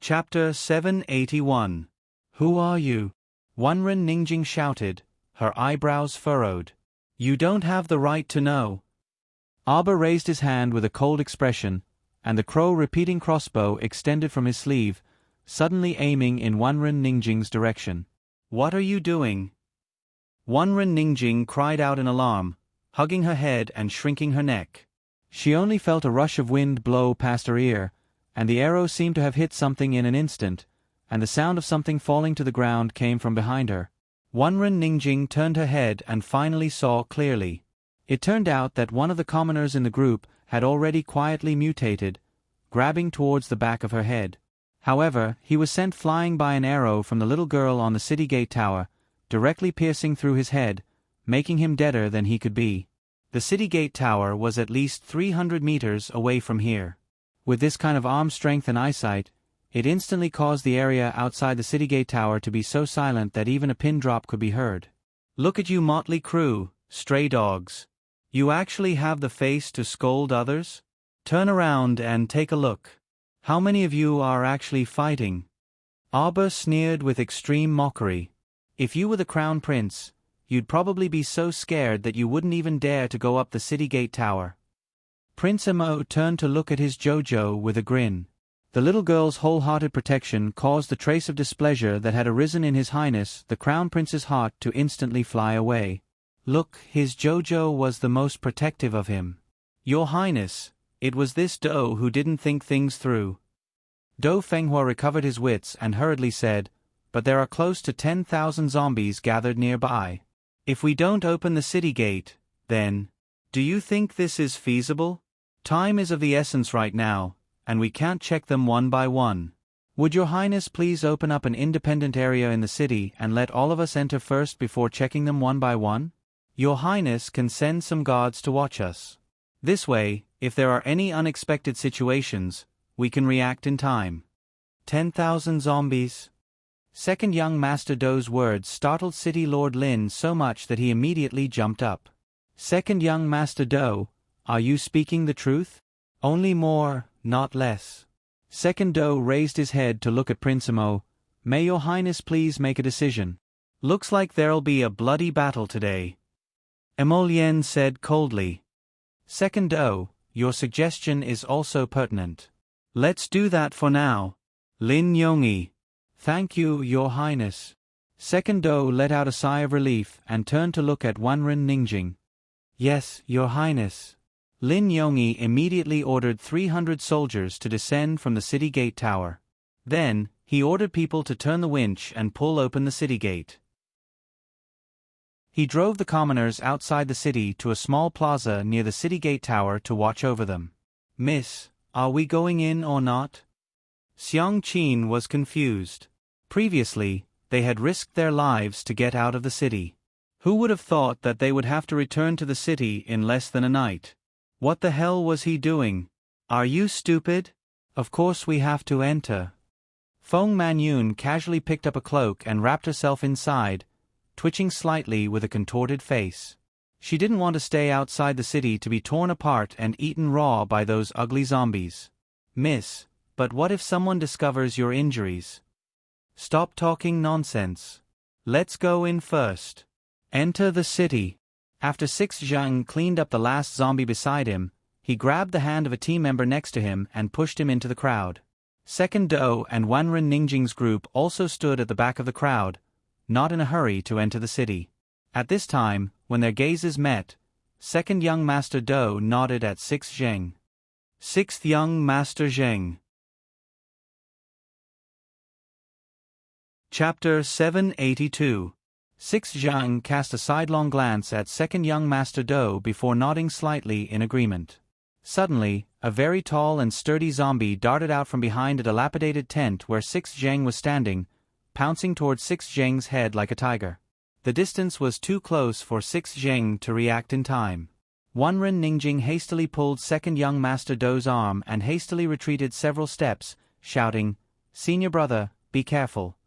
Chapter 781. Who are you? Wanren Ningjing shouted, her eyebrows furrowed. You don't have the right to know. Aba raised his hand with a cold expression, and the crow-repeating crossbow extended from his sleeve, suddenly aiming in Wanren Ningjing's direction. What are you doing? Wanren Ningjing cried out in alarm, hugging her head and shrinking her neck. She only felt a rush of wind blow past her ear, and the arrow seemed to have hit something in an instant, and the sound of something falling to the ground came from behind her. Wanren Ningjing turned her head and finally saw clearly. It turned out that one of the commoners in the group had already quietly mutated, grabbing towards the back of her head. However, he was sent flying by an arrow from the little girl on the city gate tower, directly piercing through his head, making him deader than he could be. The city gate tower was at least 300 meters away from here. With this kind of arm strength and eyesight, it instantly caused the area outside the city gate tower to be so silent that even a pin drop could be heard. Look at you motley crew, stray dogs. You actually have the face to scold others? Turn around and take a look. How many of you are actually fighting? Aba sneered with extreme mockery. If you were the crown prince, you'd probably be so scared that you wouldn't even dare to go up the city gate tower. Prince Emo turned to look at his Jojo with a grin. The little girl's wholehearted protection caused the trace of displeasure that had arisen in His Highness the Crown Prince's heart to instantly fly away. Look, his Jojo was the most protective of him. Your Highness, it was this Do who didn't think things through. Do Fenghua recovered his wits and hurriedly said, but there are close to 10,000 zombies gathered nearby. If we don't open the city gate, then, do you think this is feasible? Time is of the essence right now, and we can't check them one by one. Would Your Highness please open up an independent area in the city and let all of us enter first before checking them one by one? Your Highness can send some guards to watch us. This way, if there are any unexpected situations, we can react in time. 10,000 zombies. Second young Master Do's words startled City Lord Lin so much that he immediately jumped up. Second young Master Do, are you speaking the truth? Only more, not less. Second Do raised his head to look at Prince Emo. May Your Highness please make a decision. Looks like there'll be a bloody battle today. Emolien said coldly. Second Do, your suggestion is also pertinent. Let's do that for now. Lin Yongyi. Thank you, Your Highness. Second Do let out a sigh of relief and turned to look at Wanren Ningjing. Yes, Your Highness. Lin Yongyi immediately ordered 300 soldiers to descend from the city gate tower. Then, he ordered people to turn the winch and pull open the city gate. He drove the commoners outside the city to a small plaza near the city gate tower to watch over them. Miss, are we going in or not? Xiang Qin was confused. Previously, they had risked their lives to get out of the city. Who would have thought that they would have to return to the city in less than a night? What the hell was he doing? Are you stupid? Of course we have to enter. Feng Manyun casually picked up a cloak and wrapped herself inside, twitching slightly with a contorted face. She didn't want to stay outside the city to be torn apart and eaten raw by those ugly zombies. Miss, but what if someone discovers your injuries? Stop talking nonsense. Let's go in first. Enter the city. After Six Zhang cleaned up the last zombie beside him, he grabbed the hand of a team member next to him and pushed him into the crowd. Second Do and Wanren Ningjing's group also stood at the back of the crowd, not in a hurry to enter the city. At this time, when their gazes met, Second Young Master Do nodded at Six Zheng. Sixth Young Master Zheng. Chapter 782. Six Zhang cast a sidelong glance at Second Young Master Do before nodding slightly in agreement. Suddenly, a very tall and sturdy zombie darted out from behind a dilapidated tent where Six Zheng was standing, pouncing towards Six Zheng's head like a tiger. The distance was too close for Six Zheng to react in time. Wanren Ningjing hastily pulled Second Young Master Do's arm and hastily retreated several steps, shouting, "Senior brother, be careful."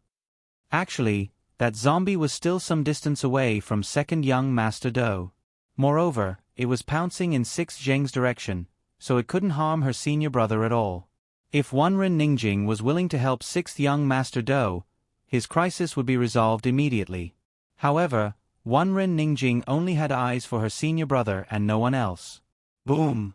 Actually, that zombie was still some distance away from Second Young Master Do. Moreover, it was pouncing in Six Zheng's direction, so it couldn't harm her senior brother at all. If Wanren Ningjing was willing to help 6th young Master Do, his crisis would be resolved immediately. However, Wanren Ningjing only had eyes for her senior brother and no one else. Boom!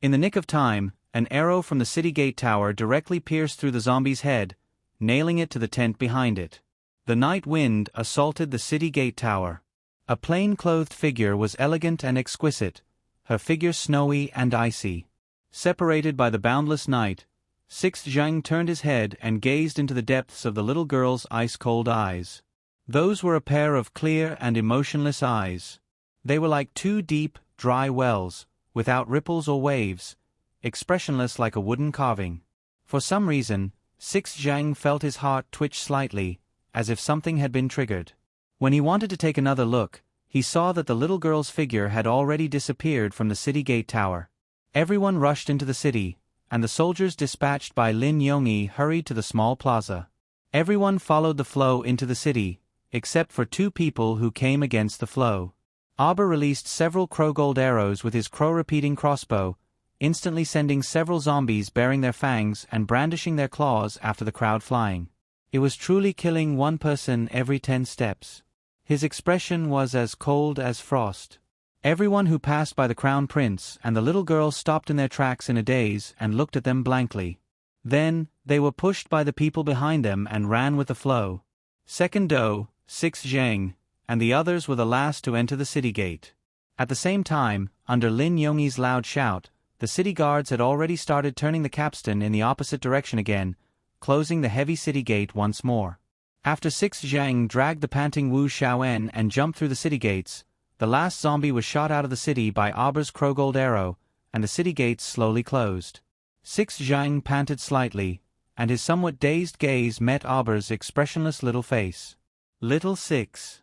In the nick of time, an arrow from the city gate tower directly pierced through the zombie's head, nailing it to the tent behind it. The night wind assaulted the city gate tower. A plain-clothed figure was elegant and exquisite, her figure snowy and icy. Separated by the boundless night, 6th Zhang turned his head and gazed into the depths of the little girl's ice-cold eyes. Those were a pair of clear and emotionless eyes. They were like two deep, dry wells, without ripples or waves, expressionless like a wooden carving. For some reason, 6th Zhang felt his heart twitch slightly, as if something had been triggered. When he wanted to take another look, he saw that the little girl's figure had already disappeared from the city gate tower. Everyone rushed into the city, and the soldiers dispatched by Lin Yongyi hurried to the small plaza. Everyone followed the flow into the city, except for 2 people who came against the flow. Auber released several crow-gold arrows with his crow-repeating crossbow, instantly sending several zombies bearing their fangs and brandishing their claws after the crowd flying. It was truly killing 1 person every 10 steps. His expression was as cold as frost. Everyone who passed by the Crown Prince and the little girl stopped in their tracks in a daze and looked at them blankly. Then, they were pushed by the people behind them and ran with the flow. 2nd Do, 6th Zhang, and the others were the last to enter the city gate. At the same time, under Lin Yongyi's loud shout, the city guards had already started turning the capstan in the opposite direction again, closing the heavy city gate once more. After 6th Zhang dragged the panting Wu Xiaoen and jumped through the city gates, the last zombie was shot out of the city by Auber's crow-gold arrow, and the city gates slowly closed. 6th Zhang panted slightly, and his somewhat dazed gaze met Auber's expressionless little face. Little 6.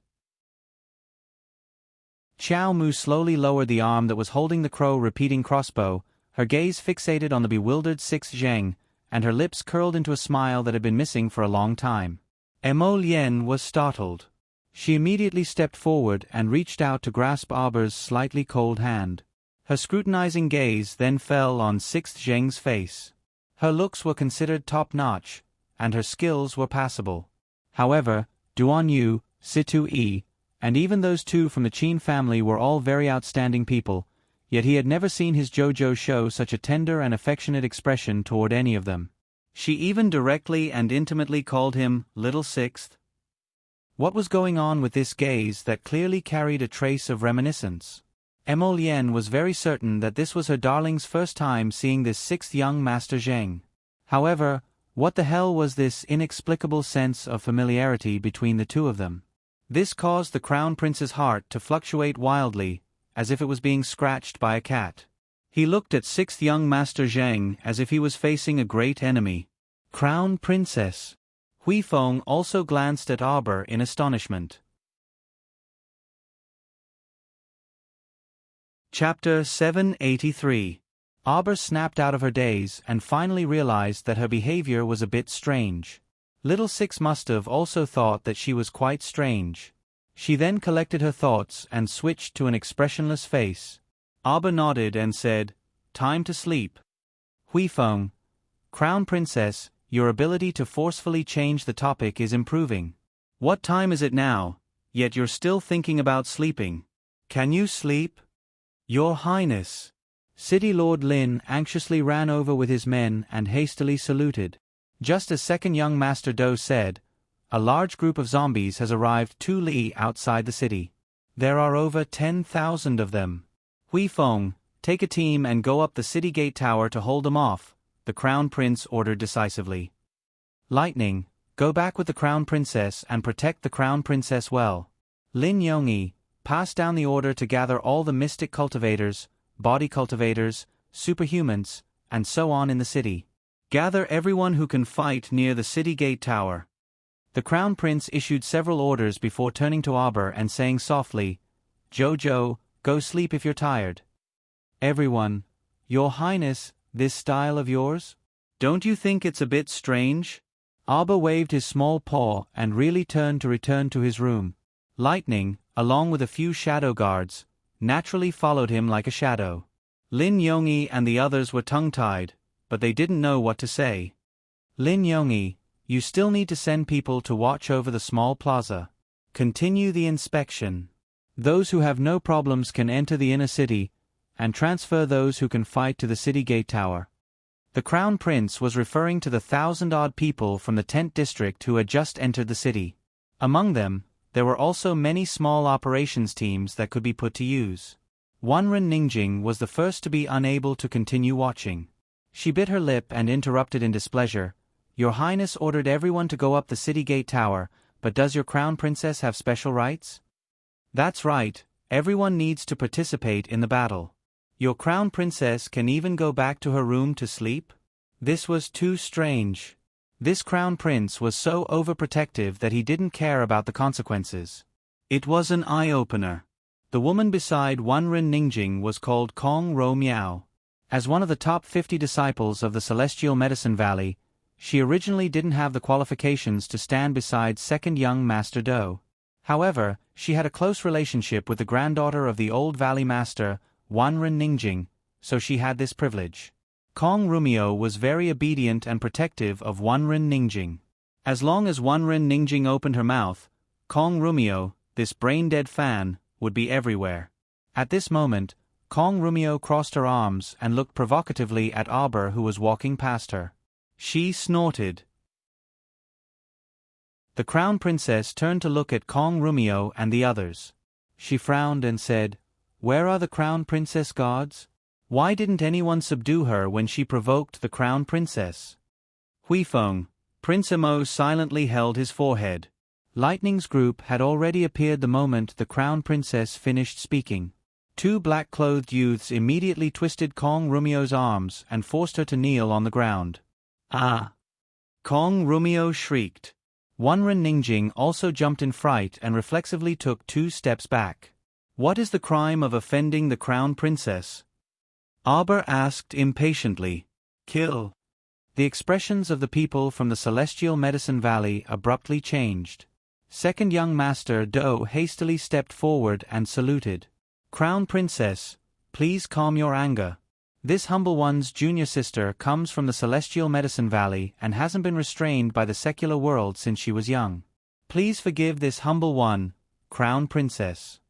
Xiao Mu slowly lowered the arm that was holding the crow-repeating crossbow, her gaze fixated on the bewildered 6th Zhang, and her lips curled into a smile that had been missing for a long time. Emo Lien was startled. She immediately stepped forward and reached out to grasp Auber's slightly cold hand. Her scrutinizing gaze then fell on 6th Zhang's face. Her looks were considered top-notch, and her skills were passable. However, Duan Yu, Situ Yi, and even those 2 from the Qin family were all very outstanding people, yet he had never seen his Jojo show such a tender and affectionate expression toward any of them. She even directly and intimately called him Little 6th. What was going on with this gaze that clearly carried a trace of reminiscence? Emo Lien was very certain that this was her darling's first time seeing this 6th young Master Zheng. However, what the hell was this inexplicable sense of familiarity between the 2 of them? This caused the Crown Prince's heart to fluctuate wildly, as if it was being scratched by a cat. He looked at 6th young Master Zheng as if he was facing a great enemy. Crown Princess. Hui Feng also glanced at Auber in astonishment. Chapter 783. Auber snapped out of her daze and finally realized that her behavior was a bit strange. Little 6 must have also thought that she was quite strange. She then collected her thoughts and switched to an expressionless face. Auber nodded and said, "Time to sleep." Hui Feng. Crown Princess, your ability to forcefully change the topic is improving. What time is it now, yet you're still thinking about sleeping? Can you sleep? Your Highness. City Lord Lin anxiously ran over with his men and hastily saluted. Just as 2nd young Master Do said, a large group of zombies has arrived 2 li outside the city. There are over 10,000 of them. Hui Feng, take a team and go up the city gate tower to hold them off, the Crown Prince ordered decisively. Lightning, go back with the Crown Princess and protect the Crown Princess well. Lin Yongyi, pass down the order to gather all the mystic cultivators, body cultivators, superhumans, and so on in the city. Gather everyone who can fight near the city gate tower. The Crown Prince issued several orders before turning to Auber and saying softly, "Jojo, go sleep if you're tired." Everyone, Your Highness, this style of yours? Don't you think it's a bit strange? Auber waved his small paw and really turned to return to his room. Lightning, along with a few shadow guards, naturally followed him like a shadow. Lin Yongyi and the others were tongue-tied, but they didn't know what to say. Lin Yongyi, you still need to send people to watch over the small plaza. Continue the inspection. Those who have no problems can enter the inner city, and transfer those who can fight to the city gate tower. The Crown Prince was referring to the 1,000-odd people from the tent district who had just entered the city. Among them, there were also many small operations teams that could be put to use. Wanren Ningjing was the first to be unable to continue watching. She bit her lip and interrupted in displeasure. Your Highness ordered everyone to go up the city gate tower, but does your Crown Princess have special rights? That's right, everyone needs to participate in the battle. Your Crown Princess can even go back to her room to sleep? This was too strange. This Crown Prince was so overprotective that he didn't care about the consequences. It was an eye-opener. The woman beside Wanren Ningjing was called Kong Ro Miao. As one of the top 50 disciples of the Celestial Medicine Valley, she originally didn't have the qualifications to stand beside second young Master Do. However, she had a close relationship with the granddaughter of the old Valley Master, Wanren Ningjing, so she had this privilege. Kong Rumio was very obedient and protective of Wanren Ningjing. As long as Wanren Ningjing opened her mouth, Kong Rumio, this brain-dead fan, would be everywhere. At this moment, Kong Rumio crossed her arms and looked provocatively at Aber who was walking past her. She snorted. The Crown Princess turned to look at Kong Rumio and the others. She frowned and said, "Where are the Crown Princess guards? Why didn't anyone subdue her when she provoked the Crown Princess?" Huifeng, Prince Emo silently held his forehead. Lightning's group had already appeared the moment the Crown Princess finished speaking. Two black-clothed youths immediately twisted Kong Rumio's arms and forced her to kneel on the ground. "Ah!" Kong Rumio shrieked. Wanren Ningjing also jumped in fright and reflexively took 2 steps back. "What is the crime of offending the Crown Princess?" Aber asked impatiently. "Kill." The expressions of the people from the Celestial Medicine Valley abruptly changed. Second young Master Do hastily stepped forward and saluted. "Crown Princess, please calm your anger. This humble one's junior sister comes from the Celestial Medicine Valley and hasn't been restrained by the secular world since she was young. Please forgive this humble one, Crown Princess."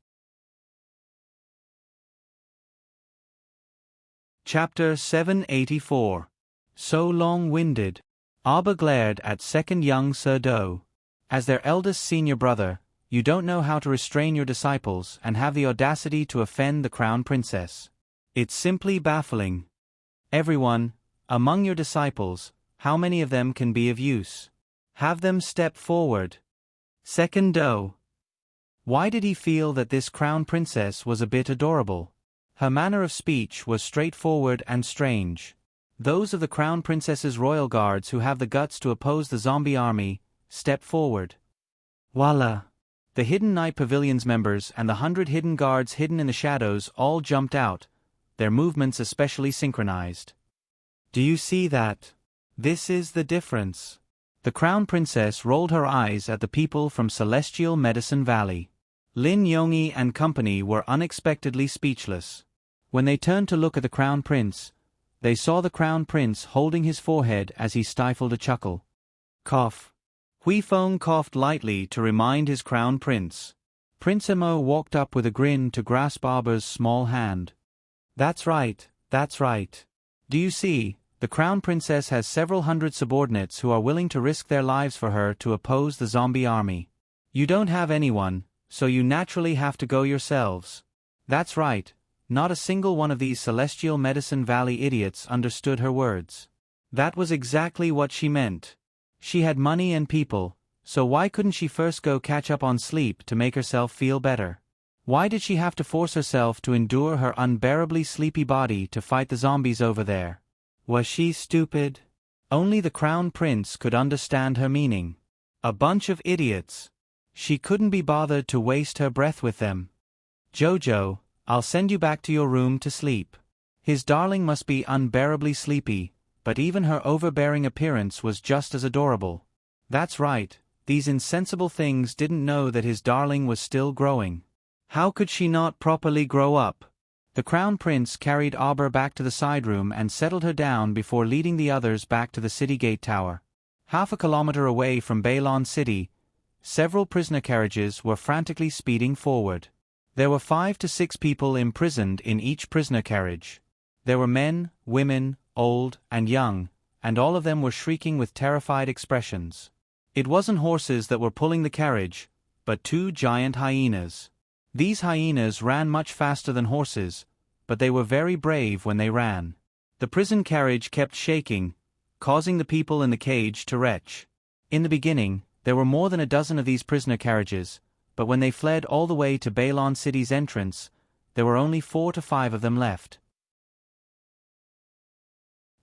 Chapter 784. So long-winded. Aber glared at second young Sir Do. As their eldest senior brother, you don't know how to restrain your disciples and have the audacity to offend the Crown Princess. It's simply baffling. Everyone, among your disciples, how many of them can be of use? Have them step forward. Second Do. Why did he feel that this Crown Princess was a bit adorable? Her manner of speech was straightforward and strange. Those of the Crown Princess's royal guards who have the guts to oppose the zombie army, step forward. Voila! The Hidden Night Pavilion's members and the 100 hidden guards hidden in the shadows all jumped out, their movements especially synchronized. Do you see that? This is the difference. The Crown Princess rolled her eyes at the people from Celestial Medicine Valley. Lin Yongyi and company were unexpectedly speechless. When they turned to look at the Crown Prince, they saw the Crown Prince holding his forehead as he stifled a chuckle. Cough. Huifeng coughed lightly to remind his Crown Prince. Prince Emo walked up with a grin to grasp Aber's small hand. That's right, that's right. Do you see, the Crown Princess has several hundred subordinates who are willing to risk their lives for her to oppose the zombie army. You don't have anyone, so you naturally have to go yourselves. That's right, not a single one of these Celestial Medicine Valley idiots understood her words. That was exactly what she meant. She had money and people, so why couldn't she first go catch up on sleep to make herself feel better? Why did she have to force herself to endure her unbearably sleepy body to fight the zombies over there? Was she stupid? Only the Crown Prince could understand her meaning. A bunch of idiots. She couldn't be bothered to waste her breath with them. Jojo, I'll send you back to your room to sleep. His darling must be unbearably sleepy, but even her overbearing appearance was just as adorable. That's right, these insensible things didn't know that his darling was still growing. How could she not properly grow up? The Crown Prince carried Auber back to the side room and settled her down before leading the others back to the city gate tower. Half a kilometer away from Baylon City, several prisoner carriages were frantically speeding forward. There were 5 to 6 people imprisoned in each prisoner carriage. There were men, women, old, and young, and all of them were shrieking with terrified expressions. It wasn't horses that were pulling the carriage, but 2 giant hyenas. These hyenas ran much faster than horses, but they were very brave when they ran. The prison carriage kept shaking, causing the people in the cage to retch. In the beginning, there were more than a dozen of these prisoner carriages, but when they fled all the way to Baylon City's entrance, there were only 4 to 5 of them left.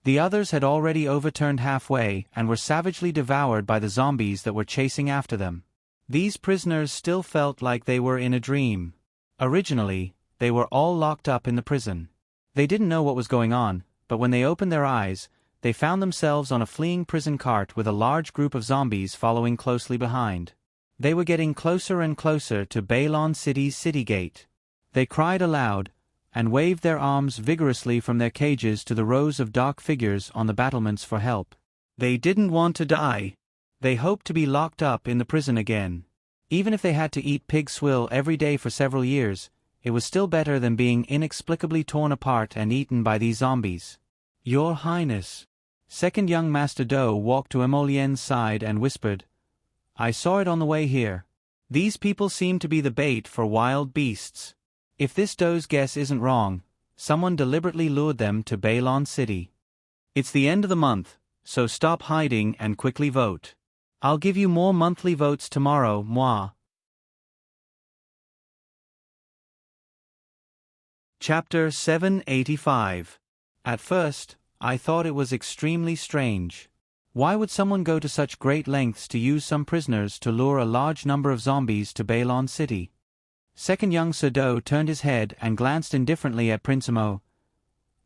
The others had already overturned halfway and were savagely devoured by the zombies that were chasing after them. These prisoners still felt like they were in a dream. Originally, they were all locked up in the prison. They didn't know what was going on, but when they opened their eyes, they found themselves on a fleeing prison cart with a large group of zombies following closely behind. They were getting closer and closer to Baylon City's city gate. They cried aloud, and waved their arms vigorously from their cages to the rows of dark figures on the battlements for help. They didn't want to die. They hoped to be locked up in the prison again. Even if they had to eat pig swill every day for several years, it was still better than being inexplicably torn apart and eaten by these zombies. "Your Highness." Second young Master Do walked to Emolien's side and whispered, "I saw it on the way here. These people seem to be the bait for wild beasts. If this Do's guess isn't wrong, someone deliberately lured them to Baylon City. It's the end of the month, so stop hiding and quickly vote. I'll give you more monthly votes tomorrow, moi." Chapter 785. At first, I thought it was extremely strange. Why would someone go to such great lengths to use some prisoners to lure a large number of zombies to Baylon City? Second young Sir Do turned his head and glanced indifferently at Prince Amo.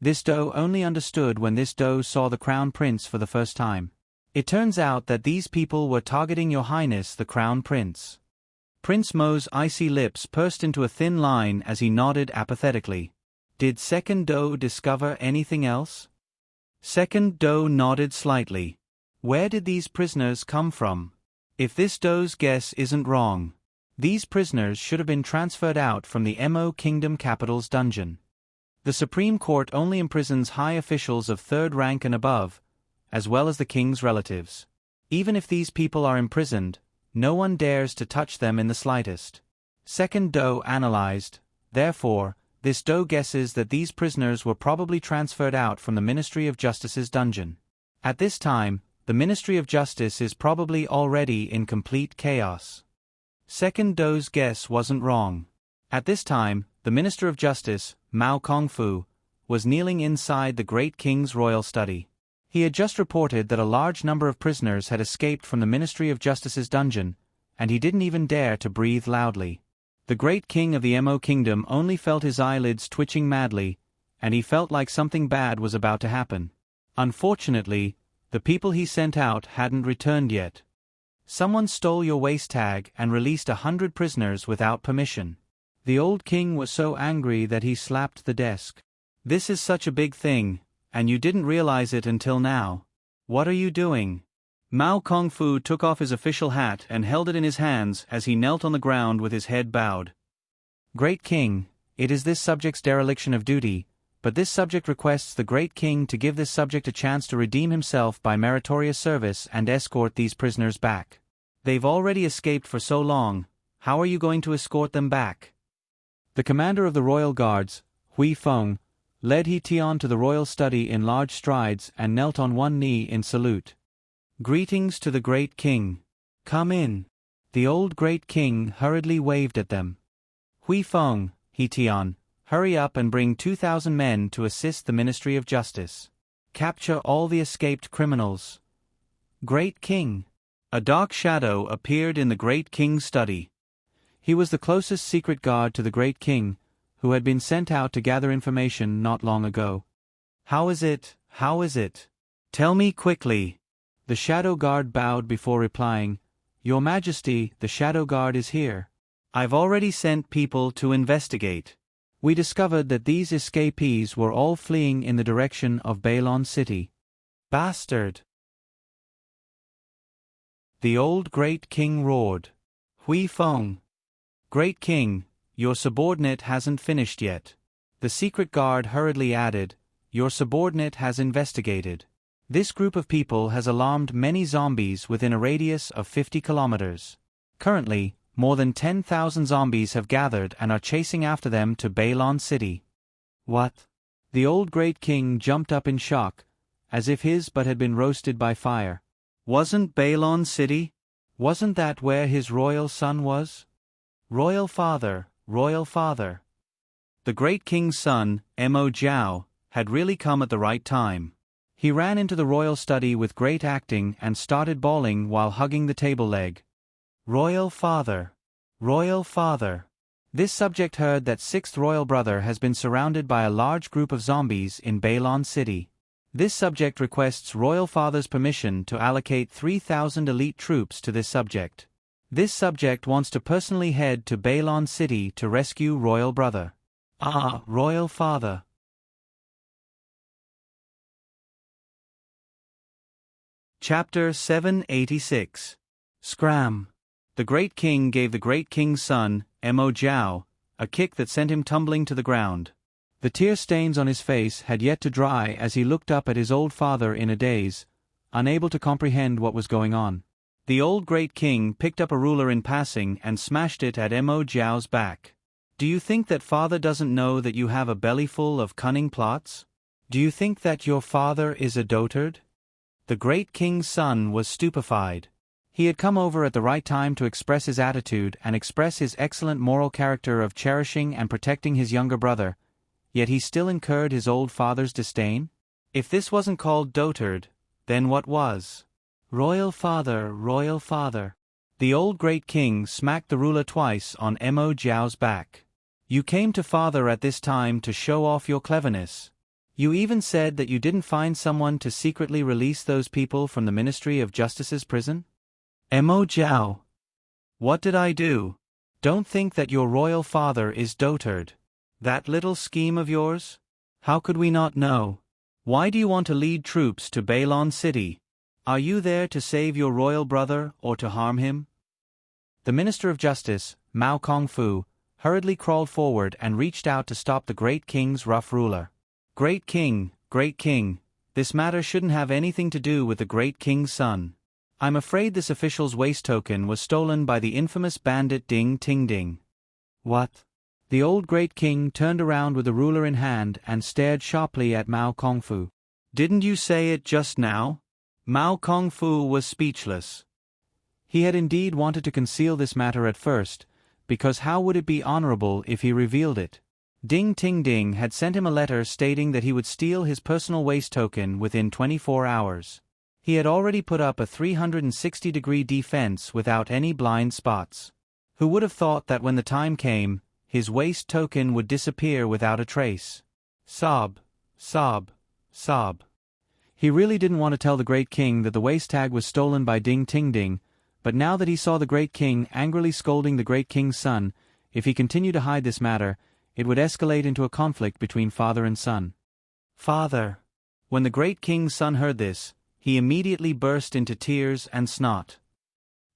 This Do only understood when this Do saw the Crown Prince for the first time. It turns out that these people were targeting Your Highness the Crown Prince. Prince Mo's icy lips pursed into a thin line as he nodded apathetically. Did Second Do discover anything else? Second Do nodded slightly. Where did these prisoners come from? If this Do's guess isn't wrong, these prisoners should have been transferred out from the Mo Kingdom capital's dungeon. The Supreme Court only imprisons high officials of 3rd rank and above, as well as the king's relatives. Even if these people are imprisoned, no one dares to touch them in the slightest. Second Do analyzed, therefore, this Do guesses that these prisoners were probably transferred out from the Ministry of Justice's dungeon. At this time, the Ministry of Justice is probably already in complete chaos. Second Do's guess wasn't wrong. At this time, the Minister of Justice, Mao Kongfu, was kneeling inside the Great King's royal study. He had just reported that a large number of prisoners had escaped from the Ministry of Justice's dungeon, and he didn't even dare to breathe loudly. The Great King of the Mo Kingdom only felt his eyelids twitching madly, and he felt like something bad was about to happen. Unfortunately, the people he sent out hadn't returned yet. Someone stole your waist tag and released 100 prisoners without permission. The old king was so angry that he slapped the desk. This is such a big thing, and you didn't realize it until now. What are you doing? Mao Kongfu took off his official hat and held it in his hands as he knelt on the ground with his head bowed. Great King, it is this subject's dereliction of duty, but this subject requests the Great King to give this subject a chance to redeem himself by meritorious service and escort these prisoners back. They've already escaped for so long, how are you going to escort them back? The commander of the royal guards, Hui Feng, led He Tian to the royal study in large strides and knelt on one knee in salute. Greetings to the Great King. Come in. The old Great King hurriedly waved at them. Hui Feng, He Tian, hurry up and bring 2,000 men to assist the Ministry of Justice. Capture all the escaped criminals. Great King. A dark shadow appeared in the Great King's study. He was the closest secret guard to the Great King, who had been sent out to gather information not long ago. How is it? How is it? Tell me quickly. The shadow guard bowed before replying, Your Majesty, the shadow guard is here. I've already sent people to investigate. We discovered that these escapees were all fleeing in the direction of Bailon City. Bastard! The old Great King roared. Hui Feng! Great King, your subordinate hasn't finished yet. The secret guard hurriedly added, your subordinate has investigated. This group of people has alarmed many zombies within a radius of 50 kilometers. Currently, more than 10,000 zombies have gathered and are chasing after them to Bailon City. What? The old Great King jumped up in shock, as if his butt had been roasted by fire. Wasn't Bailon City? Wasn't that where his royal son was? Royal father, royal father. The Great King's son, Mo Jiao, had really come at the right time. He ran into the royal study with great acting and started bawling while hugging the table leg. Royal father, royal father. This subject heard that sixth royal brother has been surrounded by a large group of zombies in Bailon City. This subject requests royal father's permission to allocate 3,000 elite troops to this subject. This subject wants to personally head to Bailon City to rescue royal brother. Ah, royal father. Chapter 786. Scram. The Great King gave the Great King's son, Mo Jiao, a kick that sent him tumbling to the ground. The tear stains on his face had yet to dry as he looked up at his old father in a daze, unable to comprehend what was going on. The old Great King picked up a ruler in passing and smashed it at Mo Jiao's back. Do you think that father doesn't know that you have a bellyful of cunning plots? Do you think that your father is a dotard? The Great King's son was stupefied. He had come over at the right time to express his attitude and express his excellent moral character of cherishing and protecting his younger brother, yet he still incurred his old father's disdain? If this wasn't called dotard, then what was? Royal father, royal father. The old Great King smacked the ruler twice on Mo Jiao's back. You came to father at this time to show off your cleverness. You even said that you didn't find someone to secretly release those people from the Ministry of Justice's prison? Mo Jiao. What did I do? Don't think that your royal father is dotard. That little scheme of yours? How could we not know? Why do you want to lead troops to Bailon City? Are you there to save your royal brother or to harm him? The Minister of Justice, Mao Kongfu, hurriedly crawled forward and reached out to stop the Great King's rough ruler. Great King, this matter shouldn't have anything to do with the Great King's son. I'm afraid this official's waist token was stolen by the infamous bandit Ding Ting Ding. What? The old Great King turned around with the ruler in hand and stared sharply at Mao Kongfu. Didn't you say it just now? Mao Kongfu was speechless. He had indeed wanted to conceal this matter at first, because how would it be honorable if he revealed it? Ding Ting Ding had sent him a letter stating that he would steal his personal waist token within 24 hours. He had already put up a 360-degree defense without any blind spots. Who would have thought that when the time came, his waist token would disappear without a trace? Sob, sob, sob. He really didn't want to tell the Great King that the waist tag was stolen by Ding Ting Ding, but now that he saw the Great King angrily scolding the Great King's son, if he continued to hide this matter, it would escalate into a conflict between father and son. Father. When the Great King's son heard this, he immediately burst into tears and snot.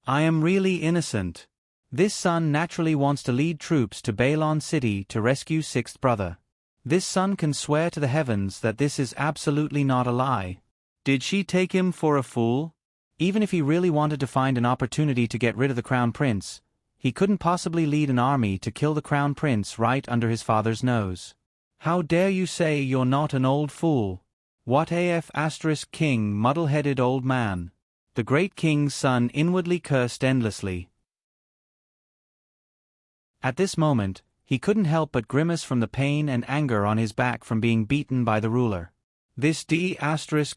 I am really innocent. This son naturally wants to lead troops to Bailon City to rescue sixth brother. This son can swear to the heavens that this is absolutely not a lie. Did she take him for a fool? Even if he really wanted to find an opportunity to get rid of the Crown Prince, he couldn't possibly lead an army to kill the Crown Prince right under his father's nose. How dare you say you're not an old fool? What af** king, muddle-headed old man. The Great King's son inwardly cursed endlessly. At this moment, he couldn't help but grimace from the pain and anger on his back from being beaten by the ruler. This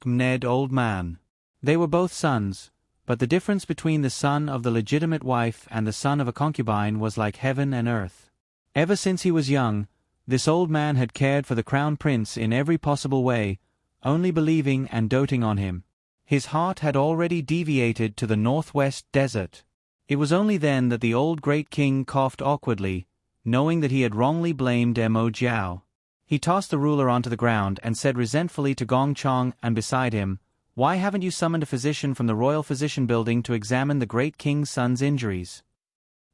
Ned old man. They were both sons, but the difference between the son of the legitimate wife and the son of a concubine was like heaven and earth. Ever since he was young, this old man had cared for the Crown Prince in every possible way, only believing and doting on him. His heart had already deviated to the northwest desert. It was only then that the old Great King coughed awkwardly, knowing that he had wrongly blamed Mo Jiao. He tossed the ruler onto the ground and said resentfully to Gong Chong and beside him, "Why haven't you summoned a physician from the Royal Physician Building to examine the great king's son's injuries?"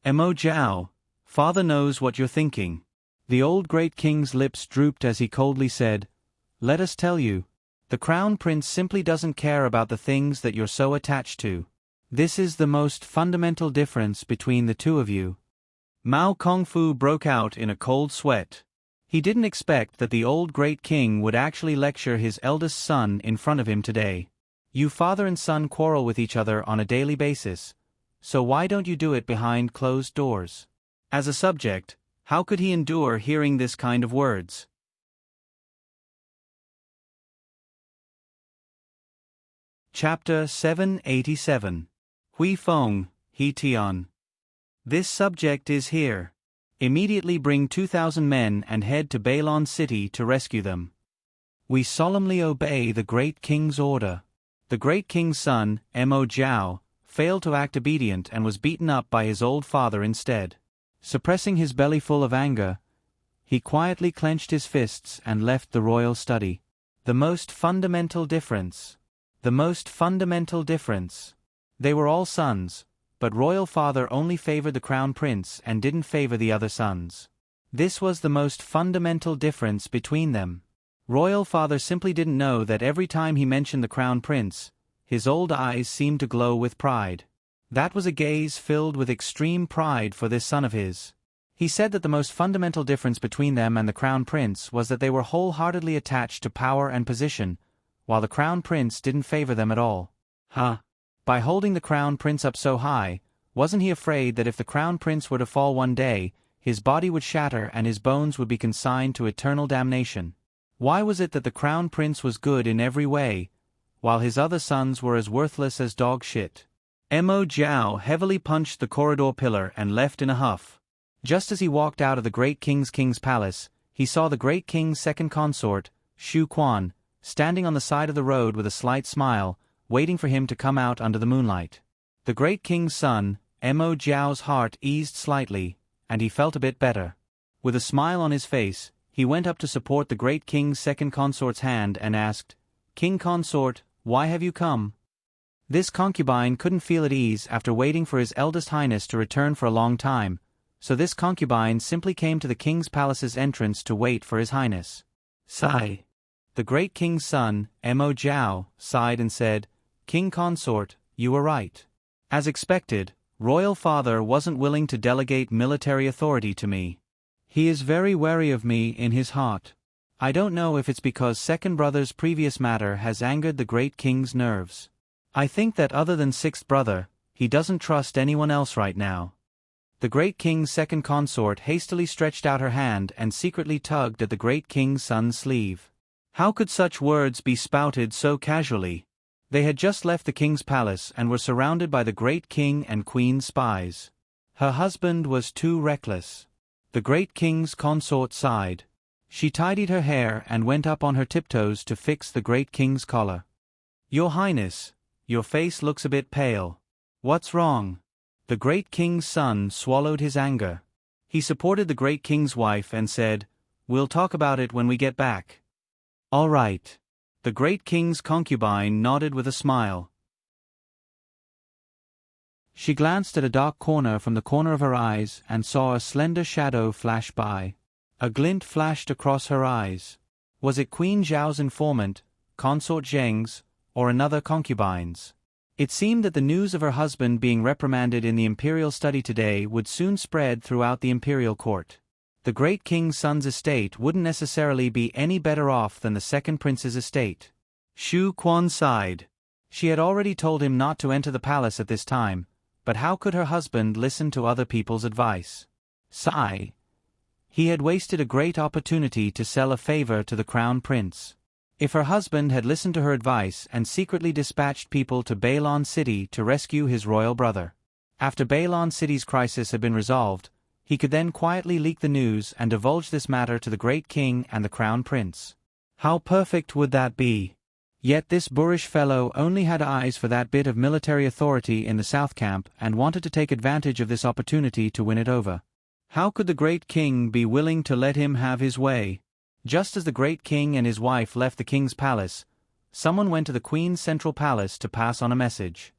"Mo Jiao, father knows what you're thinking." The old great king's lips drooped as he coldly said, "Let us tell you. The crown prince simply doesn't care about the things that you're so attached to. This is the most fundamental difference between the two of you." Mao Kongfu broke out in a cold sweat. He didn't expect that the old great king would actually lecture his eldest son in front of him today. You father and son quarrel with each other on a daily basis, so why don't you do it behind closed doors? As a subject, how could he endure hearing this kind of words? Chapter 787. Hui Feng, He Tian. This subject is here. Immediately bring 2,000 men and head to Bailon City to rescue them. We solemnly obey the great king's order. The great king's son, Mo Jiao, failed to act obedient and was beaten up by his old father instead. Suppressing his belly full of anger, he quietly clenched his fists and left the royal study. The most fundamental difference. The most fundamental difference. They were all sons, but royal father only favored the crown prince and didn't favor the other sons. This was the most fundamental difference between them. Royal father simply didn't know that every time he mentioned the crown prince, his old eyes seemed to glow with pride. That was a gaze filled with extreme pride for this son of his. He said that the most fundamental difference between them and the crown prince was that they were wholeheartedly attached to power and position, while the crown prince didn't favor them at all. By holding the crown prince up so high, wasn't he afraid that if the crown prince were to fall one day, his body would shatter and his bones would be consigned to eternal damnation? Why was it that the crown prince was good in every way, while his other sons were as worthless as dog shit? Mo Jiao heavily punched the corridor pillar and left in a huff. Just as he walked out of the great king's palace, he saw the great king's second consort, Xu Quan, standing on the side of the road with a slight smile, waiting for him to come out under the moonlight. The great king's son, Mo Jiao's heart eased slightly, and he felt a bit better. With a smile on his face, he went up to support the great king's second consort's hand and asked, "King consort, why have you come?" This concubine couldn't feel at ease after waiting for his eldest highness to return for a long time, so this concubine simply came to the king's palace's entrance to wait for his highness. Sigh. The great king's son, Mo Jiao, sighed and said, "King consort, you were right. As expected, royal father wasn't willing to delegate military authority to me. He is very wary of me in his heart. I don't know if it's because second brother's previous matter has angered the great king's nerves. I think that other than sixth brother, he doesn't trust anyone else right now." The great king's second consort hastily stretched out her hand and secretly tugged at the great king's son's sleeve. How could such words be spouted so casually? They had just left the king's palace and were surrounded by the great king and queen's spies. Her husband was too reckless. The great king's consort sighed. She tidied her hair and went up on her tiptoes to fix the great king's collar. "Your Highness, your face looks a bit pale. What's wrong?" The great king's son swallowed his anger. He supported the great king's wife and said, "We'll talk about it when we get back." "All right." The great king's concubine nodded with a smile. She glanced at a dark corner from the corner of her eyes and saw a slender shadow flash by. A glint flashed across her eyes. Was it Queen Zhao's informant, consort Zheng's, or another concubine's? It seemed that the news of her husband being reprimanded in the imperial study today would soon spread throughout the imperial court. The great king's son's estate wouldn't necessarily be any better off than the second prince's estate. Xu Quan sighed. She had already told him not to enter the palace at this time, but how could her husband listen to other people's advice? Sigh. He had wasted a great opportunity to sell a favor to the crown prince. If her husband had listened to her advice and secretly dispatched people to Bailon City to rescue his royal brother. After Bailon City's crisis had been resolved, he could then quietly leak the news and divulge this matter to the great king and the crown prince. How perfect would that be? Yet this boorish fellow only had eyes for that bit of military authority in the South Camp and wanted to take advantage of this opportunity to win it over. How could the great king be willing to let him have his way? Just as the great king and his wife left the king's palace, someone went to the queen's central palace to pass on a message.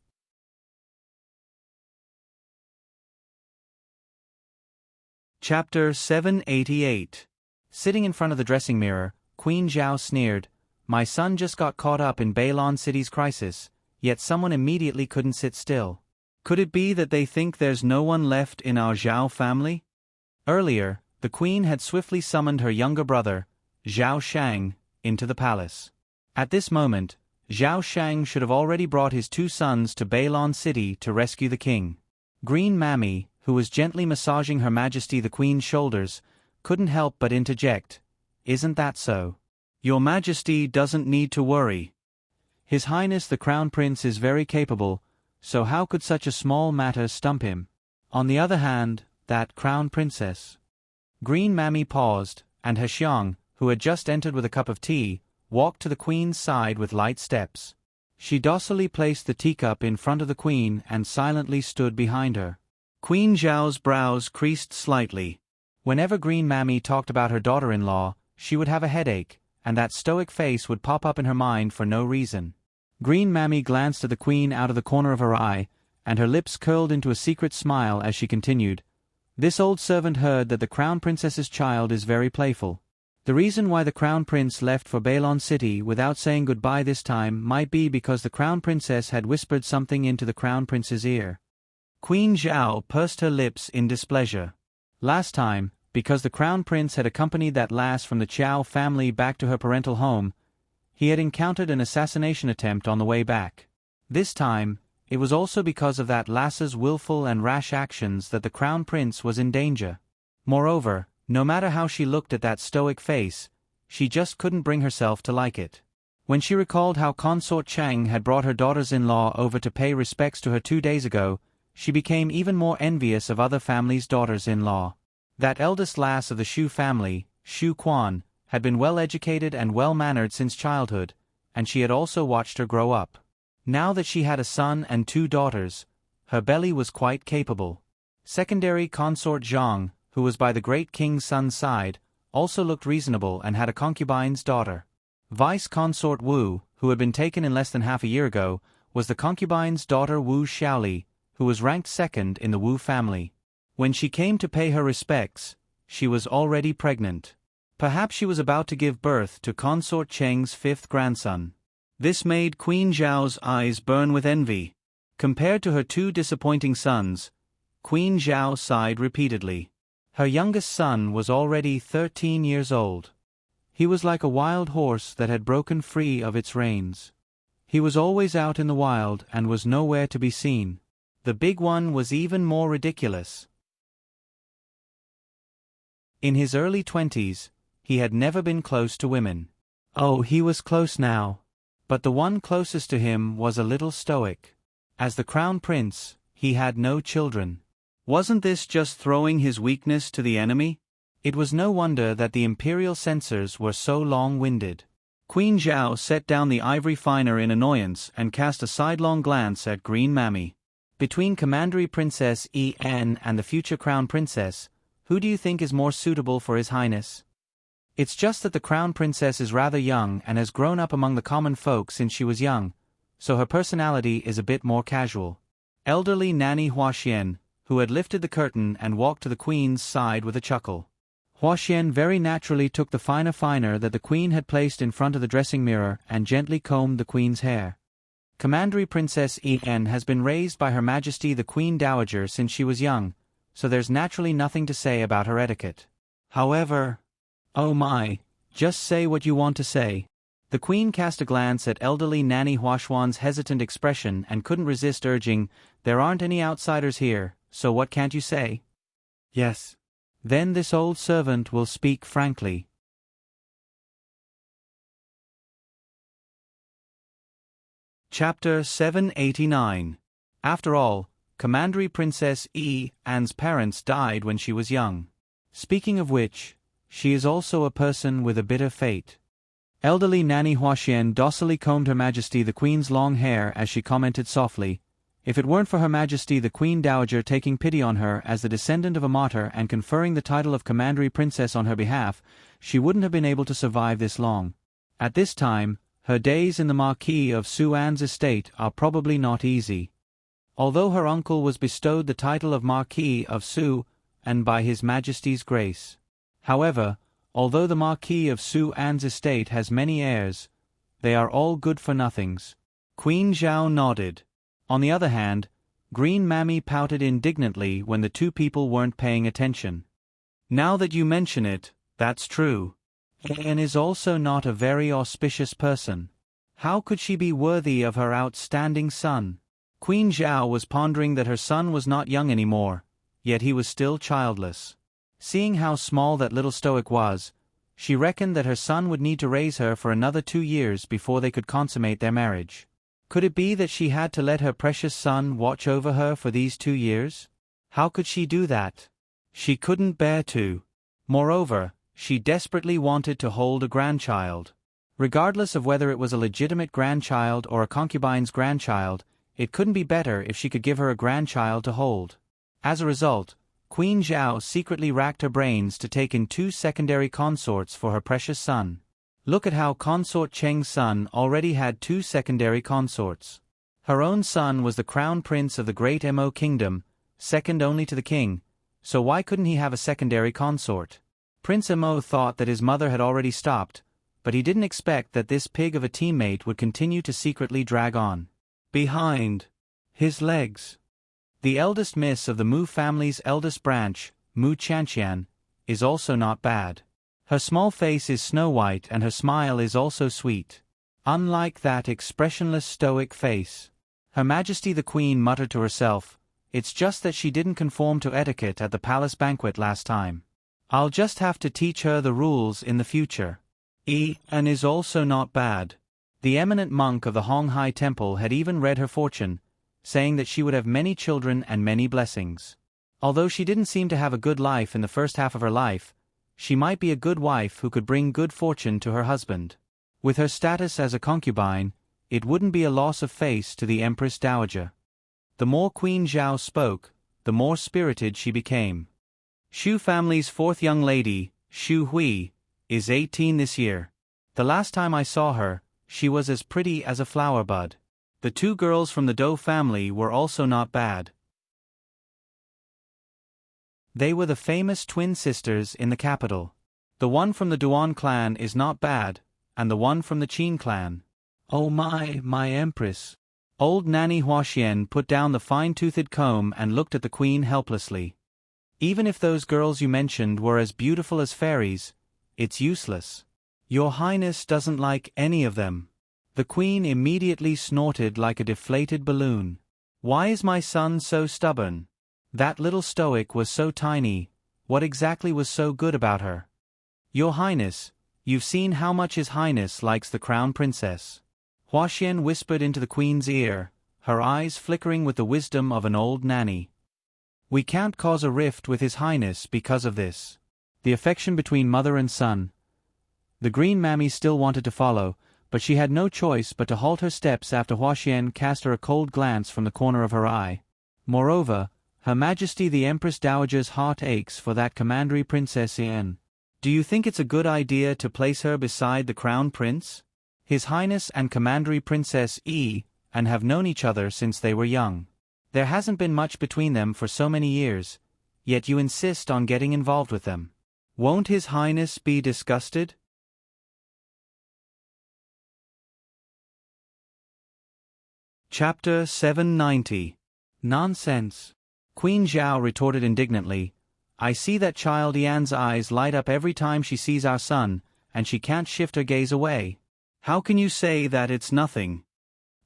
Chapter 788. Sitting in front of the dressing mirror, Queen Zhao sneered, "My son just got caught up in Bailon City's crisis, yet someone immediately couldn't sit still. Could it be that they think there's no one left in our Zhao family?" Earlier, the queen had swiftly summoned her younger brother, Zhao Shang, into the palace. At this moment, Zhao Shang should have already brought his 2 sons to Bailon City to rescue the king. Green Mammy, who was gently massaging Her Majesty the Queen's shoulders, couldn't help but interject, "Isn't that so? Your Majesty doesn't need to worry. His Highness the Crown Prince is very capable, so how could such a small matter stump him? On the other hand, that Crown Princess." Green Mammy paused, and Hexiang, who had just entered with a cup of tea, walked to the Queen's side with light steps. She docilely placed the teacup in front of the Queen and silently stood behind her. Queen Zhao's brows creased slightly. Whenever Green Mammy talked about her daughter-in-law, she would have a headache, and that stoic face would pop up in her mind for no reason. Green Mammy glanced at the Queen out of the corner of her eye, and her lips curled into a secret smile as she continued, "This old servant heard that the Crown Princess's child is very playful. The reason why the Crown Prince left for Bailon City without saying goodbye this time might be because the Crown Princess had whispered something into the Crown Prince's ear." Queen Zhao pursed her lips in displeasure. Last time, because the Crown Prince had accompanied that lass from the Qiao family back to her parental home, he had encountered an assassination attempt on the way back. This time, it was also because of that lass's willful and rash actions that the Crown Prince was in danger. Moreover, no matter how she looked at that stoic face, she just couldn't bring herself to like it. When she recalled how Consort Chang had brought her daughters-in-law over to pay respects to her 2 days ago, she became even more envious of other families' daughters-in-law. That eldest lass of the Shu family, Shu Quan, had been well-educated and well-mannered since childhood, and she had also watched her grow up. Now that she had a son and 2 daughters, her belly was quite capable. Secondary Consort Zhang, who was by the great king's son's side, also looked reasonable and had a concubine's daughter. Vice Consort Wu, who had been taken in less than half a year ago, was the concubine's daughter Wu Xiaoli, who was ranked 2nd in the Wu family. When she came to pay her respects, she was already pregnant. Perhaps she was about to give birth to Consort Cheng's 5th grandson. This made Queen Zhao's eyes burn with envy. Compared to her 2 disappointing sons, Queen Zhao sighed repeatedly. Her youngest son was already 13 years old. He was like a wild horse that had broken free of its reins. He was always out in the wild and was nowhere to be seen. The big one was even more ridiculous. In his early 20s, he had never been close to women. Oh, he was close now. But the one closest to him was a little stoic. As the Crown Prince, he had no children. Wasn't this just throwing his weakness to the enemy? It was no wonder that the imperial censors were so long-winded. Queen Zhao set down the ivory finer in annoyance and cast a sidelong glance at Green Mammy. Between Commandery Princess En and the future Crown Princess, who do you think is more suitable for His Highness? It's just that the Crown Princess is rather young and has grown up among the common folk since she was young, so her personality is a bit more casual. Elderly Nanny Huaxian, who had lifted the curtain and walked to the Queen's side with a chuckle. Huaxian very naturally took the finer that the Queen had placed in front of the dressing mirror and gently combed the Queen's hair. Commandery Princess En has been raised by Her Majesty the Queen Dowager since she was young, so there's naturally nothing to say about her etiquette. However, oh my, just say what you want to say. The Queen cast a glance at elderly Nanny Huaxuan's hesitant expression and couldn't resist urging, "There aren't any outsiders here, so what can't you say?" "Yes. Then this old servant will speak frankly." Chapter 789. After all, Commandery Princess An's parents died when she was young. Speaking of which, she is also a person with a bitter fate. Elderly Nanny Huaxian docilely combed Her Majesty the Queen's long hair as she commented softly, If it weren't for Her Majesty the Queen Dowager taking pity on her as the descendant of a martyr and conferring the title of Commandery Princess on her behalf, she wouldn't have been able to survive this long. At this time, her days in the Marquis of Suan's estate are probably not easy. Although her uncle was bestowed the title of Marquis of Su, and by His Majesty's grace. However, although the Marquis of Suan's estate has many heirs, they are all good-for-nothings. Queen Zhao nodded. On the other hand, Green Mammy pouted indignantly when the two people weren't paying attention. Now that you mention it, that's true. Anne is also not a very auspicious person. How could she be worthy of her outstanding son? Queen Zhao was pondering that her son was not young anymore, yet he was still childless. Seeing how small that little stoic was, she reckoned that her son would need to raise her for another 2 years before they could consummate their marriage. Could it be that she had to let her precious son watch over her for these 2 years? How could she do that? She couldn't bear to. Moreover, she desperately wanted to hold a grandchild. Regardless of whether it was a legitimate grandchild or a concubine's grandchild, it couldn't be better if she could give her a grandchild to hold. As a result, Queen Zhao secretly racked her brains to take in 2 secondary consorts for her precious son. Look at how Consort Cheng's son already had 2 secondary consorts. Her own son was the crown prince of the great Mo kingdom, second only to the king, so why couldn't he have a secondary consort? Prince Mo thought that his mother had already stopped, but he didn't expect that this pig of a teammate would continue to secretly drag on. Behind his legs. The eldest miss of the Mu family's eldest branch, Mu Chanqian, is also not bad. Her small face is snow-white and her smile is also sweet. Unlike that expressionless stoic face. Her Majesty the Queen muttered to herself, "It's just that she didn't conform to etiquette at the palace banquet last time. I'll just have to teach her the rules in the future." And is also not bad. The eminent monk of the Honghai Temple had even read her fortune, saying that she would have many children and many blessings. Although she didn't seem to have a good life in the first half of her life, she might be a good wife who could bring good fortune to her husband. With her status as a concubine, it wouldn't be a loss of face to the Empress Dowager. The more Queen Zhao spoke, the more spirited she became. Xu family's 4th young lady, Xu Hui, is 18 this year. The last time I saw her, she was as pretty as a flower bud. The 2 girls from the Dou family were also not bad. They were the famous twin sisters in the capital. The one from the Duan clan is not bad, and the one from the Qin clan. Oh my Empress. Old Nanny Huaxian put down the fine-toothed comb and looked at the Queen helplessly. Even if those girls you mentioned were as beautiful as fairies, it's useless. Your Highness doesn't like any of them. The Queen immediately snorted like a deflated balloon. Why is my son so stubborn? That little stoic was so tiny, what exactly was so good about her? Your Highness, you've seen how much His Highness likes the Crown Princess. Huaxian whispered into the Queen's ear, her eyes flickering with the wisdom of an old nanny. We can't cause a rift with His Highness because of this. The affection between mother and son. The Green Mammy still wanted to follow, but she had no choice but to halt her steps after Huaxian cast her a cold glance from the corner of her eye. Moreover, Her Majesty the Empress Dowager's heart aches for that Commandery Princess Yen. Do you think it's a good idea to place her beside the Crown Prince? His Highness and Commandery Princess and have known each other since they were young. There hasn't been much between them for so many years, yet you insist on getting involved with them. Won't His Highness be disgusted? Chapter 790. Nonsense. Queen Zhao retorted indignantly, I see that child Yan's eyes light up every time she sees our son, and she can't shift her gaze away. How can you say that it's nothing?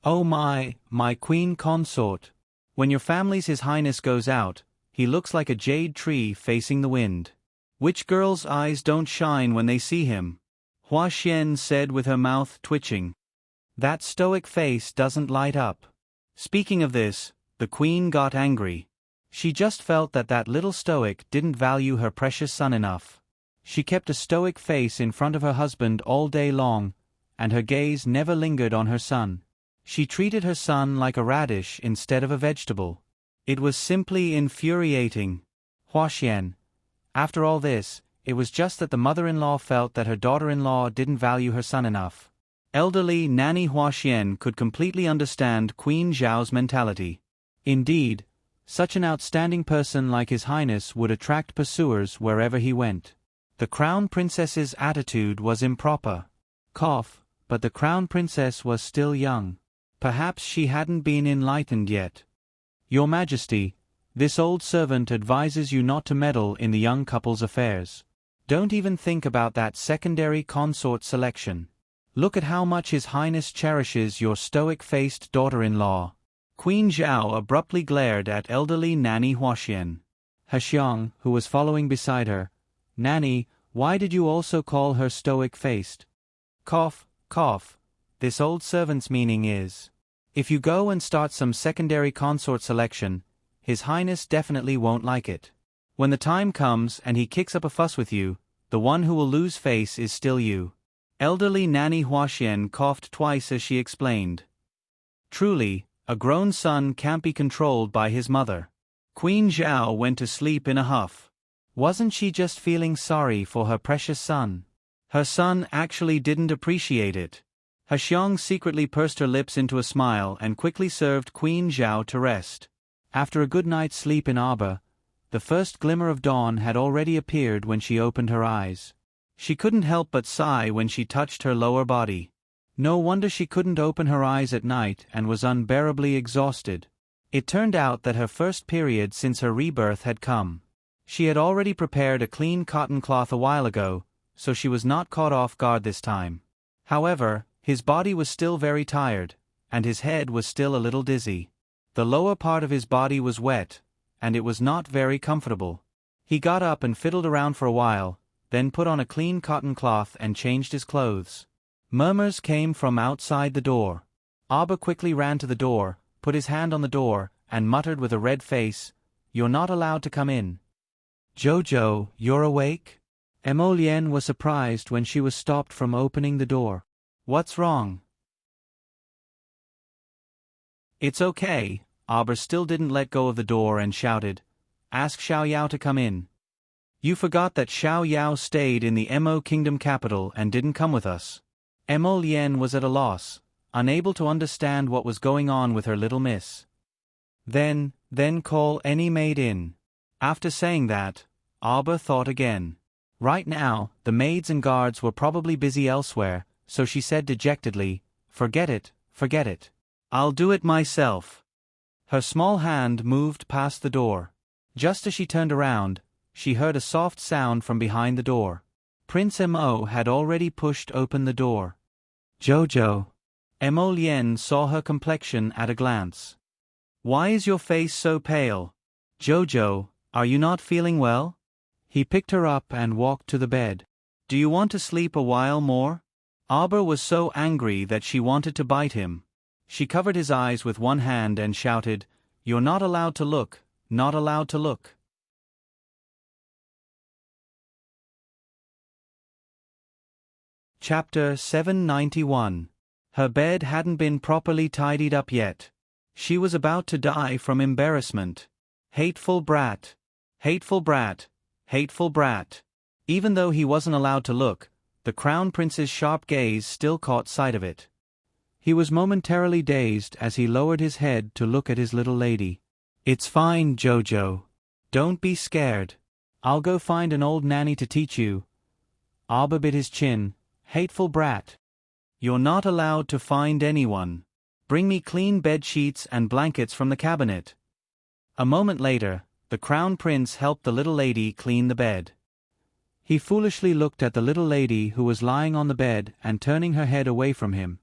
Oh my queen consort. When your family's His Highness goes out, he looks like a jade tree facing the wind. Which girl's eyes don't shine when they see him? Huaxian said with her mouth twitching. That stoic face doesn't light up. Speaking of this, the Queen got angry. She just felt that that little stoic didn't value her precious son enough. She kept a stoic face in front of her husband all day long, and her gaze never lingered on her son. She treated her son like a radish instead of a vegetable. It was simply infuriating. Huaxian. After all this, it was just that the mother-in-law felt that her daughter-in-law didn't value her son enough. Elderly Nanny Huaxian could completely understand Queen Zhao's mentality. Indeed, such an outstanding person like His Highness would attract pursuers wherever he went. The Crown Princess's attitude was improper. But the Crown Princess was still young. Perhaps she hadn't been enlightened yet. Your Majesty, this old servant advises you not to meddle in the young couple's affairs. Don't even think about that secondary consort selection. Look at how much His Highness cherishes your stoic-faced daughter-in-law. Queen Zhao abruptly glared at elderly Nanny Huaxian. Hexiang, who was following beside her, Nanny, why did you also call her stoic-faced? This old servant's meaning is, if you go and start some secondary consort selection, His Highness definitely won't like it. When the time comes and he kicks up a fuss with you, the one who will lose face is still you. Elderly Nanny Huaxian coughed twice as she explained. Truly, a grown son can't be controlled by his mother. Queen Zhao went to sleep in a huff. Wasn't she just feeling sorry for her precious son? Her son actually didn't appreciate it. Hexiang secretly pursed her lips into a smile and quickly served Queen Zhao to rest. After a good night's sleep in Arbor, the first glimmer of dawn had already appeared when she opened her eyes. She couldn't help but sigh when she touched her lower body. No wonder she couldn't open her eyes at night and was unbearably exhausted. It turned out that her first period since her rebirth had come. She had already prepared a clean cotton cloth a while ago, so she was not caught off guard this time. However, his body was still very tired, and his head was still a little dizzy. The lower part of his body was wet, and it was not very comfortable. He got up and fiddled around for a while, then put on a clean cotton cloth and changed his clothes. Murmurs came from outside the door. Arbor quickly ran to the door, put his hand on the door, and muttered with a red face, "You're not allowed to come in." "Jojo, you're awake?" Emolienne was surprised when she was stopped from opening the door. "What's wrong?" "It's okay." Arbor still didn't let go of the door and shouted, "Ask Xiao Yao to come in." "You forgot that Xiao Yao stayed in the Mo Kingdom capital and didn't come with us." Emolienne was at a loss, unable to understand what was going on with her little miss. Then call any maid in." After saying that, Arbor thought again. Right now, the maids and guards were probably busy elsewhere, so she said dejectedly, forget it. I'll do it myself." Her small hand moved past the door. Just as she turned around, she heard a soft sound from behind the door. Prince Mo had already pushed open the door. "Jojo." Emolienne saw her complexion at a glance. "Why is your face so pale? Jojo, are you not feeling well?" He picked her up and walked to the bed. "Do you want to sleep a while more?" Arbor was so angry that she wanted to bite him. She covered his eyes with one hand and shouted, "You're not allowed to look, not allowed to look." Chapter 791. Her bed hadn't been properly tidied up yet. She was about to die from embarrassment. Hateful brat. Hateful brat. Hateful brat. Even though he wasn't allowed to look, the Crown Prince's sharp gaze still caught sight of it. He was momentarily dazed as he lowered his head to look at his little lady. "It's fine, Jojo. Don't be scared. I'll go find an old nanny to teach you." Arbor bit his chin. "Hateful brat. You're not allowed to find anyone. Bring me clean bed sheets and blankets from the cabinet." A moment later, the Crown Prince helped the little lady clean the bed. He foolishly looked at the little lady who was lying on the bed and turning her head away from him.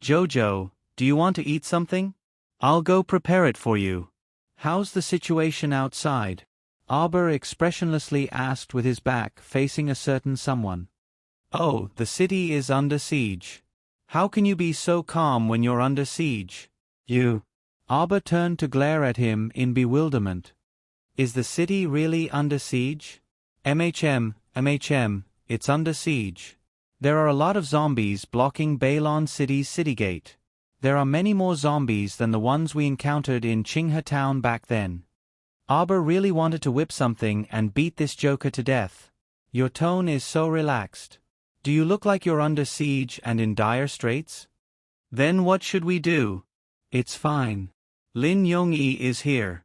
"Jojo, do you want to eat something? I'll go prepare it for you." "How's the situation outside?" Arbor expressionlessly asked with his back facing a certain someone. "Oh, the city is under siege." "How can you be so calm when you're under siege?" Arbor turned to glare at him in bewilderment. "Is the city really under siege?" MHM, it's under siege. There are a lot of zombies blocking Bailon City's city gate. There are many more zombies than the ones we encountered in Qinghe Town back then. Arbor really wanted to whip something and beat this joker to death. Your tone is so relaxed. Do you look like you're under siege and in dire straits? Then what should we do? It's fine. Lin Yongyi is here.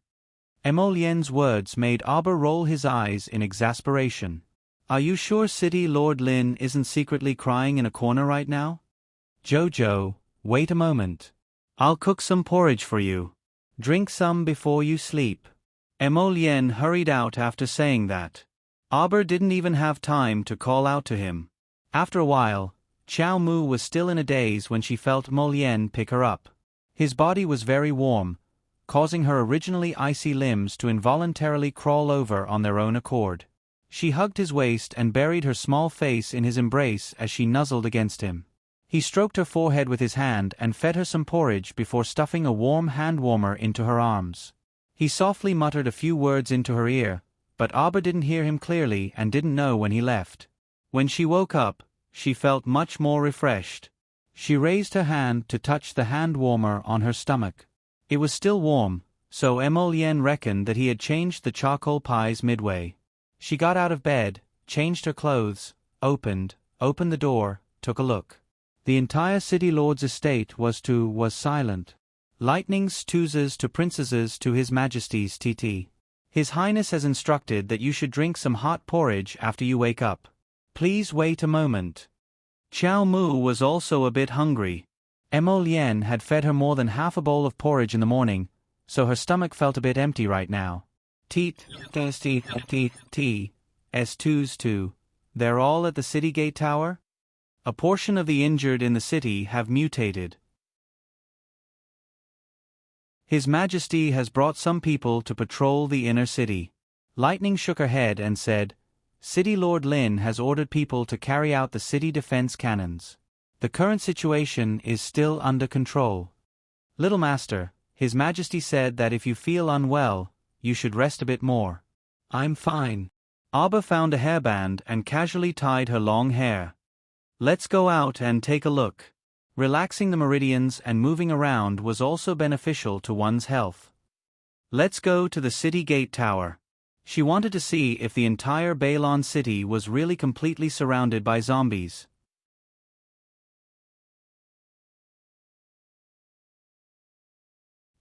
Emolien's words made Arbor roll his eyes in exasperation. Are you sure City Lord Lin isn't secretly crying in a corner right now? Jojo, wait a moment. I'll cook some porridge for you. Drink some before you sleep. Emolien hurried out after saying that. Arbor didn't even have time to call out to him. After a while, Xiao Mu was still in a daze when she felt Emolien pick her up. His body was very warm, causing her originally icy limbs to involuntarily crawl over on their own accord. She hugged his waist and buried her small face in his embrace as she nuzzled against him. He stroked her forehead with his hand and fed her some porridge before stuffing a warm hand warmer into her arms. He softly muttered a few words into her ear, but Arbor didn't hear him clearly and didn't know when he left. When she woke up, she felt much more refreshed. She raised her hand to touch the hand warmer on her stomach. It was still warm, so Emolien reckoned that he had changed the charcoal pies midway. She got out of bed, changed her clothes, opened the door, took a look. The entire city lord's estate was silent. Lightnings toozes to princesses to his majesty's TT. His highness has instructed that you should drink some hot porridge after you wake up. Please wait a moment. Xiao Mu was also a bit hungry. Emolien had fed her more than half a bowl of porridge in the morning, so her stomach felt a bit empty right now. Thirsty, S2's too. They're all at the city gate tower? A portion of the injured in the city have mutated. His Majesty has brought some people to patrol the inner city. Lightning shook her head and said, City Lord Lin has ordered people to carry out the city defense cannons. The current situation is still under control. Little Master, His Majesty said that if you feel unwell, you should rest a bit more. I'm fine. Arbor found a hairband and casually tied her long hair. Let's go out and take a look. Relaxing the meridians and moving around was also beneficial to one's health. Let's go to the city gate tower. She wanted to see if the entire Bailon city was really completely surrounded by zombies.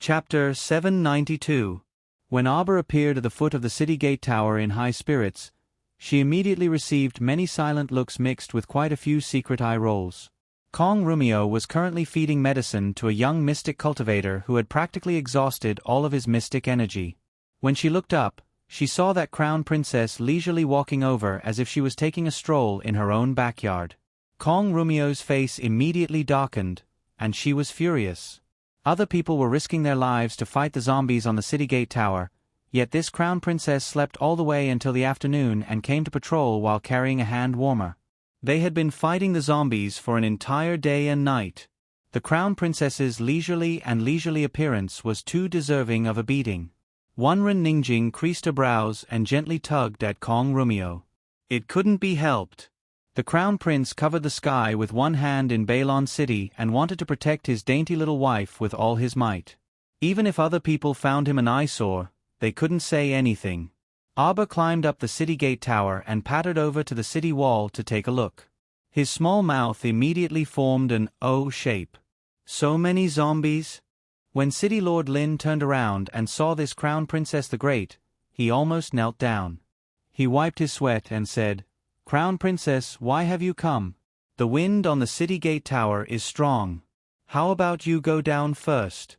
Chapter 792. When Arbor appeared at the foot of the city gate tower in high spirits, she immediately received many silent looks mixed with quite a few secret eye rolls. Kong Rumio was currently feeding medicine to a young mystic cultivator who had practically exhausted all of his mystic energy. When she looked up, she saw that crown princess leisurely walking over as if she was taking a stroll in her own backyard. Kong Rumio's face immediately darkened, and she was furious. Other people were risking their lives to fight the zombies on the city gate tower, yet this crown princess slept all the way until the afternoon and came to patrol while carrying a hand warmer. They had been fighting the zombies for an entire day and night. The crown princess's leisurely appearance was too deserving of a beating. Wanren Ningjing creased her brows and gently tugged at Kong Rumio. It couldn't be helped. The crown prince covered the sky with one hand in Bailon City and wanted to protect his dainty little wife with all his might. Even if other people found him an eyesore, they couldn't say anything. Arbor climbed up the city gate tower and pattered over to the city wall to take a look. His small mouth immediately formed an O shape. So many zombies? When City Lord Lin turned around and saw this Crown Princess the Great, he almost knelt down. He wiped his sweat and said, Crown Princess, why have you come? The wind on the city gate tower is strong. How about you go down first?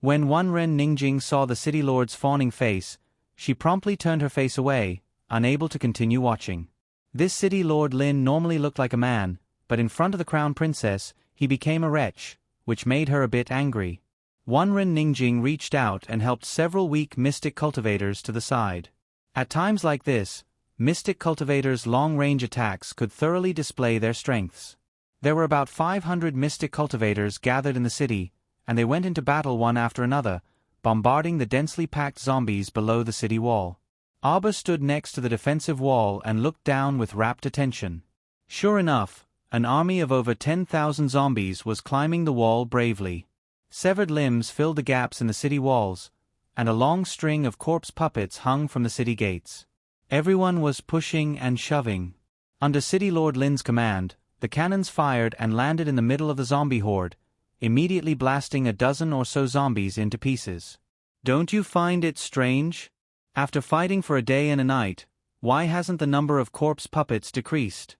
When Wanren Ningjing saw the city lord's fawning face, she promptly turned her face away, unable to continue watching. This city lord Lin normally looked like a man, but in front of the crown princess, he became a wretch, which made her a bit angry. Wanren Ningjing reached out and helped several weak mystic cultivators to the side. At times like this, mystic cultivators' long-range attacks could thoroughly display their strengths. There were about 500 mystic cultivators gathered in the city, and they went into battle one after another, bombarding the densely packed zombies below the city wall. Arbor stood next to the defensive wall and looked down with rapt attention. Sure enough, An army of over 10,000 zombies was climbing the wall bravely. Severed limbs filled the gaps in the city walls, and a long string of corpse puppets hung from the city gates. Everyone was pushing and shoving. Under City Lord Lin's command, the cannons fired and landed in the middle of the zombie horde, immediately blasting a dozen or so zombies into pieces. Don't you find it strange? After fighting for a day and a night, why hasn't the number of corpse puppets decreased?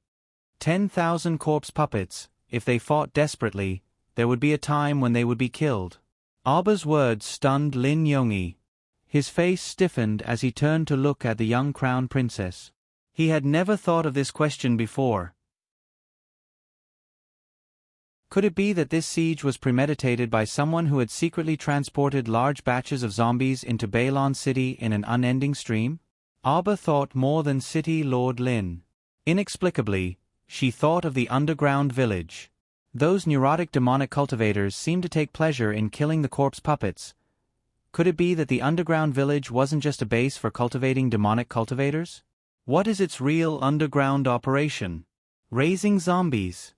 10,000 corpse puppets, if they fought desperately, there would be a time when they would be killed. Aba's words stunned Lin Yongyi. His face stiffened as he turned to look at the young crown princess. He had never thought of this question before. Could it be that this siege was premeditated by someone who had secretly transported large batches of zombies into Bailon City in an unending stream? Aba thought more than City Lord Lin. Inexplicably, she thought of the underground village. Those neurotic demonic cultivators seemed to take pleasure in killing the corpse puppets. Could it be that the underground village wasn't just a base for cultivating demonic cultivators? What is its real underground operation? Raising zombies.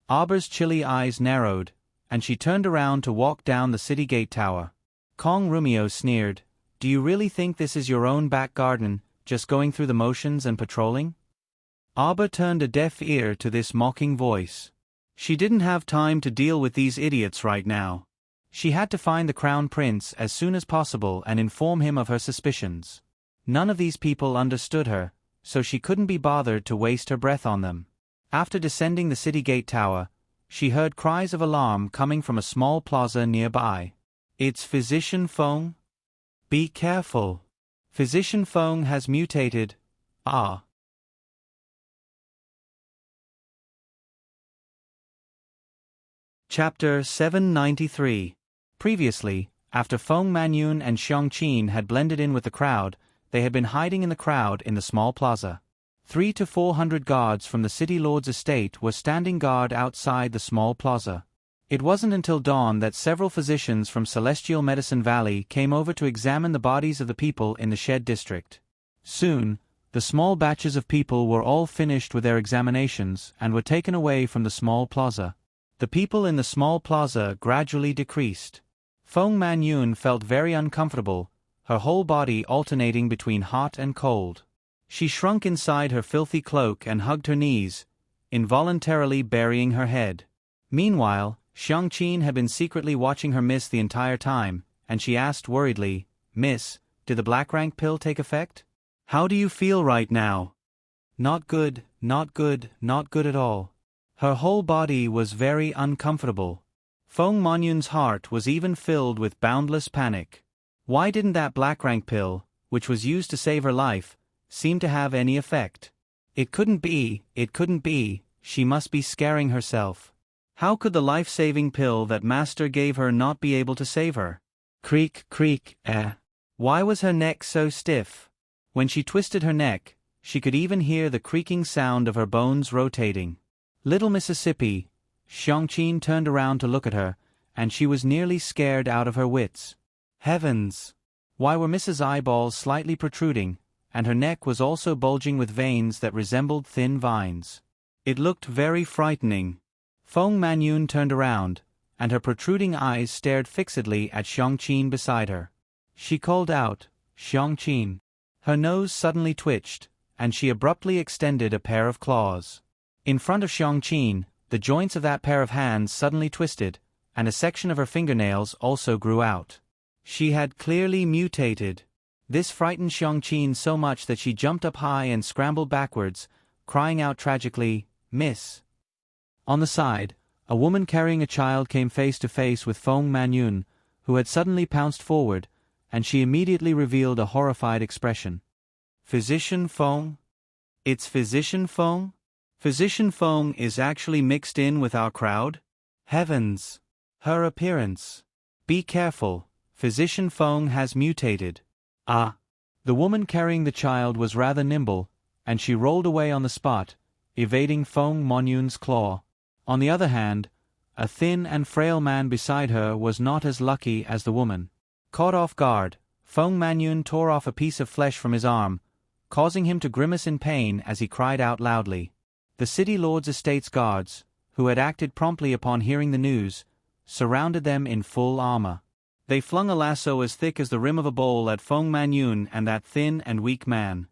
Aba's chilly eyes narrowed, and she turned around to walk down the city gate tower. Kong Rumio sneered, "Do you really think this is your own back garden, just going through the motions and patrolling?" Aba turned a deaf ear to this mocking voice. She didn't have time to deal with these idiots right now. She had to find the crown prince as soon as possible and inform him of her suspicions. None of these people understood her, so she couldn't be bothered to waste her breath on them. After descending the city gate tower, she heard cries of alarm coming from a small plaza nearby. "It's Physician Feng? Be careful. Physician Feng has mutated. Ah." Chapter 793. Previously, after Feng Manyun and Xiang Qin had blended in with the crowd, they had been hiding in the crowd in the small plaza. 300 to 400 guards from the city lord's estate were standing guard outside the small plaza. It wasn't until dawn that several physicians from Celestial Medicine Valley came over to examine the bodies of the people in the Shed district. Soon, the small batches of people were all finished with their examinations and were taken away from the small plaza. The people in the small plaza gradually decreased. Feng Manyun felt very uncomfortable, her whole body alternating between hot and cold. She shrunk inside her filthy cloak and hugged her knees, involuntarily burying her head. Meanwhile, Xiang Qin had been secretly watching her miss the entire time, and she asked worriedly, "Miss, did the black rank pill take effect? How do you feel right now?" "Not good, not good, not good at all." Her whole body was very uncomfortable. Feng Manyun's heart was even filled with boundless panic. Why didn't that black rank pill, which was used to save her life, seem to have any effect? It couldn't be, she must be scaring herself. How could the life-saving pill that Master gave her not be able to save her? Creak, creak, Why was her neck so stiff? When she twisted her neck, she could even hear the creaking sound of her bones rotating. Little Mississippi, Xiang Qin turned around to look at her, and she was nearly scared out of her wits. Heavens! Why were Mrs. Eyeballs slightly protruding, and her neck was also bulging with veins that resembled thin vines? It looked very frightening. Feng Manyun turned around, and her protruding eyes stared fixedly at Xiang Qin beside her. She called out, "Xiang Qin." Her nose suddenly twitched, and she abruptly extended a pair of claws. In front of Xiang Qin, the joints of that pair of hands suddenly twisted, and a section of her fingernails also grew out. She had clearly mutated. This frightened Xiang Qin so much that she jumped up high and scrambled backwards, crying out tragically, "Miss!" On the side, a woman carrying a child came face to face with Feng Manyun, who had suddenly pounced forward, and she immediately revealed a horrified expression. "Physician Feng? It's Physician Feng? Physician Feng is actually mixed in with our crowd? Heavens! Her appearance! Be careful, Physician Feng has mutated." Ah! The woman carrying the child was rather nimble, and she rolled away on the spot, evading Feng Manyun's claw. On the other hand, a thin and frail man beside her was not as lucky as the woman. Caught off guard, Feng Manyun tore off a piece of flesh from his arm, causing him to grimace in pain as he cried out loudly. The city lord's estate's guards, who had acted promptly upon hearing the news, surrounded them in full armor. They flung a lasso as thick as the rim of a bowl at Feng Manyun and that thin and weak man.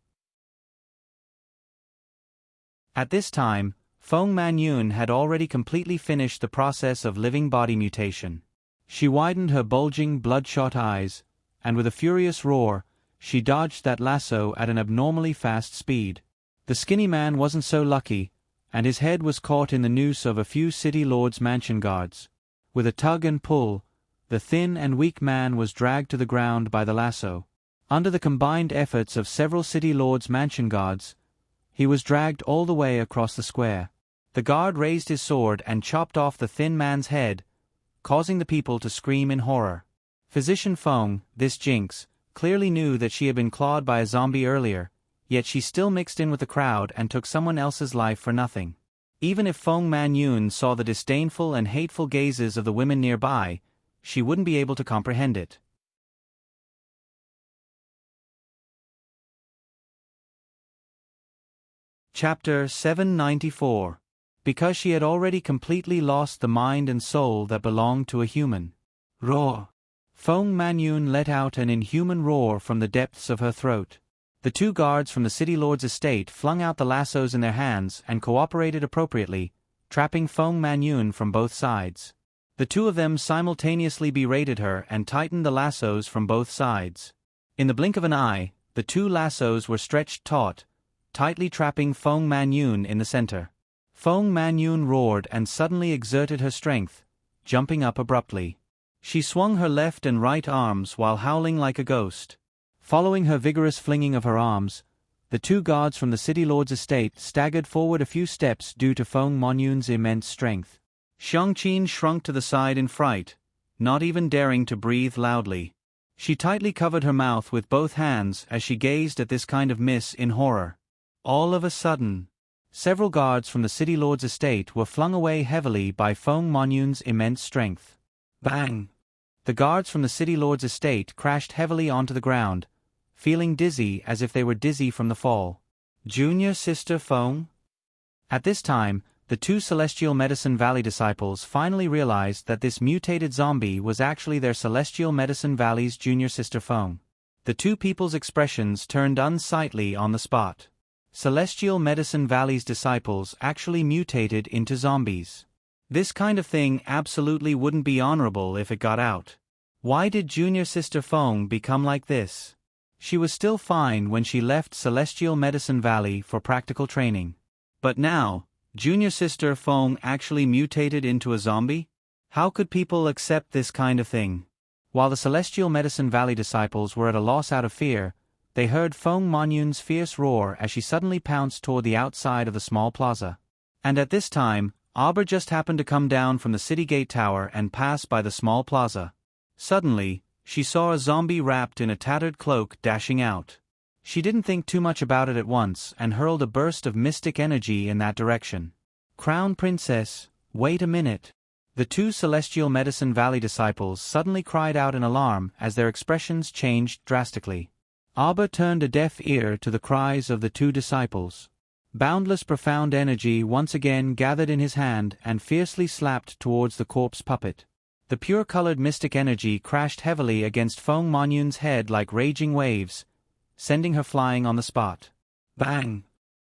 At this time, Feng Manyun had already completely finished the process of living body mutation. She widened her bulging, bloodshot eyes, and with a furious roar, she dodged that lasso at an abnormally fast speed. The skinny man wasn't so lucky, and his head was caught in the noose of a few city lords' mansion guards. With a tug and pull, the thin and weak man was dragged to the ground by the lasso. Under the combined efforts of several city lords' mansion guards, he was dragged all the way across the square. The guard raised his sword and chopped off the thin man's head, causing the people to scream in horror. Physician Feng, this jinx, clearly knew that she had been clawed by a zombie earlier, yet she still mixed in with the crowd and took someone else's life for nothing. Even if Feng Manyun saw the disdainful and hateful gazes of the women nearby, she wouldn't be able to comprehend it. Chapter 794. Because she had already completely lost the mind and soul that belonged to a human. Roar. Feng Manyun let out an inhuman roar from the depths of her throat. The two guards from the city lord's estate flung out the lassos in their hands and cooperated appropriately, trapping Feng Manyun from both sides. The two of them simultaneously berated her and tightened the lassos from both sides. In the blink of an eye, the two lassos were stretched taut, tightly trapping Feng Manyun in the center. Feng Manyun roared and suddenly exerted her strength, jumping up abruptly. She swung her left and right arms while howling like a ghost. Following her vigorous flinging of her arms, the two guards from the city lord's estate staggered forward a few steps due to Feng Manyun's immense strength. Xiangqin shrunk to the side in fright, not even daring to breathe loudly. She tightly covered her mouth with both hands as she gazed at this kind of miss in horror. All of a sudden, several guards from the city lord's estate were flung away heavily by Feng Manyun's immense strength. Bang! The guards from the city lord's estate crashed heavily onto the ground, feeling dizzy as if they were dizzy from the fall. Junior Sister Feng? At this time, the two Celestial Medicine Valley disciples finally realized that this mutated zombie was actually their Celestial Medicine Valley's junior sister Feng. The two people's expressions turned unsightly on the spot. Celestial Medicine Valley's disciples actually mutated into zombies. This kind of thing absolutely wouldn't be honorable if it got out. Why did junior sister Feng become like this? She was still fine when she left Celestial Medicine Valley for practical training. But now, junior sister Feng actually mutated into a zombie? How could people accept this kind of thing? While the Celestial Medicine Valley disciples were at a loss out of fear, they heard Feng Manyun's fierce roar as she suddenly pounced toward the outside of the small plaza. And at this time, Auber just happened to come down from the city gate tower and pass by the small plaza. Suddenly, she saw a zombie wrapped in a tattered cloak dashing out. She didn't think too much about it at once and hurled a burst of mystic energy in that direction. Crown Princess, wait a minute. The two Celestial Medicine Valley disciples suddenly cried out in alarm as their expressions changed drastically. Auber turned a deaf ear to the cries of the two disciples. Boundless profound energy once again gathered in his hand and fiercely slapped towards the corpse puppet. The pure-colored mystic energy crashed heavily against Feng Manyun's head like raging waves, sending her flying on the spot. Bang!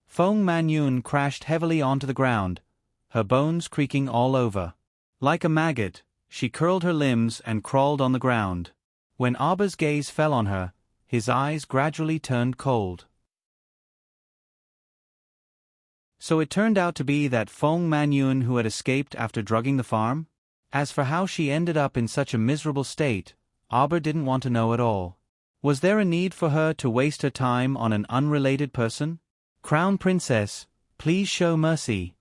Feng Manyun crashed heavily onto the ground, her bones creaking all over. Like a maggot, she curled her limbs and crawled on the ground. When Auber's gaze fell on her, his eyes gradually turned cold. So it turned out to be that Feng Manyun who had escaped after drugging the farm? As for how she ended up in such a miserable state, Auber didn't want to know at all. Was there a need for her to waste her time on an unrelated person? Crown Princess, please show mercy.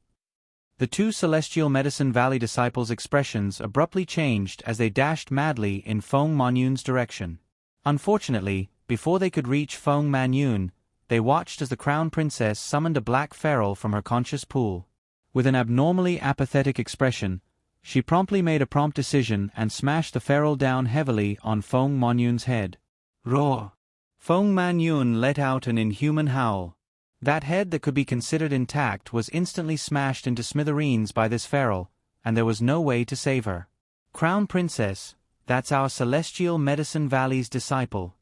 The two Celestial Medicine Valley disciples' expressions abruptly changed as they dashed madly in Feng Manyun's direction. Unfortunately, before they could reach Feng Manyun, they watched as the Crown Princess summoned a black feral from her conscious pool. With an abnormally apathetic expression, she promptly made a prompt decision and smashed the feral down heavily on Feng Manyun's head. Roar! Feng Manyun let out an inhuman howl. That head that could be considered intact was instantly smashed into smithereens by this feral, and there was no way to save her. Crown Princess, that's our Celestial Medicine Valley's disciple.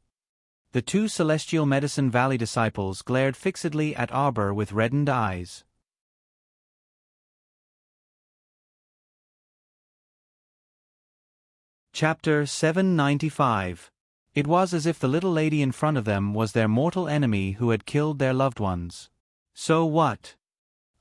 The two Celestial Medicine Valley disciples glared fixedly at Arbor with reddened eyes. Chapter 795. It was as if the little lady in front of them was their mortal enemy who had killed their loved ones. So what?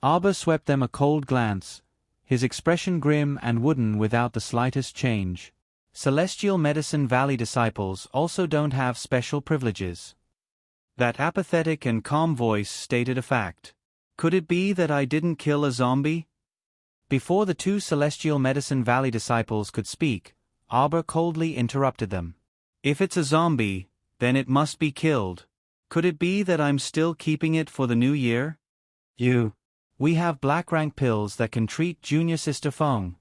Arbor swept them a cold glance, his expression grim and wooden without the slightest change. Celestial Medicine Valley disciples also don't have special privileges. That apathetic and calm voice stated a fact. Could it be that I didn't kill a zombie? Before the two Celestial Medicine Valley disciples could speak, Arbor coldly interrupted them. If it's a zombie, then it must be killed. Could it be that I'm still keeping it for the new year? We have black rank pills that can treat Junior Sister Feng.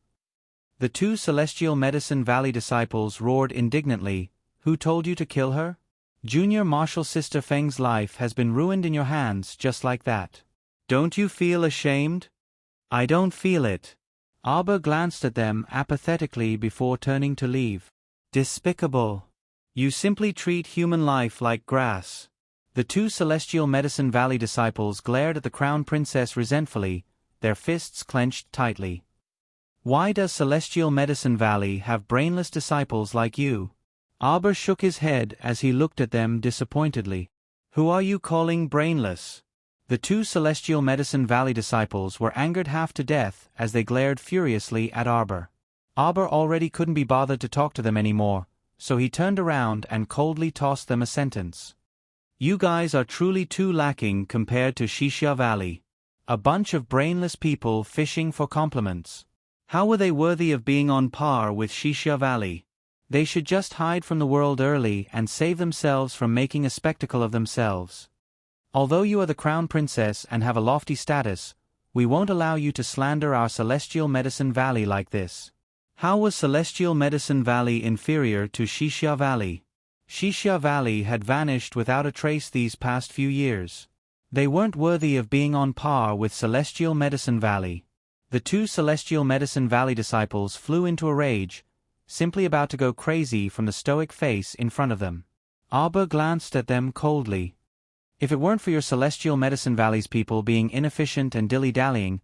The two Celestial Medicine Valley disciples roared indignantly. Who told you to kill her? Junior Martial Sister Feng's life has been ruined in your hands just like that. Don't you feel ashamed? I don't feel it. Arbor glanced at them apathetically before turning to leave. Despicable. You simply treat human life like grass. The two Celestial Medicine Valley disciples glared at the Crown Princess resentfully, their fists clenched tightly. Why does Celestial Medicine Valley have brainless disciples like you? Arbor shook his head as he looked at them disappointedly. Who are you calling brainless? The two Celestial Medicine Valley disciples were angered half to death as they glared furiously at Arbor. Arbor already couldn't be bothered to talk to them anymore, so he turned around and coldly tossed them a sentence. You guys are truly too lacking compared to Xixia Valley. A bunch of brainless people fishing for compliments. How were they worthy of being on par with Xixia Valley? They should just hide from the world early and save themselves from making a spectacle of themselves. Although you are the Crown Princess and have a lofty status, we won't allow you to slander our Celestial Medicine Valley like this. How was Celestial Medicine Valley inferior to Xixia Valley? Xixia Valley had vanished without a trace these past few years. They weren't worthy of being on par with Celestial Medicine Valley. The two Celestial Medicine Valley disciples flew into a rage, simply about to go crazy from the stoic face in front of them. Arbor glanced at them coldly. If it weren't for your Celestial Medicine Valley's people being inefficient and dilly-dallying,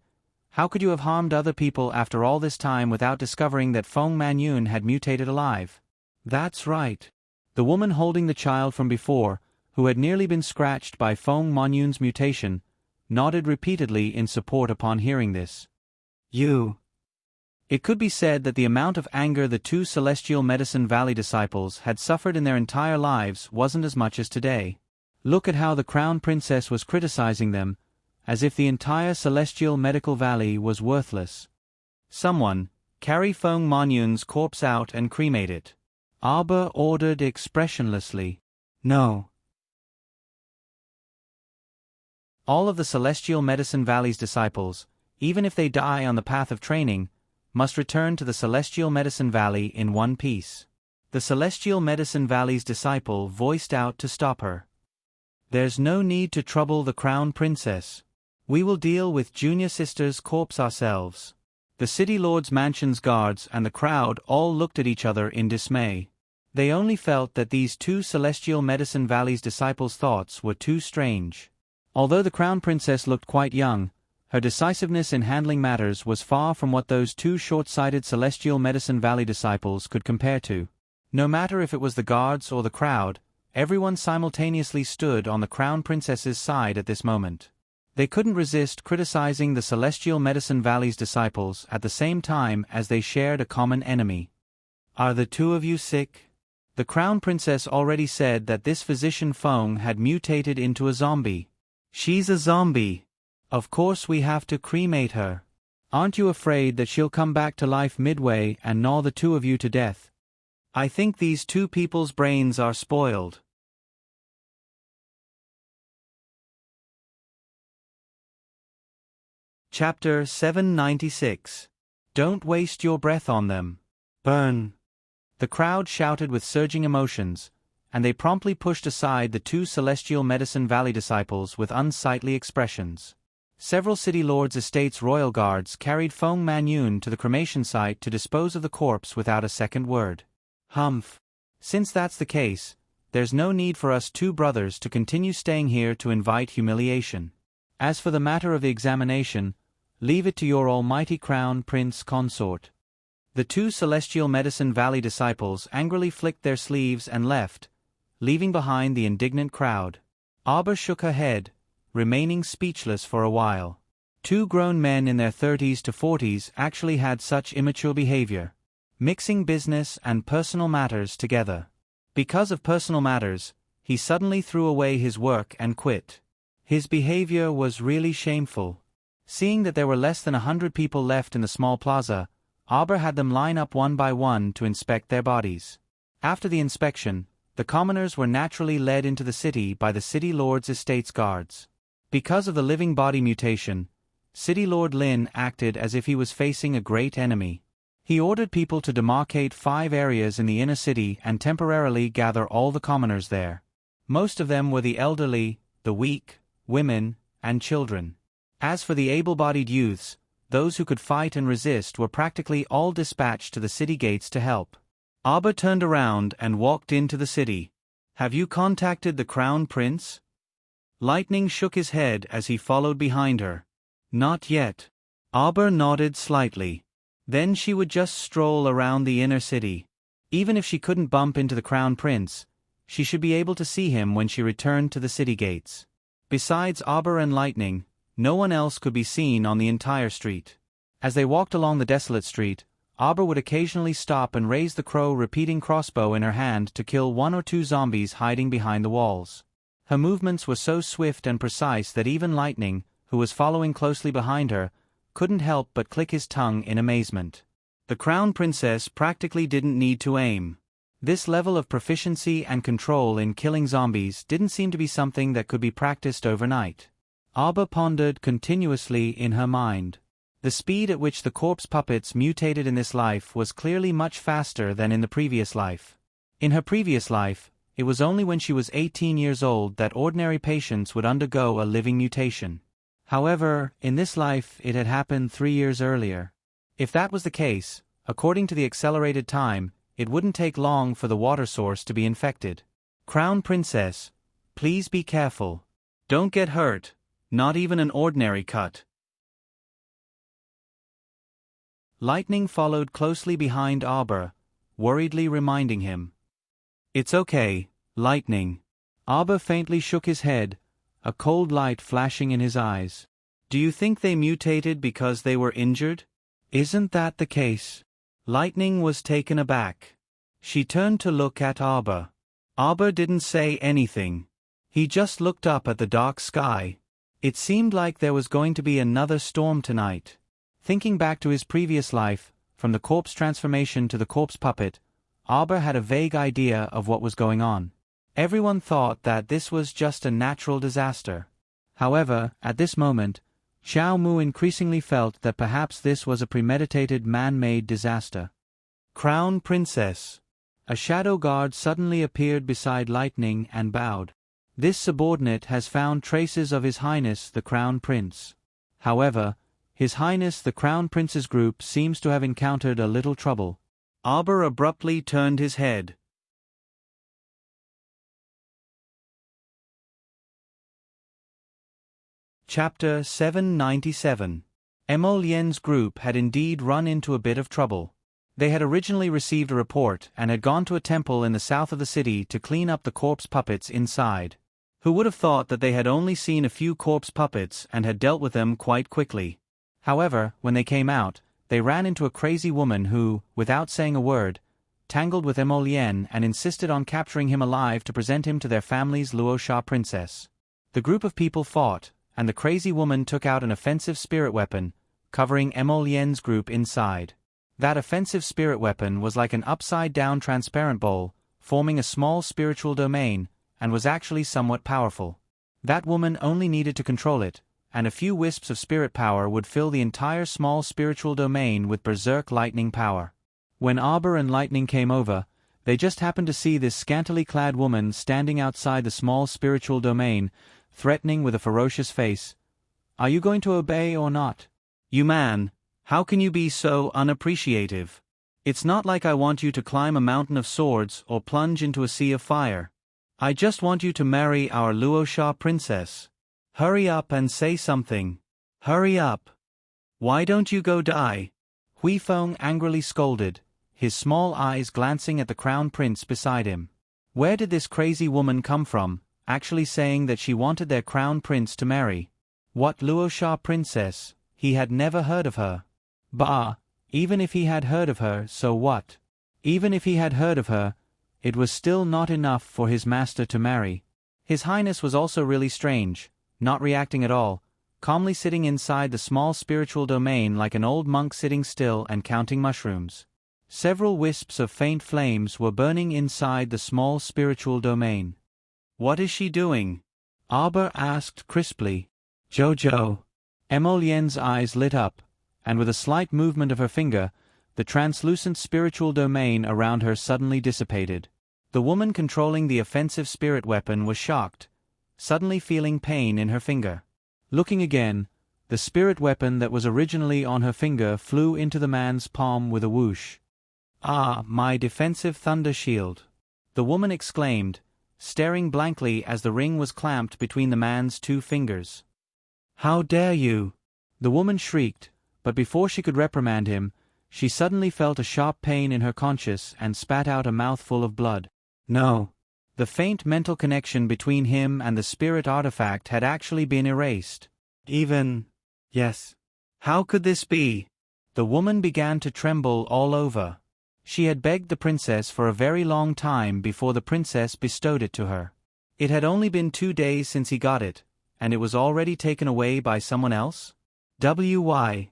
how could you have harmed other people after all this time without discovering that Feng Manyun had mutated alive? That's right. The woman holding the child from before, who had nearly been scratched by Feng Manyun's mutation, nodded repeatedly in support upon hearing this. It could be said that the amount of anger the two Celestial Medicine Valley disciples had suffered in their entire lives wasn't as much as today. Look at how the Crown Princess was criticizing them, as if the entire Celestial Medical Valley was worthless. Someone, carry Feng Manyun's corpse out and cremate it. Arbor ordered expressionlessly. No. All of the Celestial Medicine Valley's disciples, even if they die on the path of training, must return to the Celestial Medicine Valley in one piece. The Celestial Medicine Valley's disciple voiced out to stop her. There's no need to trouble the Crown Princess. We will deal with Junior Sister's corpse ourselves. The City Lord's mansion's guards and the crowd all looked at each other in dismay. They only felt that these two Celestial Medicine Valley's disciples' thoughts were too strange. Although the Crown Princess looked quite young, her decisiveness in handling matters was far from what those two short-sighted Celestial Medicine Valley disciples could compare to. No matter if it was the guards or the crowd, everyone simultaneously stood on the Crown Princess's side at this moment. They couldn't resist criticizing the Celestial Medicine Valley's disciples at the same time as they shared a common enemy. Are the two of you sick? The Crown Princess already said that this physician Feng had mutated into a zombie. She's a zombie. Of course we have to cremate her. Aren't you afraid that she'll come back to life midway and gnaw the two of you to death? I think these two people's brains are spoiled. Chapter 796. Don't waste your breath on them. Burn. The crowd shouted with surging emotions, and they promptly pushed aside the two Celestial Medicine Valley disciples with unsightly expressions. Several city lords' estates' royal guards carried Feng Manyun to the cremation site to dispose of the corpse without a second word. Humph. Since that's the case, there's no need for us two brothers to continue staying here to invite humiliation. As for the matter of the examination, leave it to your almighty crown prince consort. The two Celestial Medicine Valley disciples angrily flicked their sleeves and left, leaving behind the indignant crowd. Arbor shook her head, remaining speechless for a while. Two grown men in their 30s to 40s actually had such immature behavior, mixing business and personal matters together. Because of personal matters, he suddenly threw away his work and quit. His behavior was really shameful. Seeing that there were less than 100 people left in the small plaza, Arbor had them line up one by one to inspect their bodies. After the inspection, the commoners were naturally led into the city by the City Lord's estate's guards. Because of the living body mutation, City Lord Lin acted as if he was facing a great enemy. He ordered people to demarcate 5 areas in the inner city and temporarily gather all the commoners there. Most of them were the elderly, the weak, women, and children. As for the able-bodied youths, those who could fight and resist were practically all dispatched to the city gates to help. Arbor turned around and walked into the city. "Have you contacted the Crown Prince?" Lightning shook his head as he followed behind her. "Not yet." Arbor nodded slightly. Then she would just stroll around the inner city. Even if she couldn't bump into the Crown Prince, she should be able to see him when she returned to the city gates. Besides Arbor and Lightning, no one else could be seen on the entire street. As they walked along the desolate street, Arbor would occasionally stop and raise the crow-repeating crossbow in her hand to kill 1 or 2 zombies hiding behind the walls. Her movements were so swift and precise that even Lightning, who was following closely behind her, couldn't help but click his tongue in amazement. The Crown Princess practically didn't need to aim. This level of proficiency and control in killing zombies didn't seem to be something that could be practiced overnight. Arbor pondered continuously in her mind. The speed at which the corpse puppets mutated in this life was clearly much faster than in the previous life. In her previous life, it was only when she was 18 years old that ordinary patients would undergo a living mutation. However, in this life it had happened 3 years earlier. If that was the case, according to the accelerated time, it wouldn't take long for the water source to be infected. "Crown Princess, please be careful. Don't get hurt, not even an ordinary cut." Lightning followed closely behind Arbor, worriedly reminding him. "It's okay, Lightning." Arbor faintly shook his head, a cold light flashing in his eyes. "Do you think they mutated because they were injured?" "Isn't that the case?" Lightning was taken aback. She turned to look at Arbor. Arbor didn't say anything. He just looked up at the dark sky. It seemed like there was going to be another storm tonight. Thinking back to his previous life, from the corpse transformation to the corpse puppet, Arbor had a vague idea of what was going on. Everyone thought that this was just a natural disaster. However, at this moment, Xiao Mu increasingly felt that perhaps this was a premeditated man-made disaster. "Crown Princess." A shadow guard suddenly appeared beside Lightning and bowed. "This subordinate has found traces of His Highness the Crown Prince. However, His Highness the Crown Prince's group seems to have encountered a little trouble." Arbor abruptly turned his head. Chapter 797. Emolien's group had indeed run into a bit of trouble. They had originally received a report and had gone to a temple in the south of the city to clean up the corpse puppets inside. Who would have thought that they had only seen a few corpse puppets and had dealt with them quite quickly? Luohowever, when they came out, they ran into a crazy woman who, without saying a word, tangled with Emolien and insisted on capturing him alive to present him to their family's Luosha princess. The group of people fought, and the crazy woman took out an offensive spirit weapon, covering Emolien's group inside. That offensive spirit weapon was like an upside-down transparent bowl, forming a small spiritual domain, and was actually somewhat powerful. That woman only needed to control it, and a few wisps of spirit power would fill the entire small spiritual domain with berserk lightning power. When Arbor and Lightning came over, They just happened to see this scantily clad woman standing outside the small spiritual domain, threatening with a ferocious face. "Are you going to obey or not? You man, how can you be so unappreciative? It's not like I want you to climb a mountain of swords or plunge into a sea of fire. I just want you to marry our Luosha princess. Hurry up and say something. Hurry up. Why don't you go die?" Hui Feng angrily scolded, his small eyes glancing at the crown prince beside him. Where did this crazy woman come from, actually saying that she wanted their crown prince to marry? What Luosha princess? He had never heard of her. Bah, even if he had heard of her, so what? Even if he had heard of her, it was still not enough for his master to marry. His Highness was also really strange, not reacting at all, calmly sitting inside the small spiritual domain like an old monk sitting still and counting mushrooms. Several wisps of faint flames were burning inside the small spiritual domain. "What is she doing?" Arbor asked crisply. "Jojo." Emolien's eyes lit up, and with a slight movement of her finger, the translucent spiritual domain around her suddenly dissipated. The woman controlling the offensive spirit weapon was shocked, suddenly feeling pain in her finger. Looking again, the spirit weapon that was originally on her finger flew into the man's palm with a whoosh. "Ah, my defensive thunder shield!" the woman exclaimed, staring blankly as the ring was clamped between the man's two fingers. "How dare you!" the woman shrieked, but before she could reprimand him, she suddenly felt a sharp pain in her conscience and spat out a mouthful of blood. No. The faint mental connection between him and the spirit artifact had actually been erased. Yes. How could this be? The woman began to tremble all over. She had begged the princess for a very long time before the princess bestowed it to her. It had only been 2 days since he got it, and it was already taken away by someone else? Why?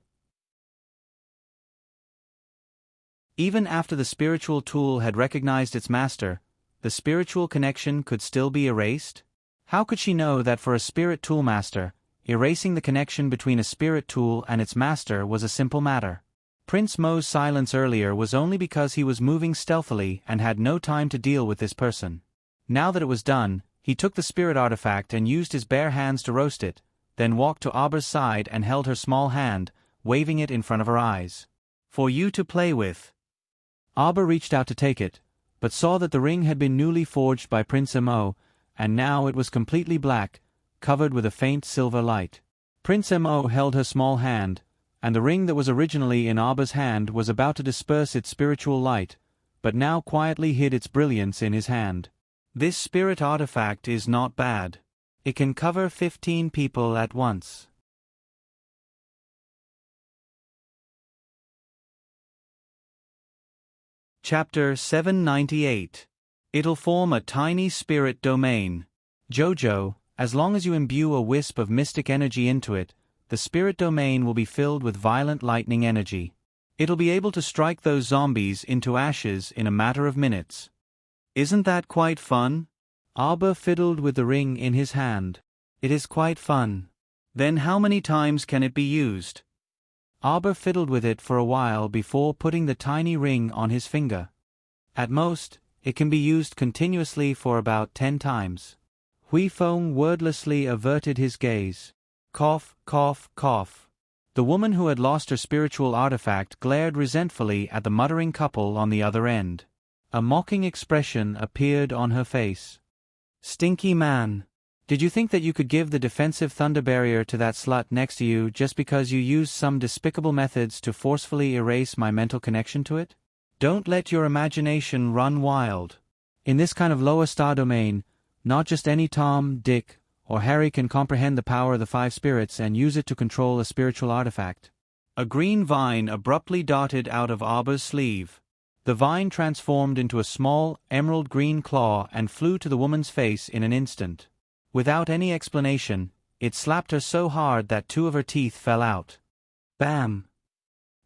Even after the spiritual tool had recognized its master, the spiritual connection could still be erased? How could she know that for a spirit tool master, erasing the connection between a spirit tool and its master was a simple matter? Prince Mo's silence earlier was only because he was moving stealthily and had no time to deal with this person. Now that it was done, he took the spirit artifact and used his bare hands to roast it, then walked to Abra's side and held her small hand, waving it in front of her eyes. "For you to play with." Abra reached out to take it, but saw that the ring had been newly forged by Prince Mo, and now it was completely black, covered with a faint silver light. Prince Mo held her small hand, and the ring that was originally in Abra's hand was about to disperse its spiritual light, but now quietly hid its brilliance in his hand. This spirit artifact is not bad. It can cover 15 people at once. Chapter 798. It'll form a tiny spirit domain. Jojo, as long as you imbue a wisp of mystic energy into it, the spirit domain will be filled with violent lightning energy. It'll be able to strike those zombies into ashes in a matter of minutes. Isn't that quite fun? Arbor fiddled with the ring in his hand. It is quite fun. Then how many times can it be used? Arbor fiddled with it for a while before putting the tiny ring on his finger. At most, it can be used continuously for about 10 times. Hui Feng wordlessly averted his gaze. Cough, cough, cough. The woman who had lost her spiritual artifact glared resentfully at the muttering couple on the other end. A mocking expression appeared on her face. "Stinky man. Did you think that you could give the defensive thunder barrier to that slut next to you just because you used some despicable methods to forcefully erase my mental connection to it? Don't let your imagination run wild. In this kind of lower star domain, not just any Tom, Dick, or Harry can comprehend the power of the 5 spirits and use it to control a spiritual artifact." A green vine abruptly darted out of Arbor's sleeve. The vine transformed into a small, emerald green claw and flew to the woman's face in an instant. Without any explanation, it slapped her so hard that 2 of her teeth fell out. Bam!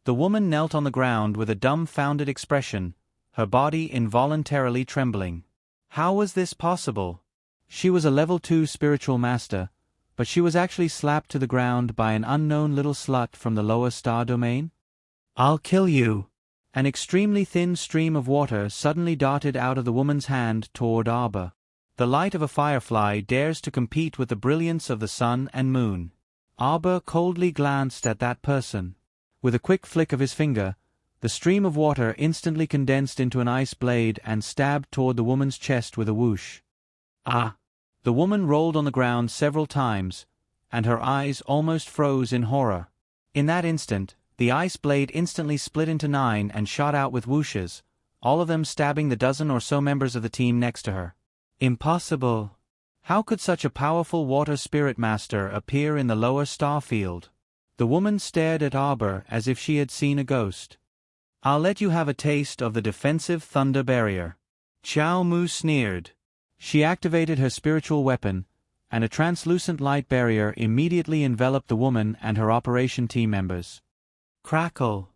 The woman knelt on the ground with a dumbfounded expression, her body involuntarily trembling. How was this possible? She was a level 2 spiritual master, but she was actually slapped to the ground by an unknown little slut from the lower star domain? "I'll kill you!" An extremely thin stream of water suddenly darted out of the woman's hand toward Arbor. The light of a firefly dares to compete with the brilliance of the sun and moon. Arbor coldly glanced at that person. With a quick flick of his finger, the stream of water instantly condensed into an ice blade and stabbed toward the woman's chest with a whoosh. Ah! The woman rolled on the ground several times, and her eyes almost froze in horror. In that instant, the ice blade instantly split into 9 and shot out with whooshes, all of them stabbing the dozen or so members of the team next to her. Impossible! How could such a powerful water spirit master appear in the lower star field? The woman stared at Arbor as if she had seen a ghost. I'll let you have a taste of the defensive thunder barrier. Xiao Mu sneered. She activated her spiritual weapon, and a translucent light barrier immediately enveloped the woman and her operation team members. Crackle!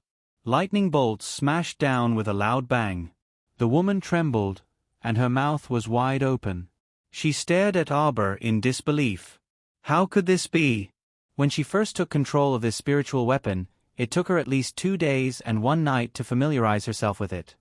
Lightning bolts smashed down with a loud bang. The woman trembled, and her mouth was wide open. She stared at Arbor in disbelief. How could this be? When she first took control of this spiritual weapon, it took her at least 2 days and 1 night to familiarize herself with it.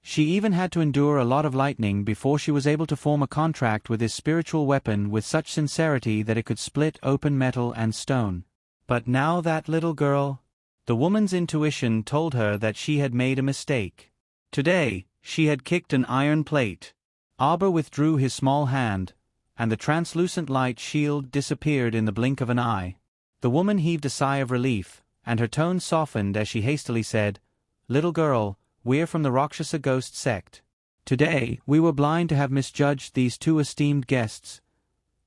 She even had to endure a lot of lightning before she was able to form a contract with this spiritual weapon with such sincerity that it could split open metal and stone. But now that little girl? The woman's intuition told her that she had made a mistake. Today, she had kicked an iron plate. Arbor withdrew his small hand, and the translucent light shield disappeared in the blink of an eye. The woman heaved a sigh of relief, and her tone softened as she hastily said, "Little girl, we're from the Rakshasa Ghost sect. Today, we were blind to have misjudged these 2 esteemed guests."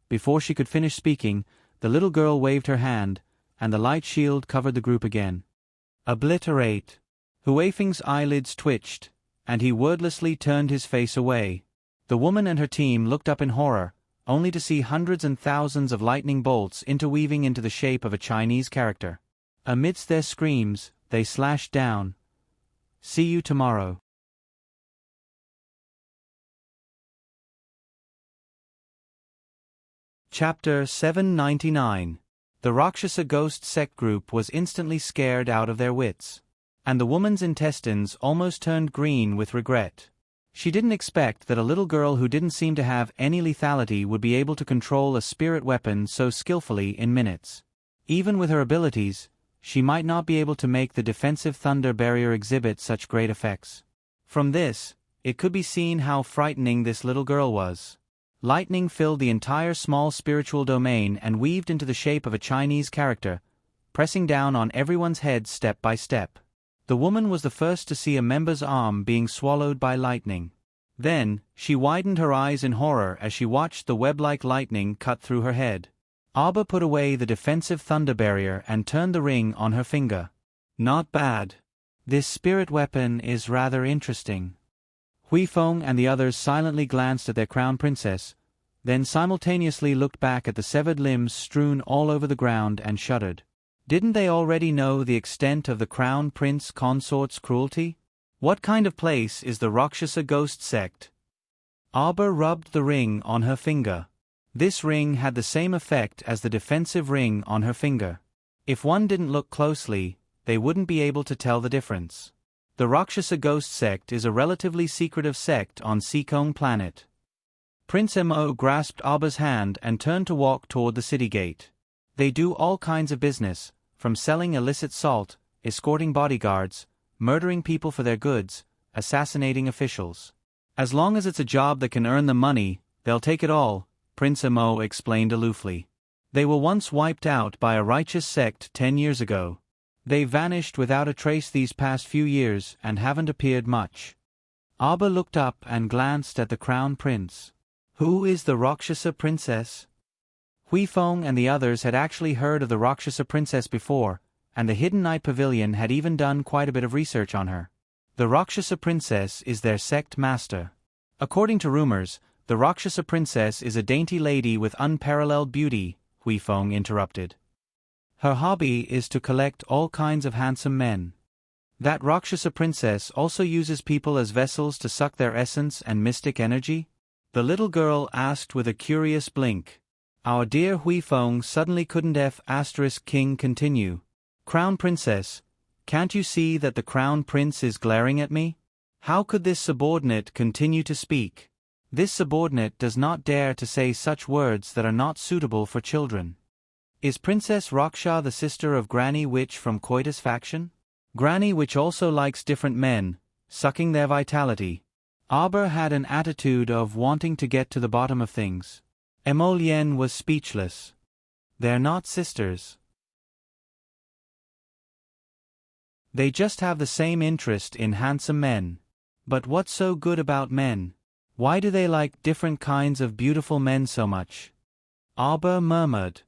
Before she could finish speaking, the little girl waved her hand, and the light shield covered the group again. Obliterate! Huifeng's eyelids twitched, and he wordlessly turned his face away. The woman and her team looked up in horror, only to see hundreds and thousands of lightning bolts interweaving into the shape of a Chinese character. Amidst their screams, they slashed down. See you tomorrow. Chapter 799. The Rakshasa Ghost sect group was instantly scared out of their wits. And the woman's intestines almost turned green with regret. She didn't expect that a little girl who didn't seem to have any lethality would be able to control a spirit weapon so skillfully in minutes. Even with her abilities, she might not be able to make the defensive thunder barrier exhibit such great effects. From this, it could be seen how frightening this little girl was. Lightning filled the entire small spiritual domain and weaved into the shape of a Chinese character, pressing down on everyone's head step by step. The woman was the first to see a member's arm being swallowed by lightning. Then, she widened her eyes in horror as she watched the web-like lightning cut through her head. Arbor put away the defensive thunder barrier and turned the ring on her finger. Not bad. This spirit weapon is rather interesting. Huifeng and the others silently glanced at their crown princess, then simultaneously looked back at the severed limbs strewn all over the ground and shuddered. Didn't they already know the extent of the crown prince consort's cruelty? What kind of place is the Rakshasa Ghost sect? Arbor rubbed the ring on her finger. This ring had the same effect as the defensive ring on her finger. If one didn't look closely, they wouldn't be able to tell the difference. The Rakshasa Ghost sect is a relatively secretive sect on Seekong planet. Prince Mo grasped Arbor's hand and turned to walk toward the city gate. They do all kinds of business, from selling illicit salt, escorting bodyguards, murdering people for their goods, assassinating officials. As long as it's a job that can earn them money, they'll take it all, Prince Mo explained aloofly. They were once wiped out by a righteous sect 10 years ago. They vanished without a trace these past few years and haven't appeared much. Arbor looked up and glanced at the crown prince. Who is the Rakshasa princess? Huifeng and the others had actually heard of the Rakshasa princess before, and the Hidden Night Pavilion had even done quite a bit of research on her. The Rakshasa princess is their sect master. According to rumors, the Rakshasa princess is a dainty lady with unparalleled beauty, Huifeng interrupted. Her hobby is to collect all kinds of handsome men. That Rakshasa princess also uses people as vessels to suck their essence and mystic energy? The little girl asked with a curious blink. Our dear Huifeng suddenly couldn't King continue. Crown Princess, can't you see that the Crown Prince is glaring at me? How could this subordinate continue to speak? This subordinate does not dare to say such words that are not suitable for children. Is Princess Raksha the sister of Granny Witch from Coitus faction? Granny Witch also likes different men, sucking their vitality. Arbor had an attitude of wanting to get to the bottom of things. Emolien was speechless. They're not sisters. They just have the same interest in handsome men. But what's so good about men? Why do they like different kinds of beautiful men so much? Arbor murmured.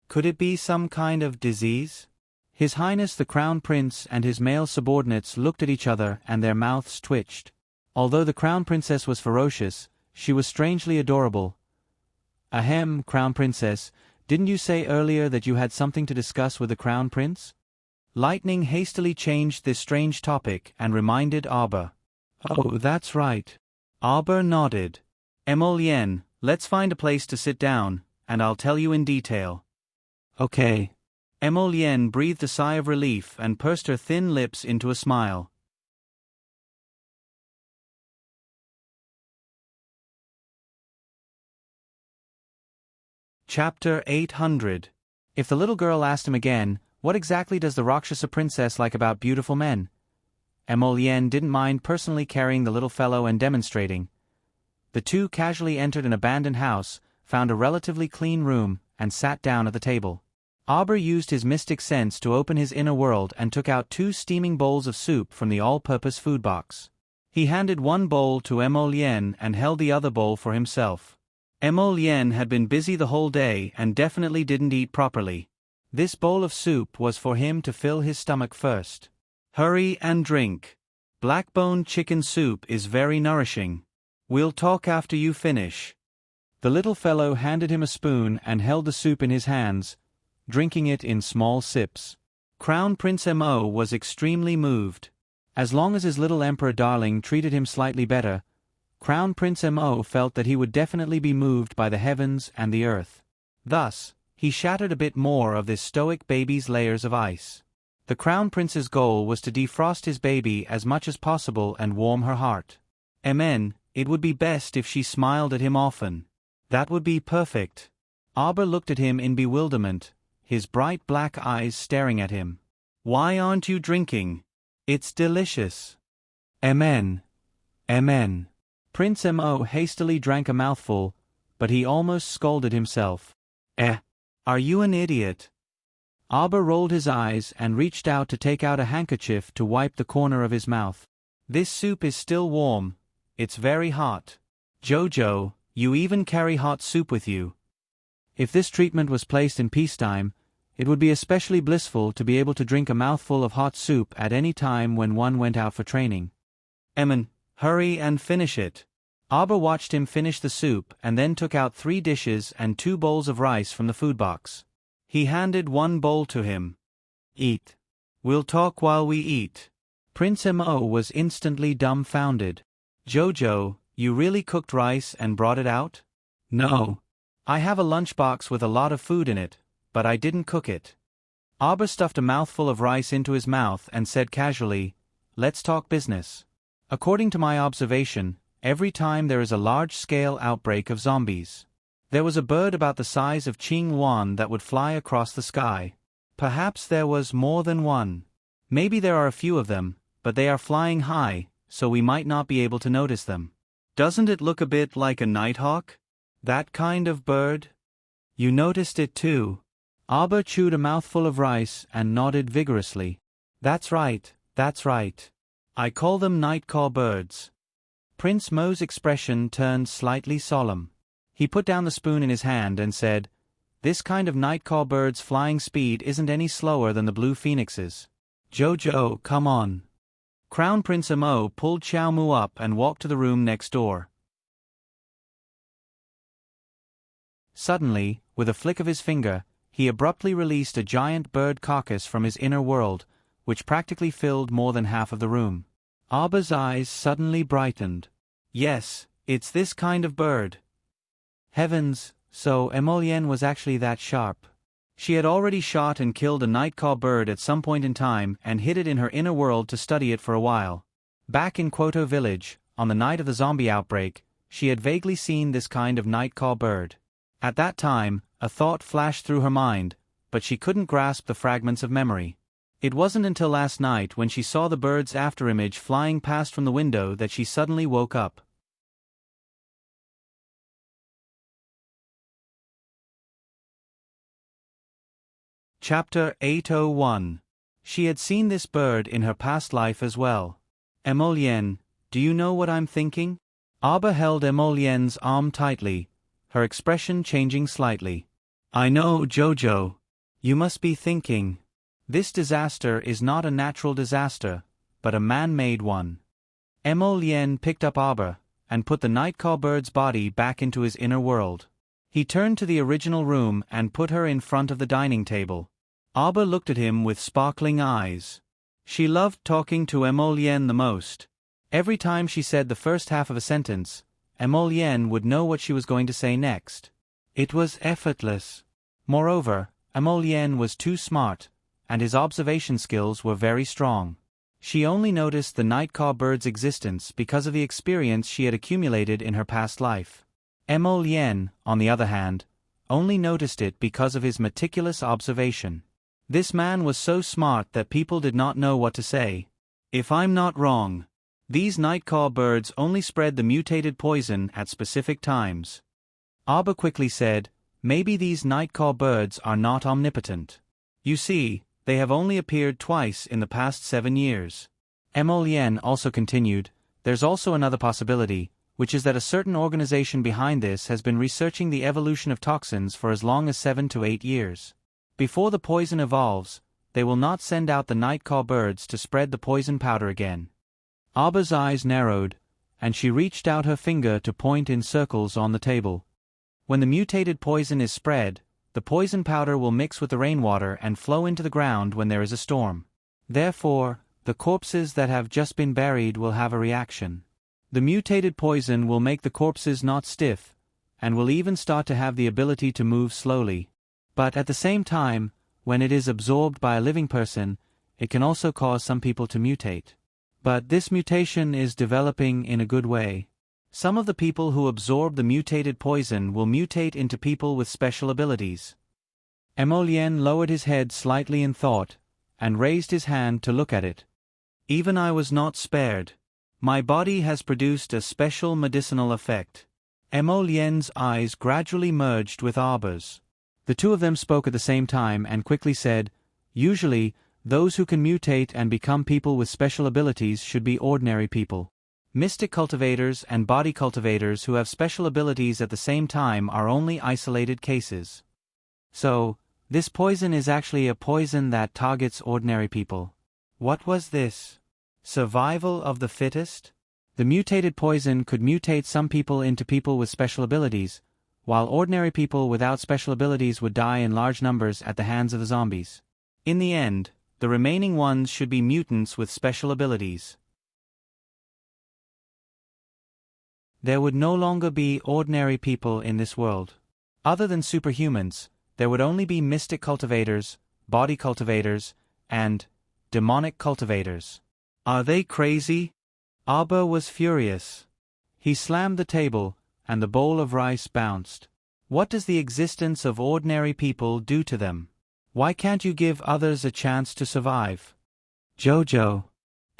Could it be some kind of disease? His Highness the Crown Prince and his male subordinates looked at each other and their mouths twitched. Although the Crown Princess was ferocious, she was strangely adorable. Ahem, Crown Princess, didn't you say earlier that you had something to discuss with the Crown Prince? Lightning hastily changed this strange topic and reminded Arbor. Oh, that's right. Arbor nodded. Emolien, let's find a place to sit down, and I'll tell you in detail. Okay. Emolien breathed a sigh of relief and pursed her thin lips into a smile. Chapter 800. If the little girl asked him again, what exactly does the Rakshasa princess like about beautiful men? Emolien didn't mind personally carrying the little fellow and demonstrating. The two casually entered an abandoned house, found a relatively clean room, and sat down at the table. Arbor used his mystic sense to open his inner world and took out 2 steaming bowls of soup from the all-purpose food box. He handed one bowl to Emolien and held the other bowl for himself. Emolien had been busy the whole day and definitely didn't eat properly. This bowl of soup was for him to fill his stomach first. Hurry and drink. Black-boned chicken soup is very nourishing. We'll talk after you finish. The little fellow handed him a spoon and held the soup in his hands, drinking it in small sips. Crown Prince Mo was extremely moved. As long as his little emperor darling treated him slightly better, Crown Prince Mo felt that he would definitely be moved by the heavens and the earth. Thus, he shattered a bit more of this stoic baby's layers of ice. The Crown Prince's goal was to defrost his baby as much as possible and warm her heart. Amen, it would be best if she smiled at him often. That would be perfect. Arbor looked at him in bewilderment, his bright black eyes staring at him. Why aren't you drinking? It's delicious. Amen. Amen. Prince Mo hastily drank a mouthful, but he almost scolded himself. Are you an idiot? Arbor rolled his eyes and reached out to take out a handkerchief to wipe the corner of his mouth. This soup is still warm. It's very hot. Jojo, you even carry hot soup with you. If this treatment was placed in peacetime, it would be especially blissful to be able to drink a mouthful of hot soup at any time when one went out for training. Emin, hurry and finish it. Arbor watched him finish the soup and then took out 3 dishes and 2 bowls of rice from the food box. He handed one bowl to him. Eat. We'll talk while we eat. Prince Mo was instantly dumbfounded. Jojo, you really cooked rice and brought it out? No. I have a lunchbox with a lot of food in it, but I didn't cook it. Arbor stuffed a mouthful of rice into his mouth and said casually, Let's talk business. According to my observation, every time there is a large-scale outbreak of zombies, there was a bird about the size of Ching Wan that would fly across the sky. Perhaps there was more than one. Maybe there are a few of them, but they are flying high, so we might not be able to notice them. Doesn't it look a bit like a nighthawk? That kind of bird? You noticed it too. Arbor chewed a mouthful of rice and nodded vigorously. That's right, that's right. I call them night-caw birds. Prince Mo's expression turned slightly solemn. He put down the spoon in his hand and said, This kind of night-caw bird's flying speed isn't any slower than the blue phoenix's. Jojo, come on. Crown Prince Mo pulled Xiao Mu up and walked to the room next door. Suddenly, with a flick of his finger, he abruptly released a giant bird carcass from his inner world, which practically filled more than half of the room. Arbor's eyes suddenly brightened. Yes, it's this kind of bird. Heavens, so Emolien was actually that sharp. She had already shot and killed a nightcaw bird at some point in time and hid it in her inner world to study it for a while. Back in Kyoto village, on the night of the zombie outbreak, she had vaguely seen this kind of nightcaw bird. At that time, a thought flashed through her mind, but she couldn't grasp the fragments of memory. It wasn't until last night when she saw the bird's afterimage flying past from the window that she suddenly woke up. Chapter 801. She had seen this bird in her past life as well. Emolien, do you know what I'm thinking? Aba held Emolien's arm tightly, her expression changing slightly. I know, Jojo. You must be thinking. This disaster is not a natural disaster, but a man-made one. Emolien picked up Aba, and put the nightcaw bird's body back into his inner world. He turned to the original room and put her in front of the dining table. Aba looked at him with sparkling eyes. She loved talking to Emolien the most. Every time she said the first half of a sentence, Emolien would know what she was going to say next. It was effortless. Moreover, Emolien was too smart, and his observation skills were very strong. She only noticed the nightcaw bird's existence because of the experience she had accumulated in her past life. Emolien, on the other hand, only noticed it because of his meticulous observation. This man was so smart that people did not know what to say. If I'm not wrong, these nightcaw birds only spread the mutated poison at specific times. Aba quickly said, maybe these nightcaw birds are not omnipotent. You see, they have only appeared twice in the past 7 years. Emolien also continued, there's also another possibility, which is that a certain organization behind this has been researching the evolution of toxins for as long as 7 to 8 years. Before the poison evolves, they will not send out the nightcaw birds to spread the poison powder again. Aba's eyes narrowed, and she reached out her finger to point in circles on the table. When the mutated poison is spread, the poison powder will mix with the rainwater and flow into the ground when there is a storm. Therefore, the corpses that have just been buried will have a reaction. The mutated poison will make the corpses not stiff, and will even start to have the ability to move slowly. But at the same time, when it is absorbed by a living person, it can also cause some people to mutate. But this mutation is developing in a good way. Some of the people who absorb the mutated poison will mutate into people with special abilities. Emolien lowered his head slightly in thought, and raised his hand to look at it. Even I was not spared. My body has produced a special medicinal effect. Emolien's eyes gradually merged with Aba's. The two of them spoke at the same time and quickly said, usually, those who can mutate and become people with special abilities should be ordinary people. Mystic cultivators and body cultivators who have special abilities at the same time are only isolated cases. So, this poison is actually a poison that targets ordinary people. What was this? Survival of the fittest? The mutated poison could mutate some people into people with special abilities, while ordinary people without special abilities would die in large numbers at the hands of the zombies. In the end, the remaining ones should be mutants with special abilities. There would no longer be ordinary people in this world. Other than superhumans, there would only be mystic cultivators, body cultivators, and demonic cultivators. Are they crazy? Aba was furious. He slammed the table, and the bowl of rice bounced. What does the existence of ordinary people do to them? Why can't you give others a chance to survive? Jojo.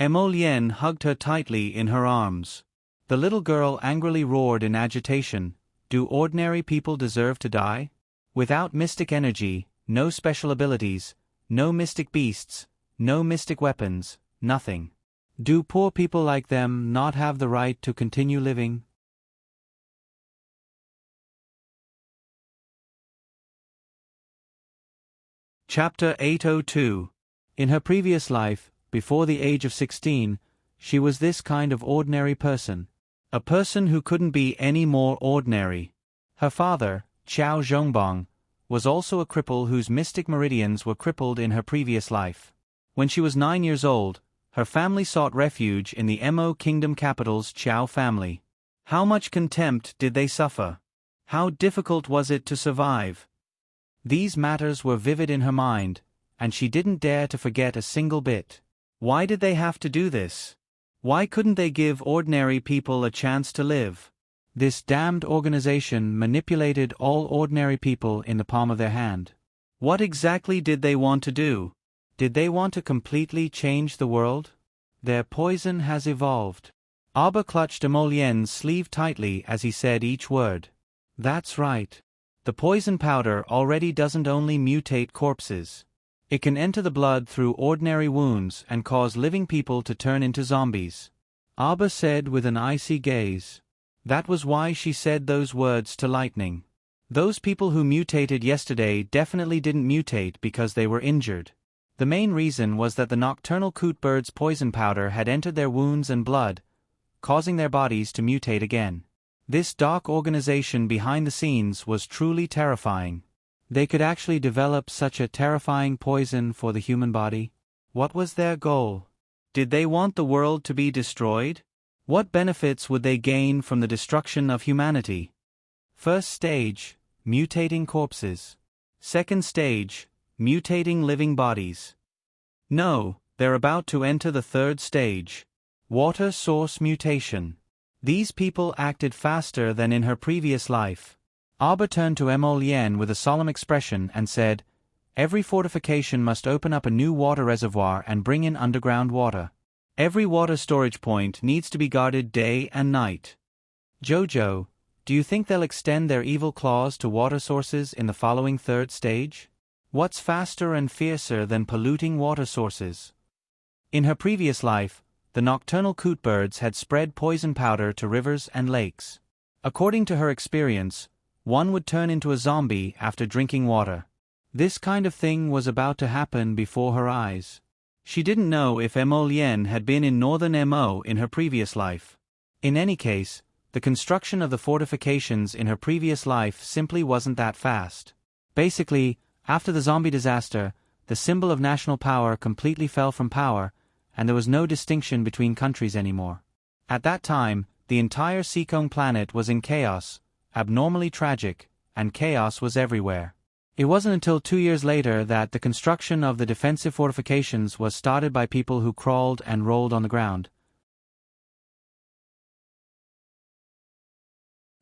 Emolien hugged her tightly in her arms. The little girl angrily roared in agitation, do ordinary people deserve to die? Without mystic energy, no special abilities, no mystic beasts, no mystic weapons, nothing. Do poor people like them not have the right to continue living? Chapter 802. In her previous life, before the age of 16, she was this kind of ordinary person. A person who couldn't be any more ordinary. Her father, Qiao Zhongbang, was also a cripple whose mystic meridians were crippled in her previous life. When she was 9 years old, her family sought refuge in the Mo Kingdom capital's Qiao family. How much contempt did they suffer? How difficult was it to survive? These matters were vivid in her mind, and she didn't dare to forget a single bit. Why did they have to do this? Why couldn't they give ordinary people a chance to live? This damned organization manipulated all ordinary people in the palm of their hand. What exactly did they want to do? Did they want to completely change the world? Their poison has evolved. Arba clutched Emolien's sleeve tightly as he said each word. That's right. The poison powder already doesn't only mutate corpses. It can enter the blood through ordinary wounds and cause living people to turn into zombies. Arba said with an icy gaze. That was why she said those words to Lightning. Those people who mutated yesterday definitely didn't mutate because they were injured. The main reason was that the nocturnal cootbird's poison powder had entered their wounds and blood, causing their bodies to mutate again. This dark organization behind the scenes was truly terrifying. They could actually develop such a terrifying poison for the human body? What was their goal? Did they want the world to be destroyed? What benefits would they gain from the destruction of humanity? First stage, mutating corpses. Second stage, mutating living bodies. No, they're about to enter the third stage. Water source mutation. These people acted faster than in her previous life. Arba turned to Emolien with a solemn expression and said, "Every fortification must open up a new water reservoir and bring in underground water. Every water storage point needs to be guarded day and night. Jojo, do you think they'll extend their evil claws to water sources in the following third stage? What's faster and fiercer than polluting water sources?" In her previous life, the nocturnal cootbirds had spread poison powder to rivers and lakes. According to her experience, one would turn into a zombie after drinking water. This kind of thing was about to happen before her eyes. She didn't know if Emolien had been in northern Mo in her previous life. In any case, the construction of the fortifications in her previous life simply wasn't that fast. Basically, after the zombie disaster, the symbol of national power completely fell from power, and there was no distinction between countries anymore. At that time, the entire Seacone planet was in chaos, abnormally tragic, and chaos was everywhere. It wasn't until 2 years later that the construction of the defensive fortifications was started by people who crawled and rolled on the ground.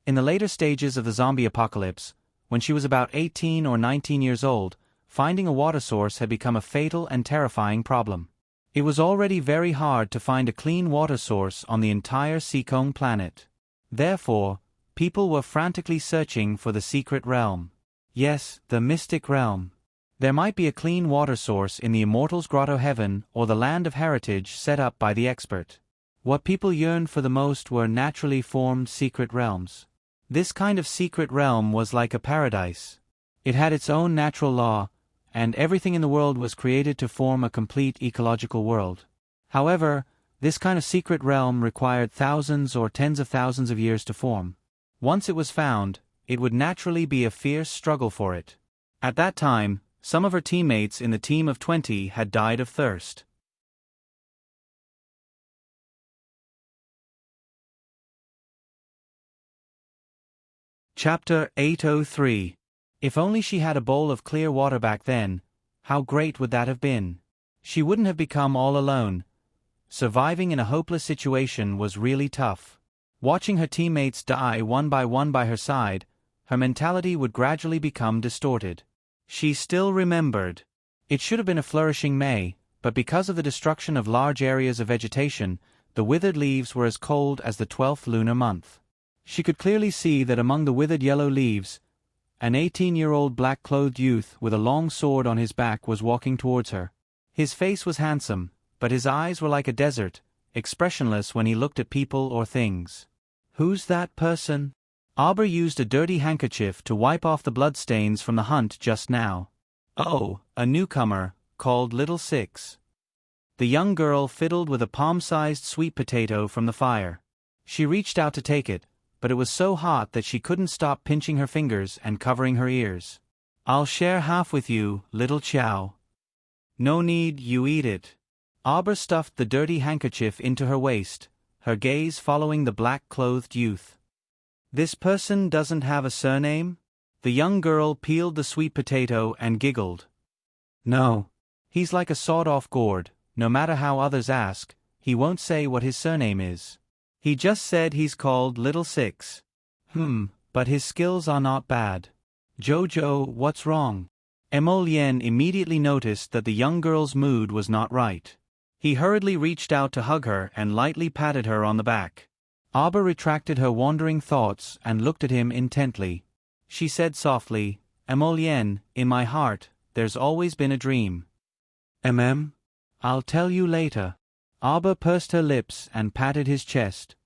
In the later stages of the zombie apocalypse, when she was about 18 or 19 years old, finding a water source had become a fatal and terrifying problem. It was already very hard to find a clean water source on the entire Seacone planet. Therefore, people were frantically searching for the secret realm. Yes, the mystic realm. There might be a clean water source in the Immortals' Grotto Heaven or the land of heritage set up by the expert. What people yearned for the most were naturally formed secret realms. This kind of secret realm was like a paradise. It had its own natural law, and everything in the world was created to form a complete ecological world. However, this kind of secret realm required thousands or tens of thousands of years to form. Once it was found, it would naturally be a fierce struggle for it. At that time, some of her teammates in the team of 20 had died of thirst. Chapter 803. If only she had a bowl of clear water back then, how great would that have been? She wouldn't have become all alone. Surviving in a hopeless situation was really tough. Watching her teammates die one by her side, her mentality would gradually become distorted. She still remembered. It should have been a flourishing May, but because of the destruction of large areas of vegetation, the withered leaves were as cold as the 12th lunar month. She could clearly see that among the withered yellow leaves, an 18-year-old black-clothed youth with a long sword on his back was walking towards her. His face was handsome, but his eyes were like a desert, expressionless when he looked at people or things. Who's that person? Arba used a dirty handkerchief to wipe off the bloodstains from the hunt just now. Oh, a newcomer, called Little Six. The young girl fiddled with a palm-sized sweet potato from the fire. She reached out to take it, but it was so hot that she couldn't stop pinching her fingers and covering her ears. "I'll share half with you, little chow." "No need, you eat it." Arba stuffed the dirty handkerchief into her waist, her gaze following the black-clothed youth. "This person doesn't have a surname?" The young girl peeled the sweet potato and giggled. No. He's like a sawed-off gourd, no matter how others ask, he won't say what his surname is. He just said he's called Little Six. But his skills are not bad. Jojo, what's wrong? Emolien immediately noticed that the young girl's mood was not right. He hurriedly reached out to hug her and lightly patted her on the back. Arba retracted her wandering thoughts and looked at him intently. She said softly, Emolien, in my heart, there's always been a dream. I'll tell you later. Arba pursed her lips and patted his chest.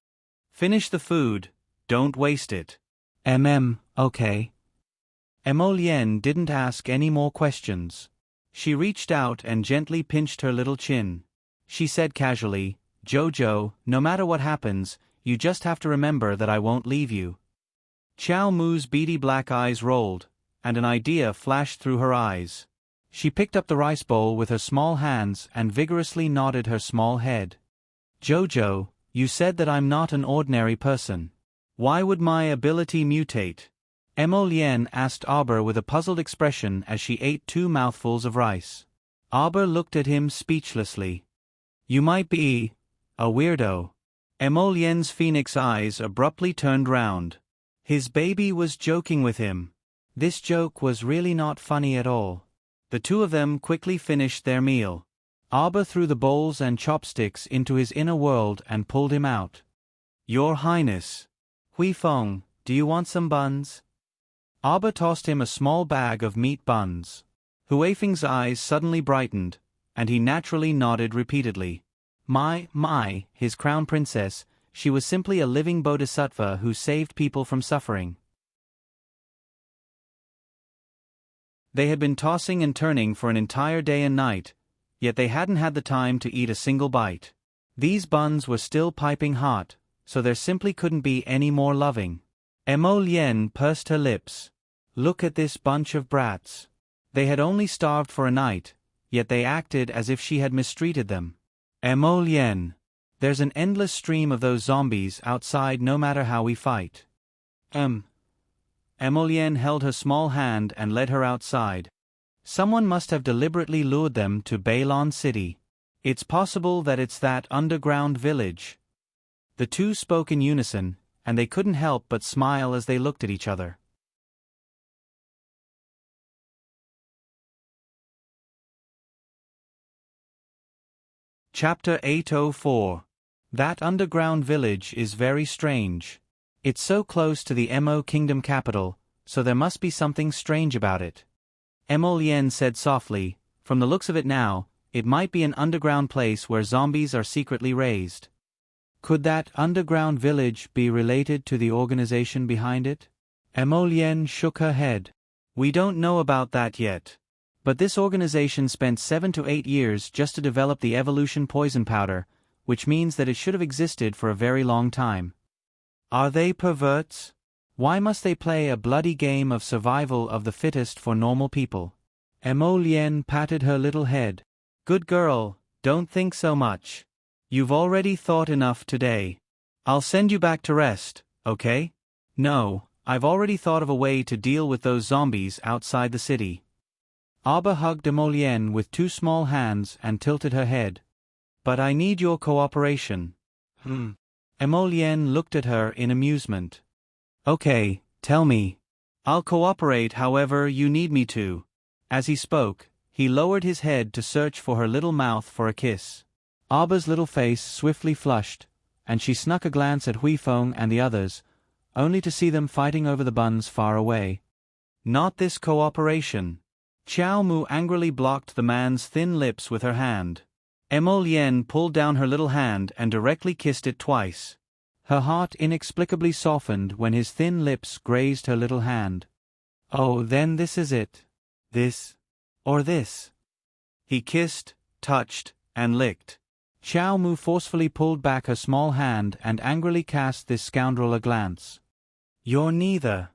Finish the food, don't waste it. Okay. Emolien didn't ask any more questions. She reached out and gently pinched her little chin. She said casually, Jojo, no matter what happens, you just have to remember that I won't leave you. Xiao Mu's beady black eyes rolled, and an idea flashed through her eyes. She picked up the rice bowl with her small hands and vigorously nodded her small head. Jojo, you said that I'm not an ordinary person. Why would my ability mutate? Emolien asked Arba with a puzzled expression as she ate 2 mouthfuls of rice. Arba looked at him speechlessly. You might be a weirdo. Emolien's phoenix eyes abruptly turned round. His baby was joking with him. This joke was really not funny at all. The two of them quickly finished their meal. Arba threw the bowls and chopsticks into his inner world and pulled him out. Your Highness. Huifeng, do you want some buns? Arba tossed him a small bag of meat buns. Huifeng's eyes suddenly brightened, and he naturally nodded repeatedly. My, his crown princess, she was simply a living bodhisattva who saved people from suffering. They had been tossing and turning for an entire day and night, yet they hadn't had the time to eat a single bite. These buns were still piping hot, so there simply couldn't be any more loving. Emolien pursed her lips. Look at this bunch of brats. They had only starved for a night, yet they acted as if she had mistreated them. Emolien. There's an endless stream of those zombies outside no matter how we fight. Emolien held her small hand and led her outside. Someone must have deliberately lured them to Bailon City. It's possible that it's that underground village. The two spoke in unison, and they couldn't help but smile as they looked at each other. Chapter 804. That underground village is very strange. It's so close to the Mo Kingdom capital, so there must be something strange about it. Emolien said softly, from the looks of it now, it might be an underground place where zombies are secretly raised. Could that underground village be related to the organization behind it? Emolien shook her head. We don't know about that yet. But this organization spent 7 to 8 years just to develop the evolution poison powder, which means that it should have existed for a very long time. Are they perverts? Why must they play a bloody game of survival of the fittest for normal people? Emolien patted her little head. Good girl, don't think so much. You've already thought enough today. I'll send you back to rest, okay? No, I've already thought of a way to deal with those zombies outside the city. Arba hugged Emolien with 2 small hands and tilted her head. But I need your cooperation. Emolien looked at her in amusement. Okay, tell me. I'll cooperate however you need me to. As he spoke, he lowered his head to search for her little mouth for a kiss. Arba's little face swiftly flushed, and she snuck a glance at Huifeng and the others, only to see them fighting over the buns far away. Not this cooperation. Xiao Mu angrily blocked the man's thin lips with her hand. Emolien pulled down her little hand and directly kissed it twice. Her heart inexplicably softened when his thin lips grazed her little hand. Oh, then this is it. This. Or this. He kissed, touched, and licked. Xiao Mu forcefully pulled back her small hand and angrily cast this scoundrel a glance. You're neither.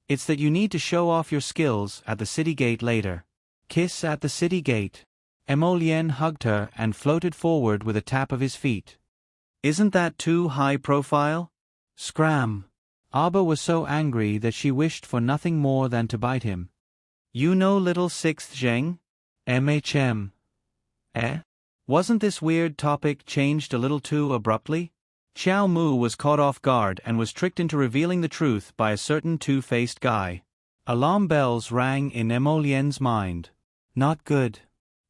It's that you need to show off your skills at the city gate later. Kiss at the city gate. Emolien hugged her and floated forward with a tap of his feet. Isn't that too high profile? Scram. Abba was so angry that she wished for nothing more than to bite him. You know little sixth Zheng? MHM. Eh? Wasn't this weird topic changed a little too abruptly? Xiao Mu was caught off guard and was tricked into revealing the truth by a certain two-faced guy. Alarm bells rang in Emolien's mind. Not good.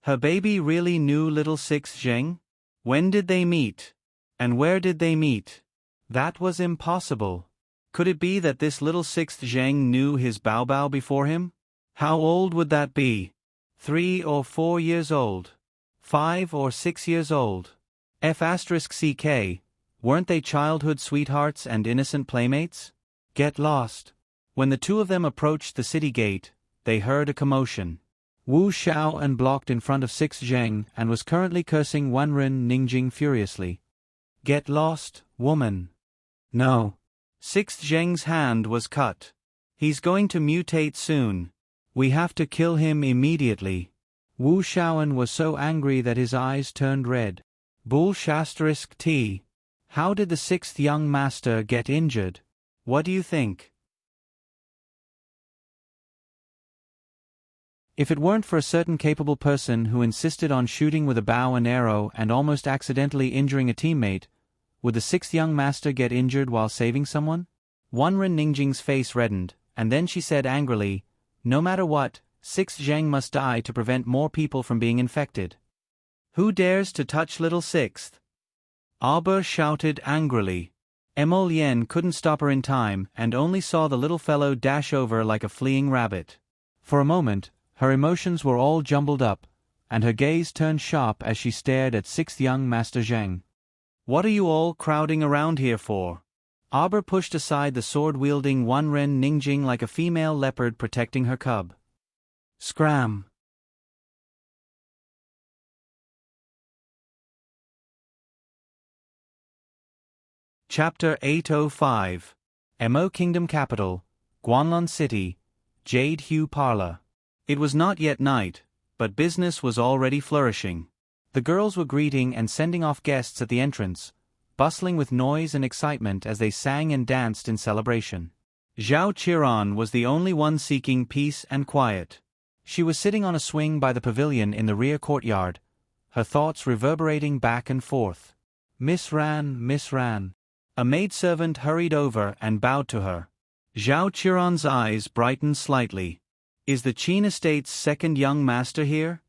Her baby really knew little sixth Zheng? When did they meet? And where did they meet? That was impossible. Could it be that this little sixth Zheng knew his Baobao before him? How old would that be? 3 or 4 years old? 5 or 6 years old? F*CK, weren't they childhood sweethearts and innocent playmates? Get lost. When the two of them approached the city gate, they heard a commotion. Wu Xiao and blocked in front of Sixth Zheng and was currently cursing Wanren Ningjing furiously. Get lost, woman. No. Sixth Zheng's hand was cut. He's going to mutate soon. We have to kill him immediately. Wu Xiaoan was so angry that his eyes turned red. Bull *T. How did the sixth young master get injured? What do you think? If it weren't for a certain capable person who insisted on shooting with a bow and arrow and almost accidentally injuring a teammate, would the sixth young master get injured while saving someone? Wanren Ningjing's face reddened, and then she said angrily, no matter what, Sixth Zheng must die to prevent more people from being infected. Who dares to touch little sixth? Abba shouted angrily. Emolien couldn't stop her in time and only saw the little fellow dash over like a fleeing rabbit. For a moment, her emotions were all jumbled up, and her gaze turned sharp as she stared at sixth young Master Zheng. What are you all crowding around here for? Abba pushed aside the sword-wielding Wanren Ningjing like a female leopard protecting her cub. Scram! Chapter 805 Mo Kingdom Capital, Guanlun City, Jade Hue Parlor. It was not yet night, but business was already flourishing. The girls were greeting and sending off guests at the entrance, bustling with noise and excitement as they sang and danced in celebration. Zhao Qiran was the only one seeking peace and quiet. She was sitting on a swing by the pavilion in the rear courtyard, her thoughts reverberating back and forth. Miss Ran, Miss Ran. A maidservant hurried over and bowed to her. Zhao Qiran's eyes brightened slightly. Is the Qin Estate's second young master here?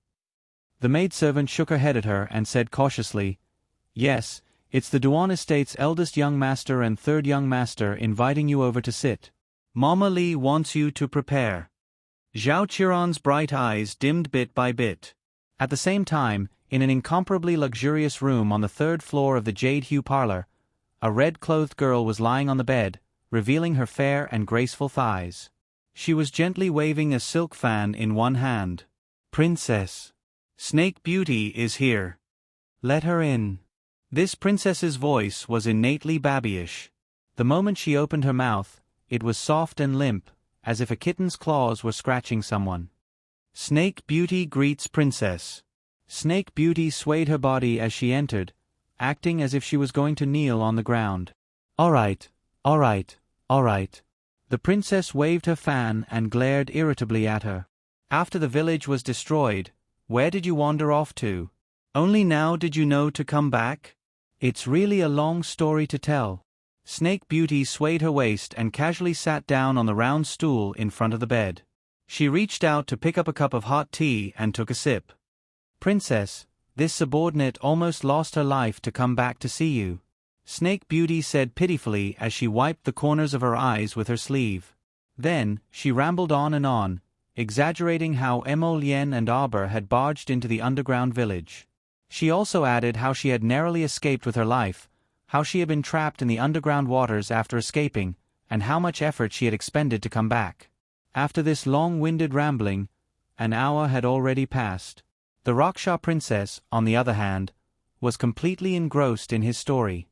The maidservant shook her head at her and said cautiously, Yes, it's the Duan Estate's eldest young master and third young master inviting you over to sit. Mama Li wants you to prepare. Zhao Qiran's bright eyes dimmed bit by bit. At the same time, in an incomparably luxurious room on the third floor of the Jade Hue Parlor, a red-clothed girl was lying on the bed, revealing her fair and graceful thighs. She was gently waving a silk fan in one hand. Princess. Snake Beauty is here. Let her in. This princess's voice was innately babyish. The moment she opened her mouth, it was soft and limp, as if a kitten's claws were scratching someone. Snake Beauty greets Princess. Snake Beauty swayed her body as she entered, acting as if she was going to kneel on the ground. All right, all right, all right. The princess waved her fan and glared irritably at her. After the village was destroyed, where did you wander off to? Only now did you know to come back? It's really a long story to tell. Snake Beauty swayed her waist and casually sat down on the round stool in front of the bed. She reached out to pick up a cup of hot tea and took a sip. Princess, this subordinate almost lost her life to come back to see you. Snake Beauty said pitifully as she wiped the corners of her eyes with her sleeve. Then, she rambled on, exaggerating how Emolien and Auber had barged into the underground village. She also added how she had narrowly escaped with her life, how she had been trapped in the underground waters after escaping, and how much effort she had expended to come back. After this long-winded rambling, an hour had already passed. The Raksha princess, on the other hand, was completely engrossed in his story.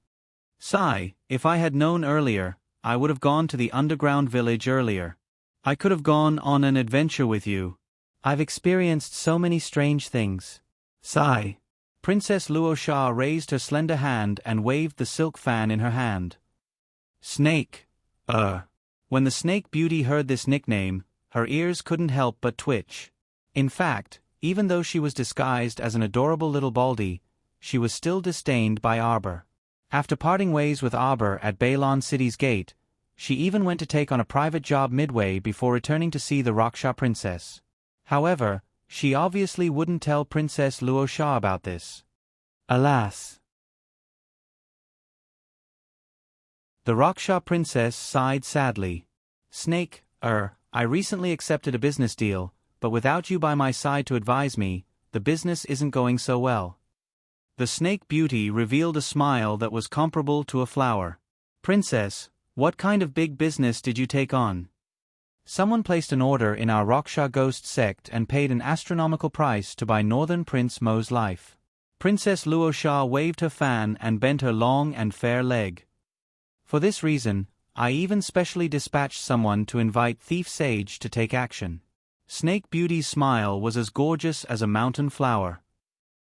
Sigh, if I had known earlier, I would have gone to the underground village earlier. I could have gone on an adventure with you. I've experienced so many strange things. Sigh. Princess Luosha raised her slender hand and waved the silk fan in her hand. Snake. When the Snake Beauty heard this nickname, her ears couldn't help but twitch. In fact, even though she was disguised as an adorable little Baldy, she was still disdained by Arbor. After parting ways with Arbor at Balon City's gate, she even went to take on a private job midway before returning to see the Raksha princess. However, she obviously wouldn't tell Princess Luosha about this. Alas! The Raksha princess sighed sadly. Snake, I recently accepted a business deal, but without you by my side to advise me, the business isn't going so well. The Snake Beauty revealed a smile that was comparable to a flower. Princess, what kind of big business did you take on? Someone placed an order in our Raksha ghost sect and paid an astronomical price to buy Northern Prince Mo's life. Princess Luosha waved her fan and bent her long and fair leg. For this reason, I even specially dispatched someone to invite Thief Sage to take action. Snake Beauty's smile was as gorgeous as a mountain flower.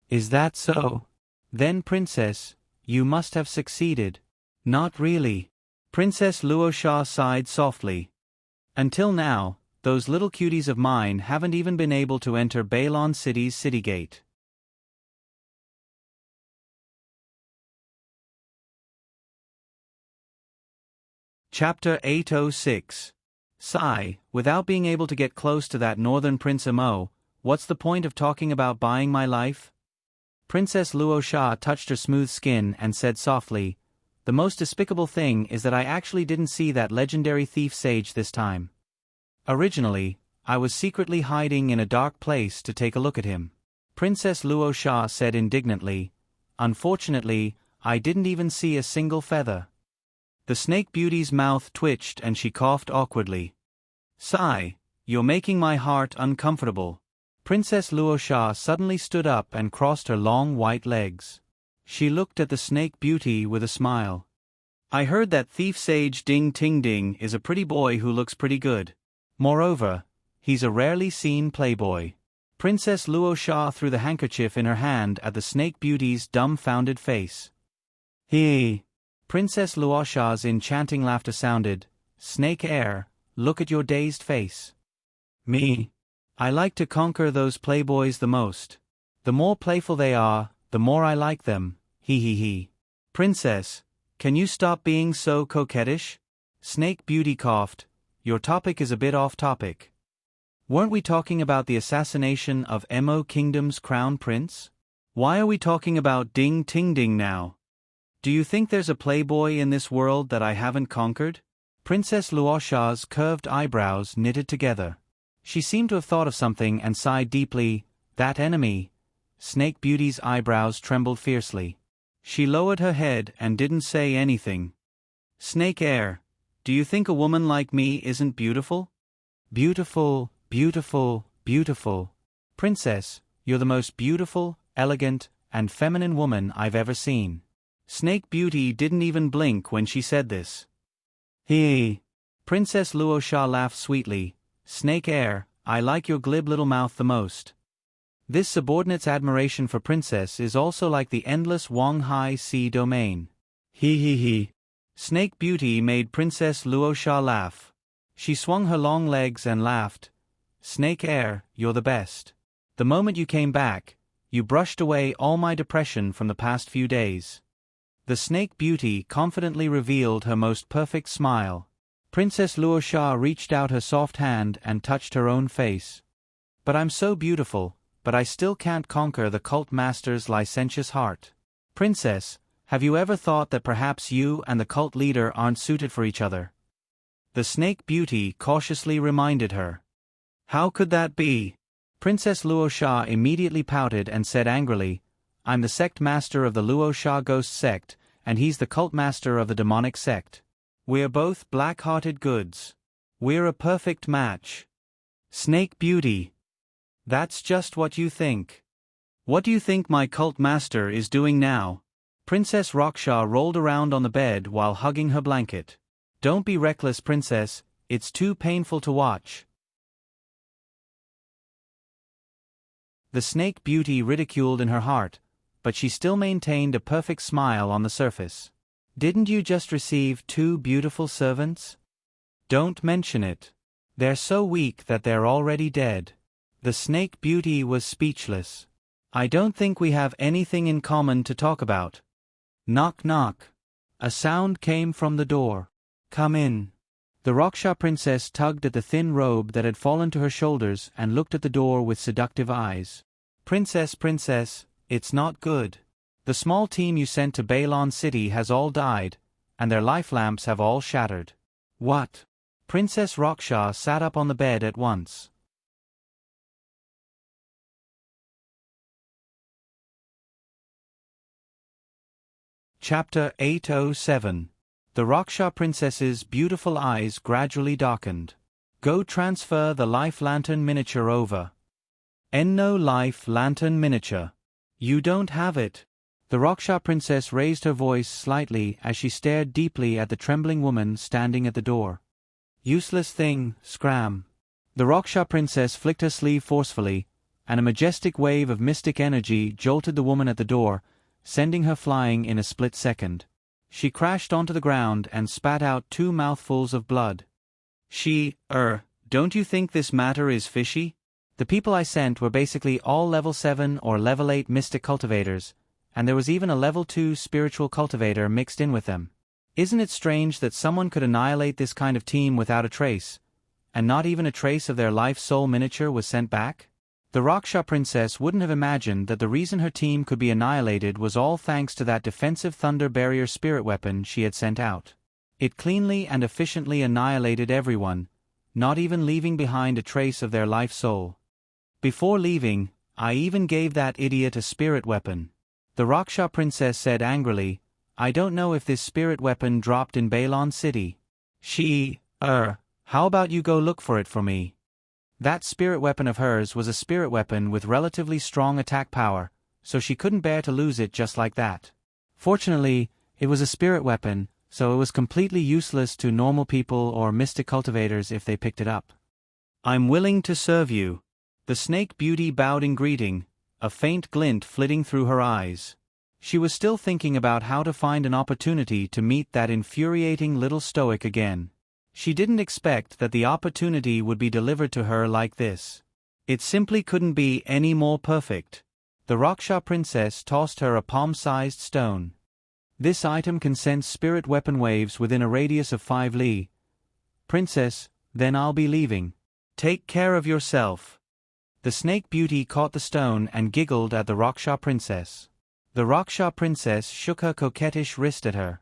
Is that so? Then Princess, you must have succeeded. Not really. Princess Luosha sighed softly. Until now, those little cuties of mine haven't even been able to enter Balon City's city gate. Chapter 806. Sigh, without being able to get close to that Northern Prince Mo, what's the point of talking about buying my life? Princess Luosha touched her smooth skin and said softly, the most despicable thing is that I actually didn't see that legendary thief sage this time. Originally, I was secretly hiding in a dark place to take a look at him. Princess Luosha said indignantly, unfortunately, I didn't even see a single feather. The Snake Beauty's mouth twitched and she coughed awkwardly. Sigh, you're making my heart uncomfortable. Princess Luosha suddenly stood up and crossed her long white legs. She looked at the Snake Beauty with a smile. I heard that Thief Sage Ding Ting Ding is a pretty boy who looks pretty good. Moreover, he's a rarely seen playboy. Princess Luosha threw the handkerchief in her hand at the Snake Beauty's dumbfounded face. Hey! Princess Luosha's enchanting laughter sounded. Snake Air, look at your dazed face. Me? I like to conquer those playboys the most. The more playful they are, the more I like them, he. Princess, can you stop being so coquettish? Snake Beauty coughed. Your topic is a bit off topic. Weren't we talking about the assassination of Mo Kingdom's crown prince? Why are we talking about Ding Ting Ding now? Do you think there's a playboy in this world that I haven't conquered? Princess Luosha's curved eyebrows knitted together. She seemed to have thought of something and sighed deeply. That enemy. Snake Beauty's eyebrows trembled fiercely. She lowered her head and didn't say anything. Snake Air, do you think a woman like me isn't beautiful? Beautiful, beautiful, beautiful. Princess, you're the most beautiful, elegant, and feminine woman I've ever seen. Snake Beauty didn't even blink when she said this. Hey! Princess Luosha laughed sweetly. Snake Air, I like your glib little mouth the most. This subordinate's admiration for Princess is also like the endless Wanghai Sea domain. He. Snake Beauty made Princess Luosha laugh. She swung her long legs and laughed. Snake Air, you're the best. The moment you came back, you brushed away all my depression from the past few days. The Snake Beauty confidently revealed her most perfect smile. Princess Luosha reached out her soft hand and touched her own face. But I'm so beautiful, but I still can't conquer the cult master's licentious heart. Princess, have you ever thought that perhaps you and the cult leader aren't suited for each other? The Snake Beauty cautiously reminded her. How could that be? Princess Luosha immediately pouted and said angrily, I'm the sect master of the Luosha ghost sect, and he's the cult master of the demonic sect. We're both black-hearted goods. We're a perfect match. Snake Beauty. That's just what you think. What do you think my cult master is doing now? Princess Raksha rolled around on the bed while hugging her blanket. Don't be reckless, Princess, it's too painful to watch. The Snake Beauty ridiculed in her heart, but she still maintained a perfect smile on the surface. Didn't you just receive 2 beautiful servants? Don't mention it. They're so weak that they're already dead. The Snake Beauty was speechless. I don't think we have anything in common to talk about. Knock knock. A sound came from the door. Come in. The Raksha princess tugged at the thin robe that had fallen to her shoulders and looked at the door with seductive eyes. Princess, it's not good. The small team you sent to Balon City has all died, and their life lamps have all shattered. What? Princess Raksha sat up on the bed at once. Chapter 807. The Raksha princess's beautiful eyes gradually darkened. Go transfer the life lantern miniature over. No life lantern miniature. You don't have it. The Raksha princess raised her voice slightly as she stared deeply at the trembling woman standing at the door. Useless thing, scram. The Raksha princess flicked her sleeve forcefully, and a majestic wave of mystic energy jolted the woman at the door, sending her flying in a split second. She crashed onto the ground and spat out 2 mouthfuls of blood. Don't you think this matter is fishy? The people I sent were basically all level 7 or level 8 mystic cultivators, and there was even a level 2 spiritual cultivator mixed in with them. Isn't it strange that someone could annihilate this kind of team without a trace, and not even a trace of their life-soul miniature was sent back? The Raksha princess wouldn't have imagined that the reason her team could be annihilated was all thanks to that defensive thunder barrier spirit weapon she had sent out. It cleanly and efficiently annihilated everyone, not even leaving behind a trace of their life-soul. Before leaving, I even gave that idiot a spirit weapon. The Raksha princess said angrily, I don't know if this spirit weapon dropped in Balon City. How about you go look for it for me? That spirit weapon of hers was a spirit weapon with relatively strong attack power, so she couldn't bear to lose it just like that. Fortunately, it was a spirit weapon, so it was completely useless to normal people or mystic cultivators if they picked it up. I'm willing to serve you. The Snake Beauty bowed in greeting, a faint glint flitting through her eyes. She was still thinking about how to find an opportunity to meet that infuriating little stoic again. She didn't expect that the opportunity would be delivered to her like this. It simply couldn't be any more perfect. The Raksha princess tossed her a palm-sized stone. This item can sense spirit weapon waves within a radius of 5 li. Princess, then I'll be leaving. Take care of yourself. The Snake Beauty caught the stone and giggled at the Raksha princess. The Raksha princess shook her coquettish wrist at her.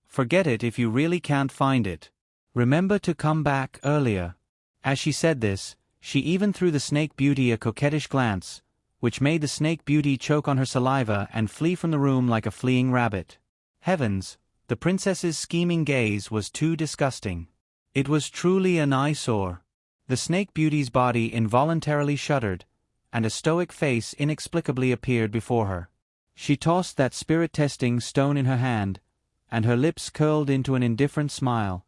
Forget it if you really can't find it. Remember to come back earlier. As she said this, she even threw the Snake Beauty a coquettish glance, which made the Snake Beauty choke on her saliva and flee from the room like a fleeing rabbit. Heavens, the princess's scheming gaze was too disgusting. It was truly an eyesore. The Snake Beauty's body involuntarily shuddered, and a stoic face inexplicably appeared before her. She tossed that spirit-testing stone in her hand, and her lips curled into an indifferent smile.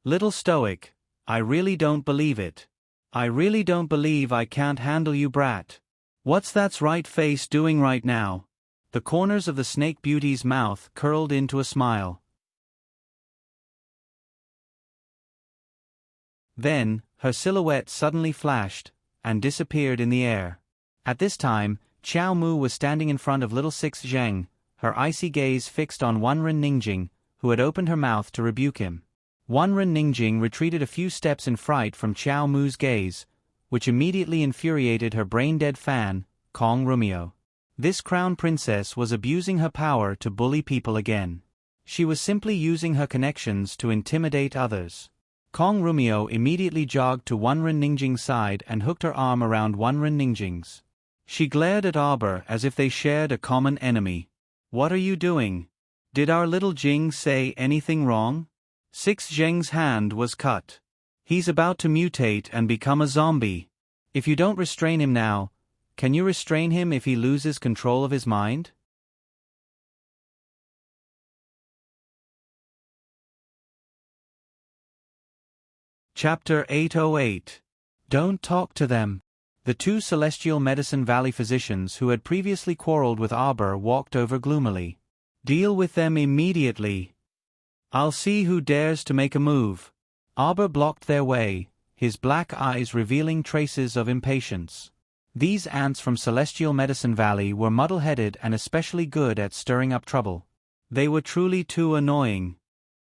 Little stoic, I really don't believe it. I really don't believe I can't handle you, brat. What's that right face doing right now? The corners of the Snake Beauty's mouth curled into a smile. Then, her silhouette suddenly flashed, and disappeared in the air. At this time, Xiao Mu was standing in front of little Six Zheng, her icy gaze fixed on Wanren Ningjing, who had opened her mouth to rebuke him. Wanren Ningjing retreated a few steps in fright from Xiao Mu's gaze, which immediately infuriated her brain-dead fan, Kong Rumio. This crown princess was abusing her power to bully people again. She was simply using her connections to intimidate others. Kong Rumio immediately jogged to Wanren Ningjing's side and hooked her arm around Wanren Ningjing's. She glared at Arbor as if they shared a common enemy. What are you doing? Did our little Jing say anything wrong? Six Zheng's hand was cut. He's about to mutate and become a zombie. If you don't restrain him now, can you restrain him if he loses control of his mind? Chapter 808. Don't talk to them. The 2 Celestial Medicine Valley physicians who had previously quarreled with Arbor walked over gloomily. Deal with them immediately. I'll see who dares to make a move. Arbor blocked their way, his black eyes revealing traces of impatience. These ants from Celestial Medicine Valley were muddle-headed and especially good at stirring up trouble. They were truly too annoying.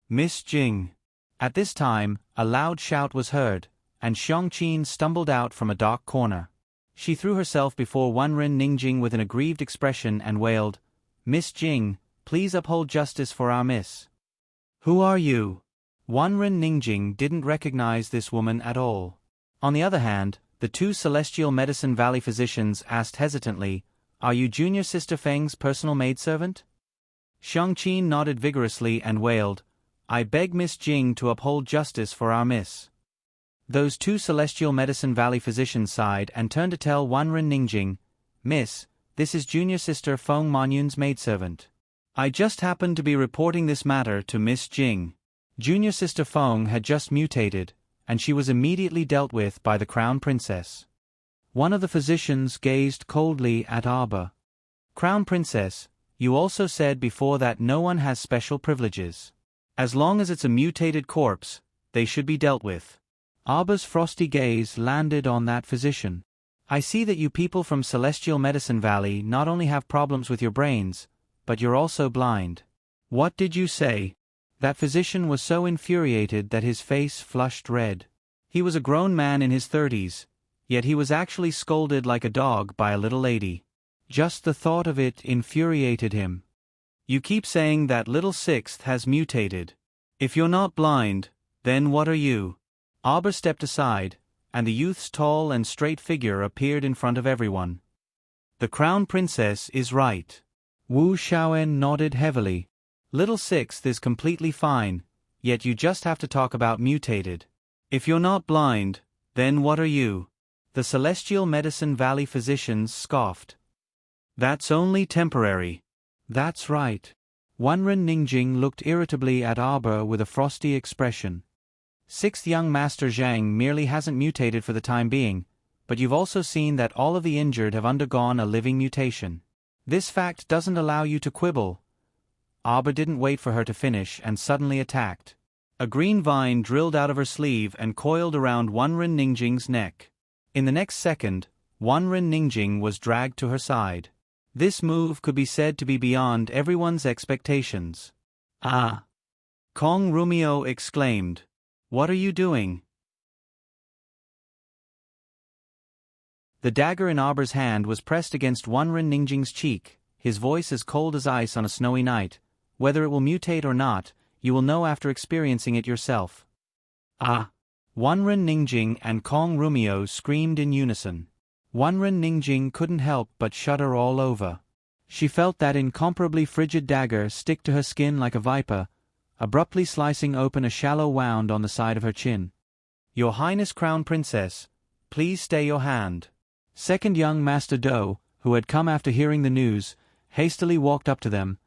Miss Jing. At this time, a loud shout was heard, and Xiongqin stumbled out from a dark corner. She threw herself before Wanren Ningjing with an aggrieved expression and wailed, "Miss Jing, please uphold justice for our miss." "Who are you?" Wanren Ningjing didn't recognize this woman at all. On the other hand, the two Celestial Medicine Valley physicians asked hesitantly, "Are you Junior Sister Feng's personal maidservant?" Xiongqin nodded vigorously and wailed, "I beg Miss Jing to uphold justice for our miss." Those two Celestial Medicine Valley physicians sighed and turned to tell Wanren Ningjing, "Miss, this is Junior Sister Feng Manyun's maidservant. I just happened to be reporting this matter to Miss Jing." Junior Sister Feng had just mutated, and she was immediately dealt with by the Crown Princess. One of the physicians gazed coldly at Arbor. "Crown Princess, you also said before that no one has special privileges. As long as it's a mutated corpse, they should be dealt with." Arbor's frosty gaze landed on that physician. "I see that you people from Celestial Medicine Valley not only have problems with your brains, but you're also blind." "What did you say?" That physician was so infuriated that his face flushed red. He was a grown man in his 30s, yet he was actually scolded like a dog by a little lady. Just the thought of it infuriated him. "You keep saying that little sixth has mutated. If you're not blind, then what are you?" Arbor stepped aside, and the youth's tall and straight figure appeared in front of everyone. "The Crown Princess is right." Wu Shaoen nodded heavily. "Little sixth is completely fine, yet you just have to talk about mutated. If you're not blind, then what are you?" The Celestial Medicine Valley physicians scoffed. "That's only temporary." "That's right." Wanren Ningjing looked irritably at Arbor with a frosty expression. "Sixth young Master Zhang merely hasn't mutated for the time being, but you've also seen that all of the injured have undergone a living mutation. This fact doesn't allow you to quibble." Arbor didn't wait for her to finish and suddenly attacked. A green vine drilled out of her sleeve and coiled around Wanren Ningjing's neck. In the next second, Wanren Ningjing was dragged to her side. This move could be said to be beyond everyone's expectations. "Ah!" Kong Rumio exclaimed. "What are you doing?" The dagger in Arbor's hand was pressed against Wanren Ningjing's cheek, his voice as cold as ice on a snowy night. "Whether it will mutate or not, you will know after experiencing it yourself." "Ah!" Wanren Ningjing and Kong Rumio screamed in unison. Wanren Ningjing couldn't help but shudder all over. She felt that incomparably frigid dagger stick to her skin like a viper, abruptly slicing open a shallow wound on the side of her chin. "Your Highness Crown Princess, please stay your hand." Second young Master Do, who had come after hearing the news, hastily walked up to them,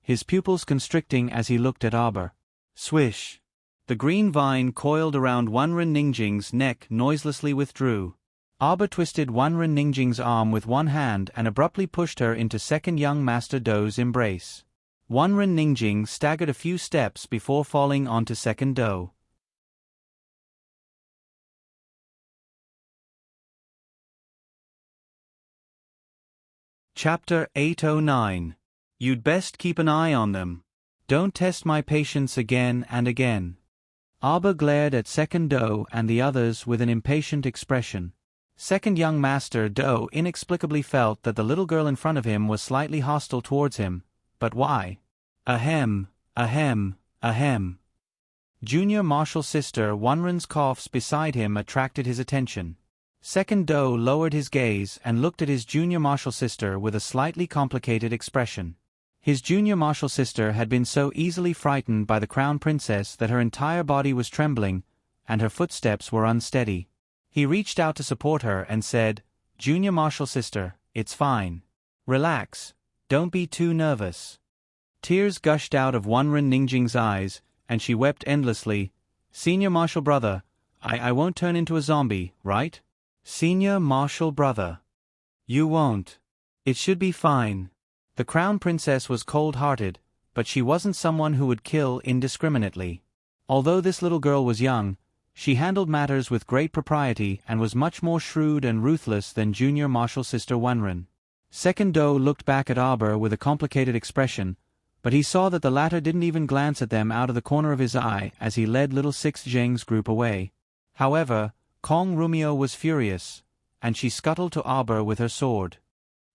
his pupils constricting as he looked at Arbor. Swish! The green vine coiled around Wanren Ningjing's neck noiselessly withdrew. Arbor twisted Wanren Ningjing's arm with one hand and abruptly pushed her into second young Master Do's embrace. Wanren Ningjing staggered a few steps before falling onto second Do. Chapter 809. You'd best keep an eye on them. Don't test my patience again and again. Arbor glared at second Do and the others with an impatient expression. Second young Master Do inexplicably felt that the little girl in front of him was slightly hostile towards him. But why? Ahem, ahem, ahem. Junior Martial Sister Wanren's coughs beside him attracted his attention. Second Do lowered his gaze and looked at his junior martial sister with a slightly complicated expression. His junior martial sister had been so easily frightened by the Crown Princess that her entire body was trembling, and her footsteps were unsteady. He reached out to support her and said, "Junior martial sister, it's fine. Relax, don't be too nervous." Tears gushed out of Wanren Ningjing's eyes, and she wept endlessly. "Senior martial brother, I won't turn into a zombie, right? Senior martial brother. You won't. It should be fine." The Crown Princess was cold-hearted, but she wasn't someone who would kill indiscriminately. Although this little girl was young, she handled matters with great propriety and was much more shrewd and ruthless than junior martial sister Wenren. Second Do looked back at Arbor with a complicated expression, but he saw that the latter didn't even glance at them out of the corner of his eye as he led little Six Zheng's group away. However, Kong Rumio was furious, and she scuttled to Arbor with her sword.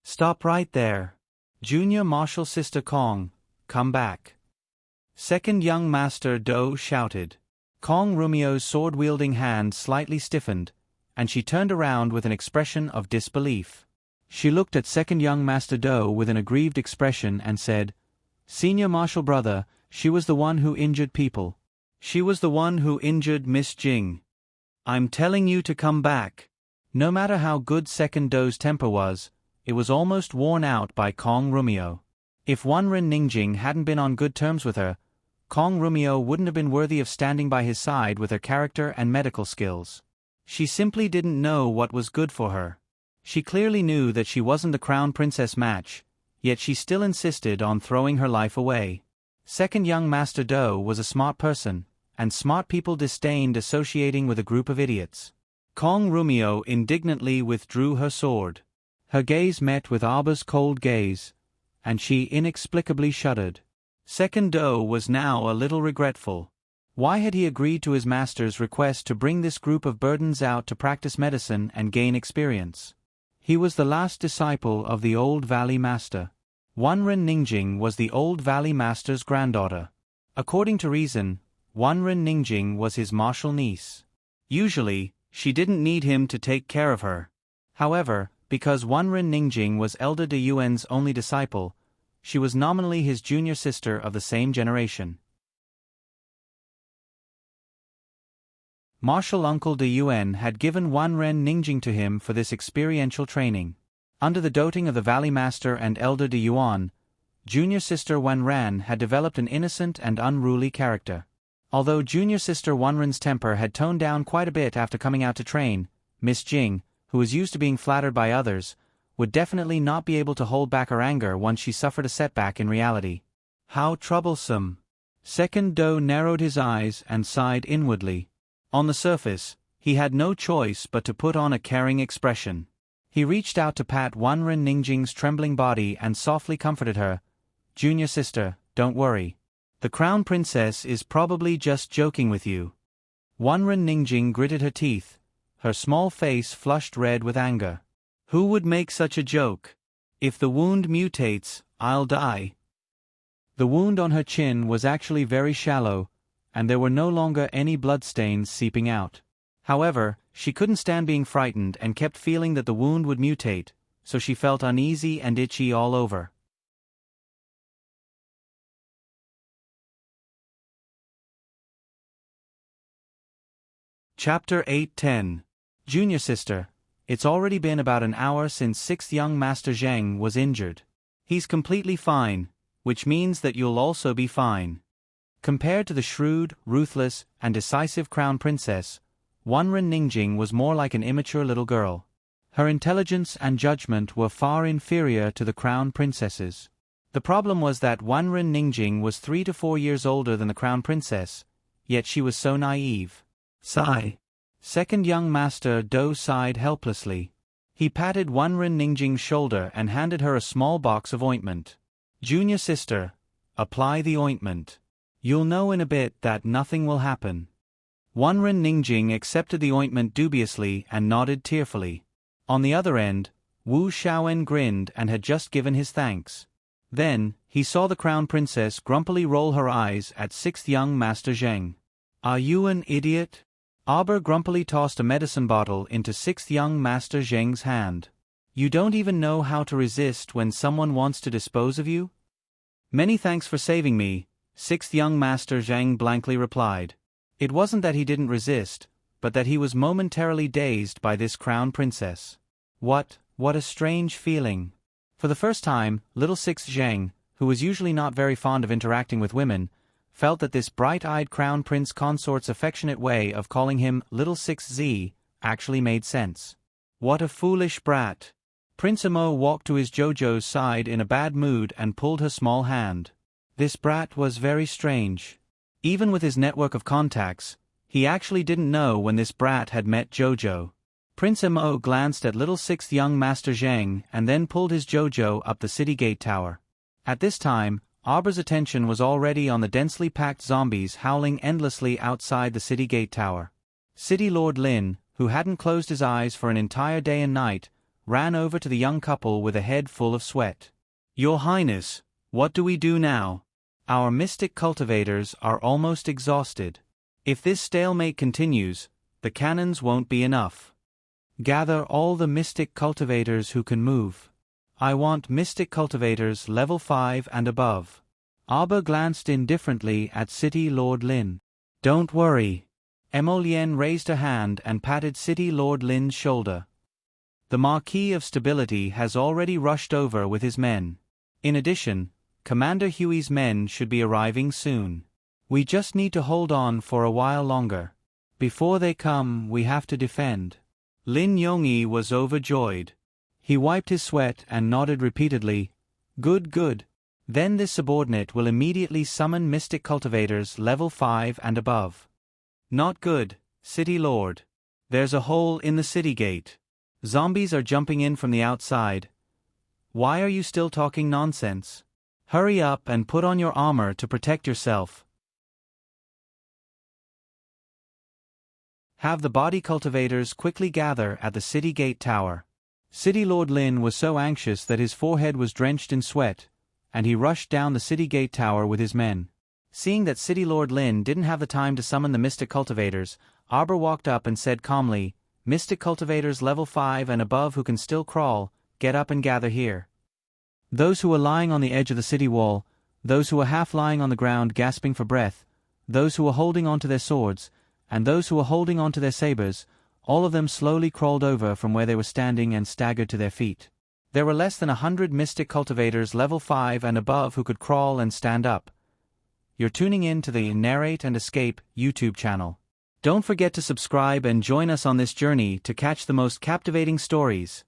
"Stop right there. Junior martial sister Kong, come back." Second young master Do shouted. Kong Rumio's sword-wielding hand slightly stiffened, and she turned around with an expression of disbelief. She looked at second young master Do with an aggrieved expression and said, "Senior martial brother, she was the one who injured people. She was the one who injured Miss Jing. I'm telling you to come back." No matter how good second Do's temper was, it was almost worn out by Kong Rumio. If Wenren Ningjing hadn't been on good terms with her, Kong Rumio wouldn't have been worthy of standing by his side with her character and medical skills. She simply didn't know what was good for her. She clearly knew that she wasn't the crown princess match, yet she still insisted on throwing her life away. Second young master Do was a smart person, and smart people disdained associating with a group of idiots. Kong Rumio indignantly withdrew her sword. Her gaze met with Arbor's cold gaze, and she inexplicably shuddered. Second Do was now a little regretful. Why had he agreed to his master's request to bring this group of burdens out to practice medicine and gain experience? He was the last disciple of the Old Valley Master. Wenren Ningjing was the Old Valley Master's granddaughter. According to reason, Wenren Ningjing was his martial niece. Usually, she didn't need him to take care of her. However, because Wenren Ningjing was Elder De Yuan's only disciple, she was nominally his junior sister of the same generation. Martial uncle De Yuan had given Wenren Ningjing to him for this experiential training. Under the doting of the Valley Master and Elder De Yuan, junior sister Wenren had developed an innocent and unruly character. Although junior sister Wenren's temper had toned down quite a bit after coming out to train, Miss Jing, who was used to being flattered by others, would definitely not be able to hold back her anger once she suffered a setback in reality. How troublesome! Second Do narrowed his eyes and sighed inwardly. On the surface, he had no choice but to put on a caring expression. He reached out to pat Wenren Ningjing's trembling body and softly comforted her. "Junior sister, don't worry. The crown princess is probably just joking with you." Wenren Ningjing gritted her teeth, her small face flushed red with anger. "Who would make such a joke? If the wound mutates, I'll die." The wound on her chin was actually very shallow, and there were no longer any bloodstains seeping out. However, she couldn't stand being frightened and kept feeling that the wound would mutate, so she felt uneasy and itchy all over. Chapter 8:10. Junior sister, it's already been about an hour since 6th young Master Zheng was injured. He's completely fine, which means that you'll also be fine. Compared to the shrewd, ruthless, and decisive crown princess, Wenren Ningjing was more like an immature little girl. Her intelligence and judgment were far inferior to the crown princess's. The problem was that Wenren Ningjing was 3 to 4 years older than the crown princess, yet she was so naive. Sigh. Second young master Do sighed helplessly. He patted Wenren Ningjing's shoulder and handed her a small box of ointment. "Junior sister, apply the ointment. You'll know in a bit that nothing will happen." Wenren Ningjing accepted the ointment dubiously and nodded tearfully. On the other end, Wu Shaoen grinned and had just given his thanks. Then, he saw the crown princess grumpily roll her eyes at 6th young Master Zheng. "Are you an idiot?" Arbor grumpily tossed a medicine bottle into 6th young Master Zheng's hand. "You don't even know how to resist when someone wants to dispose of you?" "Many thanks for saving me," 6th young Master Zheng blankly replied. It wasn't that he didn't resist, but that he was momentarily dazed by this crown princess. What a strange feeling. For the first time, little 6th Zheng, who was usually not very fond of interacting with women, felt that this bright-eyed crown prince consort's affectionate way of calling him Little 6Z actually made sense. What a foolish brat. Prince Amo walked to his Jojo's side in a bad mood and pulled her small hand. This brat was very strange. Even with his network of contacts, he actually didn't know when this brat had met Jojo. Prince Mo glanced at little sixth young Master Zhang and then pulled his Jojo up the city gate tower. At this time, Arbor's attention was already on the densely packed zombies howling endlessly outside the city gate tower. City Lord Lin, who hadn't closed his eyes for an entire day and night, ran over to the young couple with a head full of sweat. "Your Highness, what do we do now? Our mystic cultivators are almost exhausted. If this stalemate continues, the cannons won't be enough. Gather all the mystic cultivators who can move. I want mystic cultivators level 5 and above." Arbor glanced indifferently at City Lord Lin. "Don't worry." Emolien raised a hand and patted City Lord Lin's shoulder. "The Marquis of Stability has already rushed over with his men. In addition, Commander Huey's men should be arriving soon. We just need to hold on for a while longer. Before they come, we have to defend." Lin Yongyi was overjoyed. He wiped his sweat and nodded repeatedly. "Good, good. Then this subordinate will immediately summon mystic cultivators level 5 and above." "Not good, City Lord. There's a hole in the city gate. Zombies are jumping in from the outside. Why are you still talking nonsense? Hurry up and put on your armor to protect yourself. Have the body cultivators quickly gather at the city gate tower." City Lord Lin was so anxious that his forehead was drenched in sweat, and he rushed down the city gate tower with his men. Seeing that City Lord Lin didn't have the time to summon the mystic cultivators, Arbor walked up and said calmly, "Mystic cultivators level 5 and above who can still crawl, get up and gather here. Those who are lying on the edge of the city wall, those who are half lying on the ground gasping for breath, those who are holding onto their swords, and those who are holding onto their sabers, all of them slowly crawled over from where they were standing and staggered to their feet. There were less than 100 mystic cultivators level 5 and above who could crawl and stand up. You're tuning in to the Narrate and Escape YouTube channel. Don't forget to subscribe and join us on this journey to catch the most captivating stories.